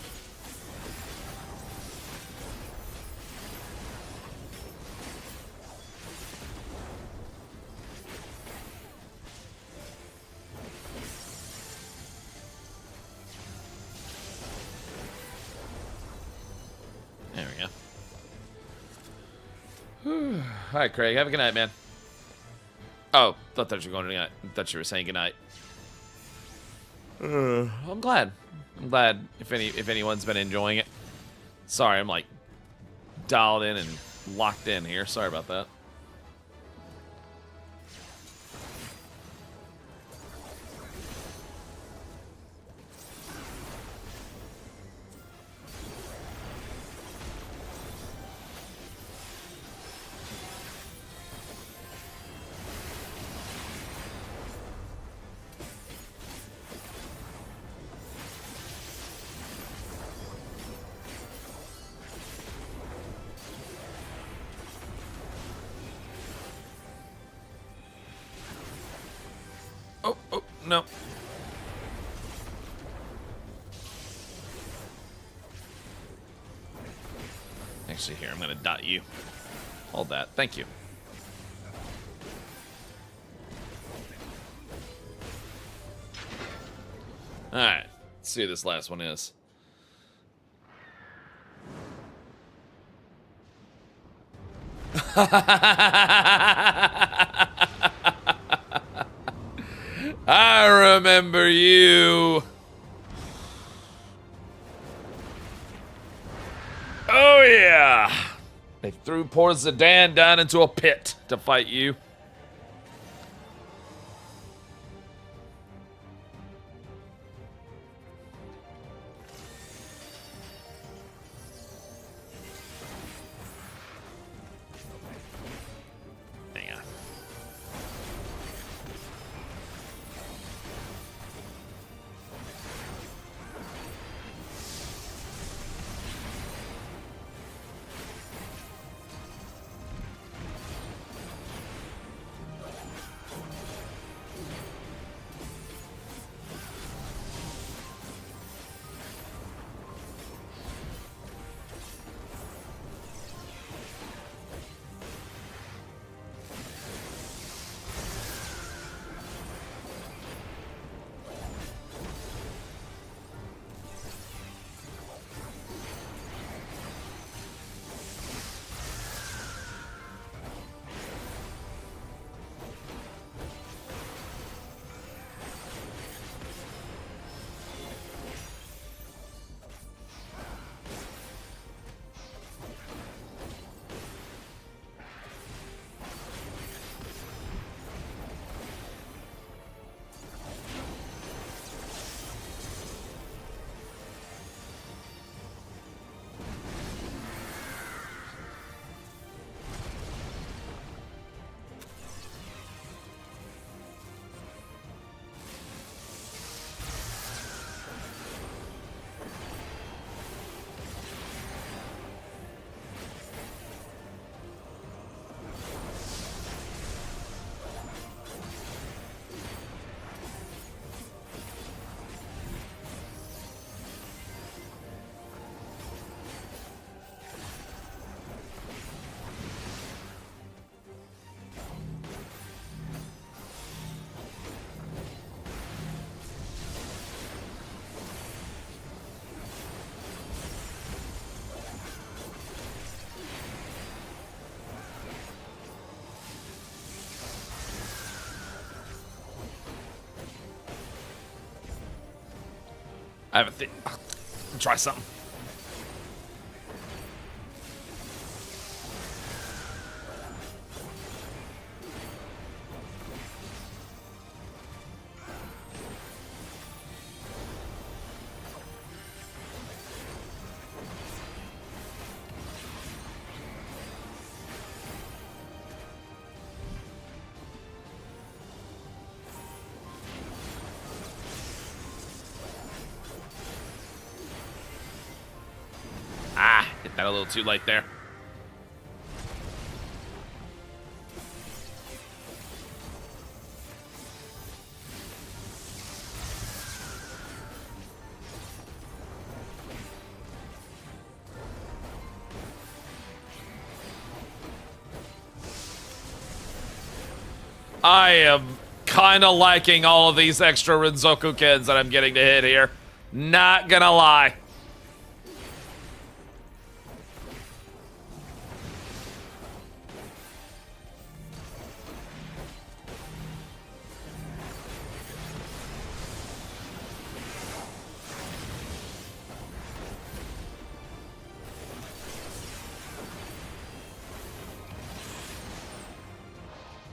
There we go. All right, Craig. Have a good night, man. Oh, thought that you were going to night. Thought you were saying good night. I'm glad. I'm glad if anyone's been enjoying it. Sorry, I'm like dialed in and locked in here. Sorry about that. Oh, no. Actually, here, I'm going to dot you. Hold that. Thank you. Alright. Let's see who this last one is. I remember you. Oh, yeah. They threw poor Zidane down into a pit to fight you. Hang on. I have a thing. Try something. Hit that a little too late there. I am kind of liking all of these extra Renzoku Kens that I'm getting to hit here. Not gonna lie.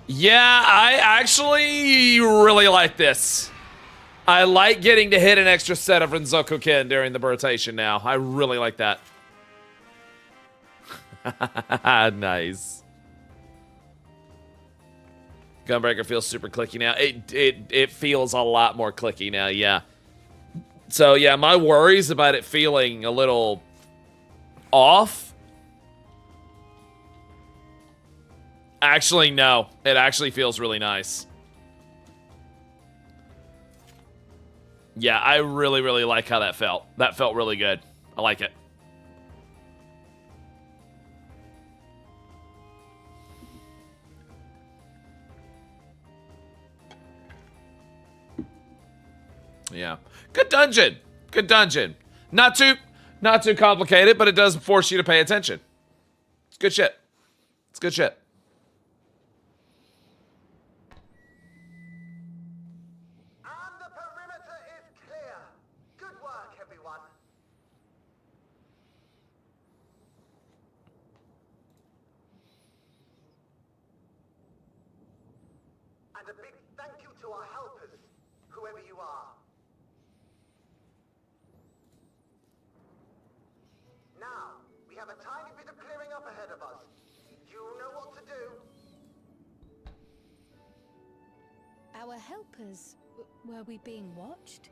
Yeah, I actually really like this. I like getting to hit an extra set of Renzoku Ken during the rotation now. I really like that. Nice. Gunbreaker feels super clicky now. It feels a lot more clicky now, yeah. So yeah, my worries about it feeling a little off. Actually, no. It actually feels really nice. Yeah, I really, really like how that felt. That felt really good. I like it. Yeah. Good dungeon. Good dungeon. Not too complicated, but it does force you to pay attention. It's good shit. It's good shit. And a big thank you to our helpers, whoever you are. Now, we have a tiny bit of clearing up ahead of us. You know what to do. Our helpers, were we being watched?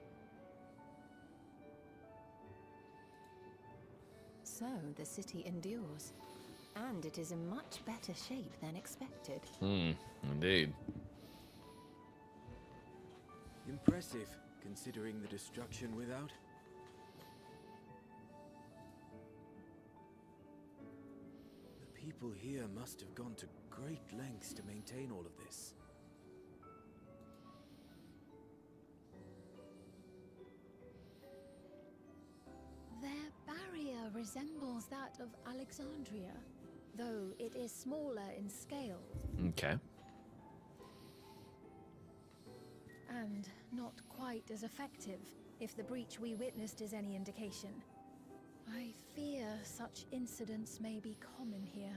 So, the city endures. And it is in much better shape than expected. Indeed. Impressive, considering the destruction without. The people here must have gone to great lengths to maintain all of this. Their barrier resembles that of Alexandria, though it is smaller in scale. Okay. And not quite as effective, if the breach we witnessed is any indication. I fear such incidents may be common here.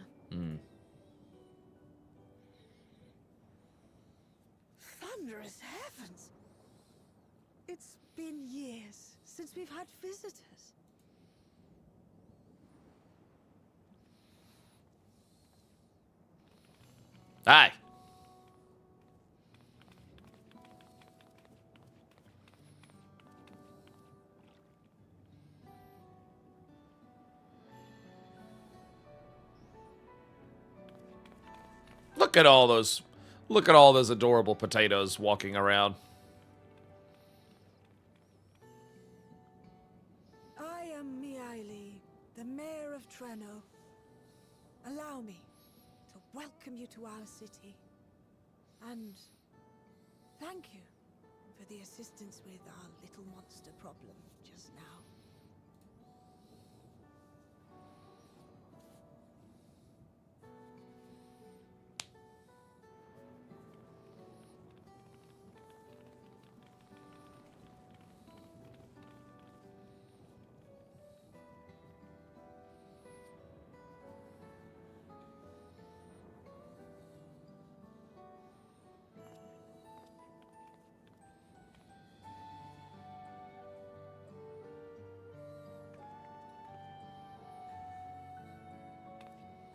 Thunderous heavens! It's been years since we've had visitors. Hi. Look at all those adorable potatoes walking around. I am Miaili, the mayor of Treno. Allow me to welcome you to our city. And thank you for the assistance with our little monster problem just now.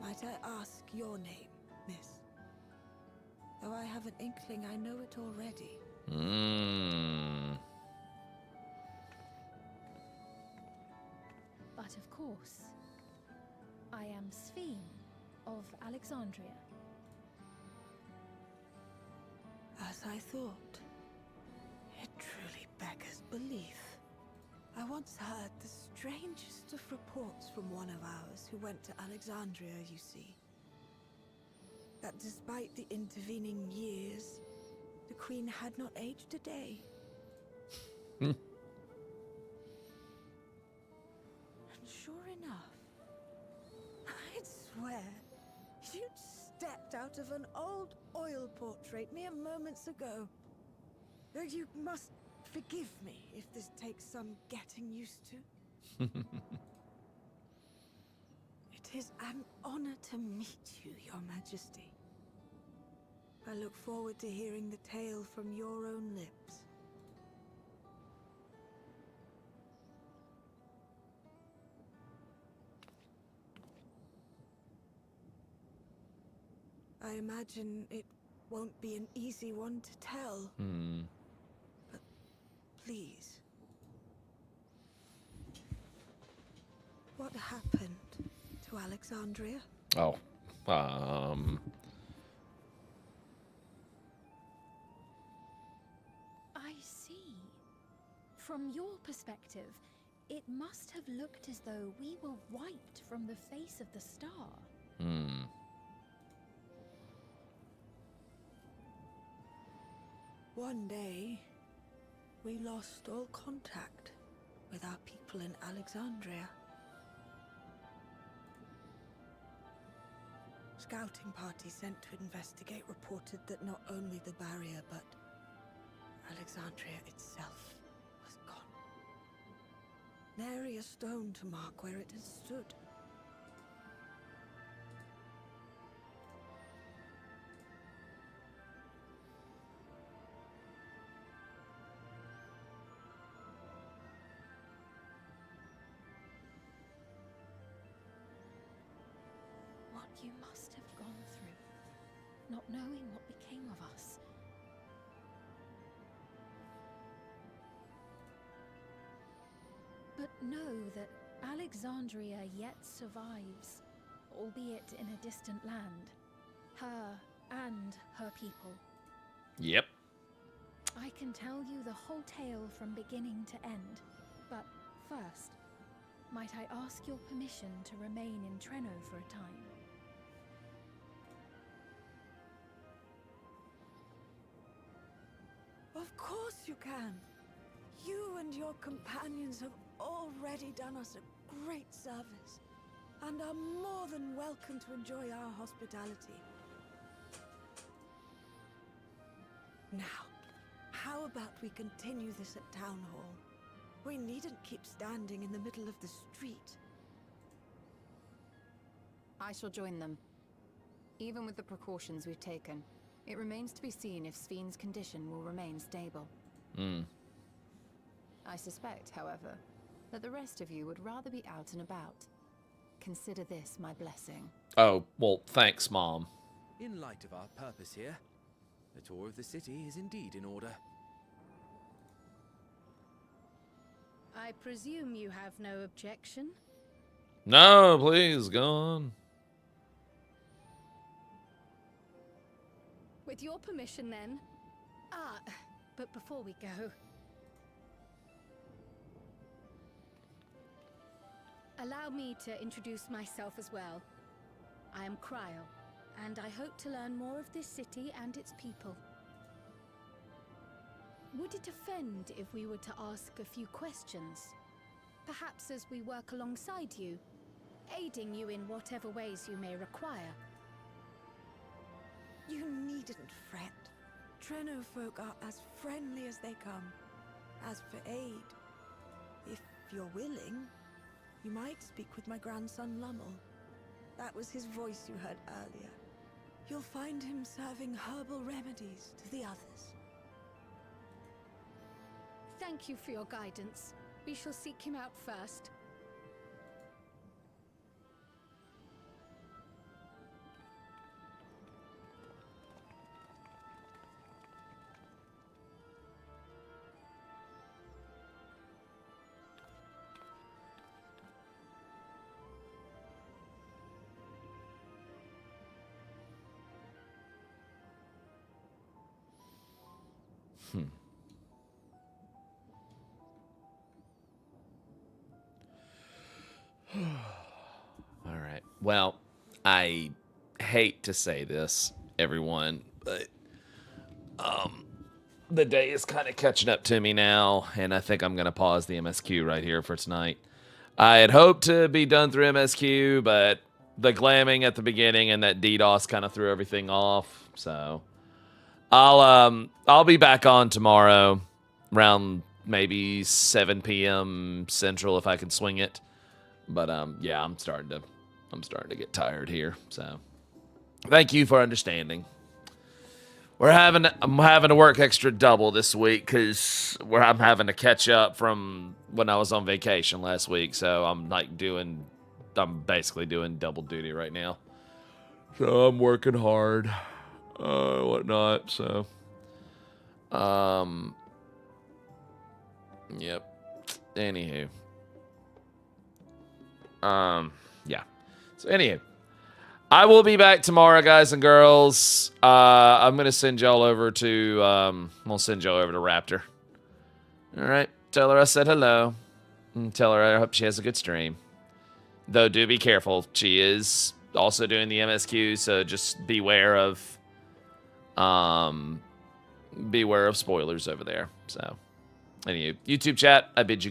Might I ask your name, miss? Though I have an inkling I know it already. But of course, I am Ffxiv of Alexandria. As I thought. It truly beggars belief. I once heard the strangest of reports from one of ours who went to Alexandria, you see. that despite the intervening years, the Queen had not aged a day. And sure enough, I'd swear you'd stepped out of an old oil portrait mere moments ago. Though you must forgive me if this takes some getting used to. It is an honor to meet you, Your Majesty. I look forward to hearing the tale from your own lips. I imagine it won't be an easy one to tell. But please. What happened to Alexandria? Oh. I see. From your perspective, it must have looked as though we were wiped from the face of the star. One day, we lost all contact with our people in Alexandria. Scouting parties sent to investigate reported that not only the barrier, but Alexandria itself was gone. Nary a stone to mark where it had stood. What you must have gone through, not knowing what became of us. But know that Alexandria yet survives, albeit in a distant land. Her and her people. Yep. I can tell you the whole tale from beginning to end, but first, might I ask your permission to remain in Treno for a time? Of course you can. You and your companions have already done us a great service, and are more than welcome to enjoy our hospitality. Now, how about we continue this at Town Hall? We needn't keep standing in the middle of the street. I shall join them. Even with the precautions we've taken, it remains to be seen if Ffxiv's condition will remain stable. I suspect, however, that the rest of you would rather be out and about. Consider this my blessing. Oh, well, thanks, Mom. In light of our purpose here, the tour of the city is indeed in order. I presume you have no objection? No, please, go on. With your permission, then. But before we go... allow me to introduce myself as well. I am Cryle, and I hope to learn more of this city and its people. Would it offend if we were to ask a few questions? Perhaps as we work alongside you, aiding you in whatever ways you may require. You needn't fret. Treno folk are as friendly as they come. As for aid, if you're willing, you might speak with my grandson Lummel. That was his voice you heard earlier. You'll find him serving herbal remedies to the others. Thank you for your guidance. We shall seek him out first. All right. Well, I hate to say this, everyone, but the day is kind of catching up to me now, and I think I'm going to pause the MSQ right here for tonight. I had hoped to be done through MSQ, but the glamming at the beginning and that DDoS kind of threw everything off. So I'll be back on tomorrow around maybe 7 p.m. Central if I can swing it. But yeah, I'm starting to get tired here. So thank you for understanding. I'm having to work extra double this week because I'm having to catch up from when I was on vacation last week. So I'm basically doing double duty right now. So I'm working hard, whatnot. So, yep. Anywho, yeah. So anywho. I will be back tomorrow, guys and girls. I'm gonna send y'all over to Raptor. All right, tell her I said hello, and tell her I hope she has a good stream. Though do be careful, she is also doing the MSQ, so just beware of spoilers over there. So, anyway, YouTube chat, I bid you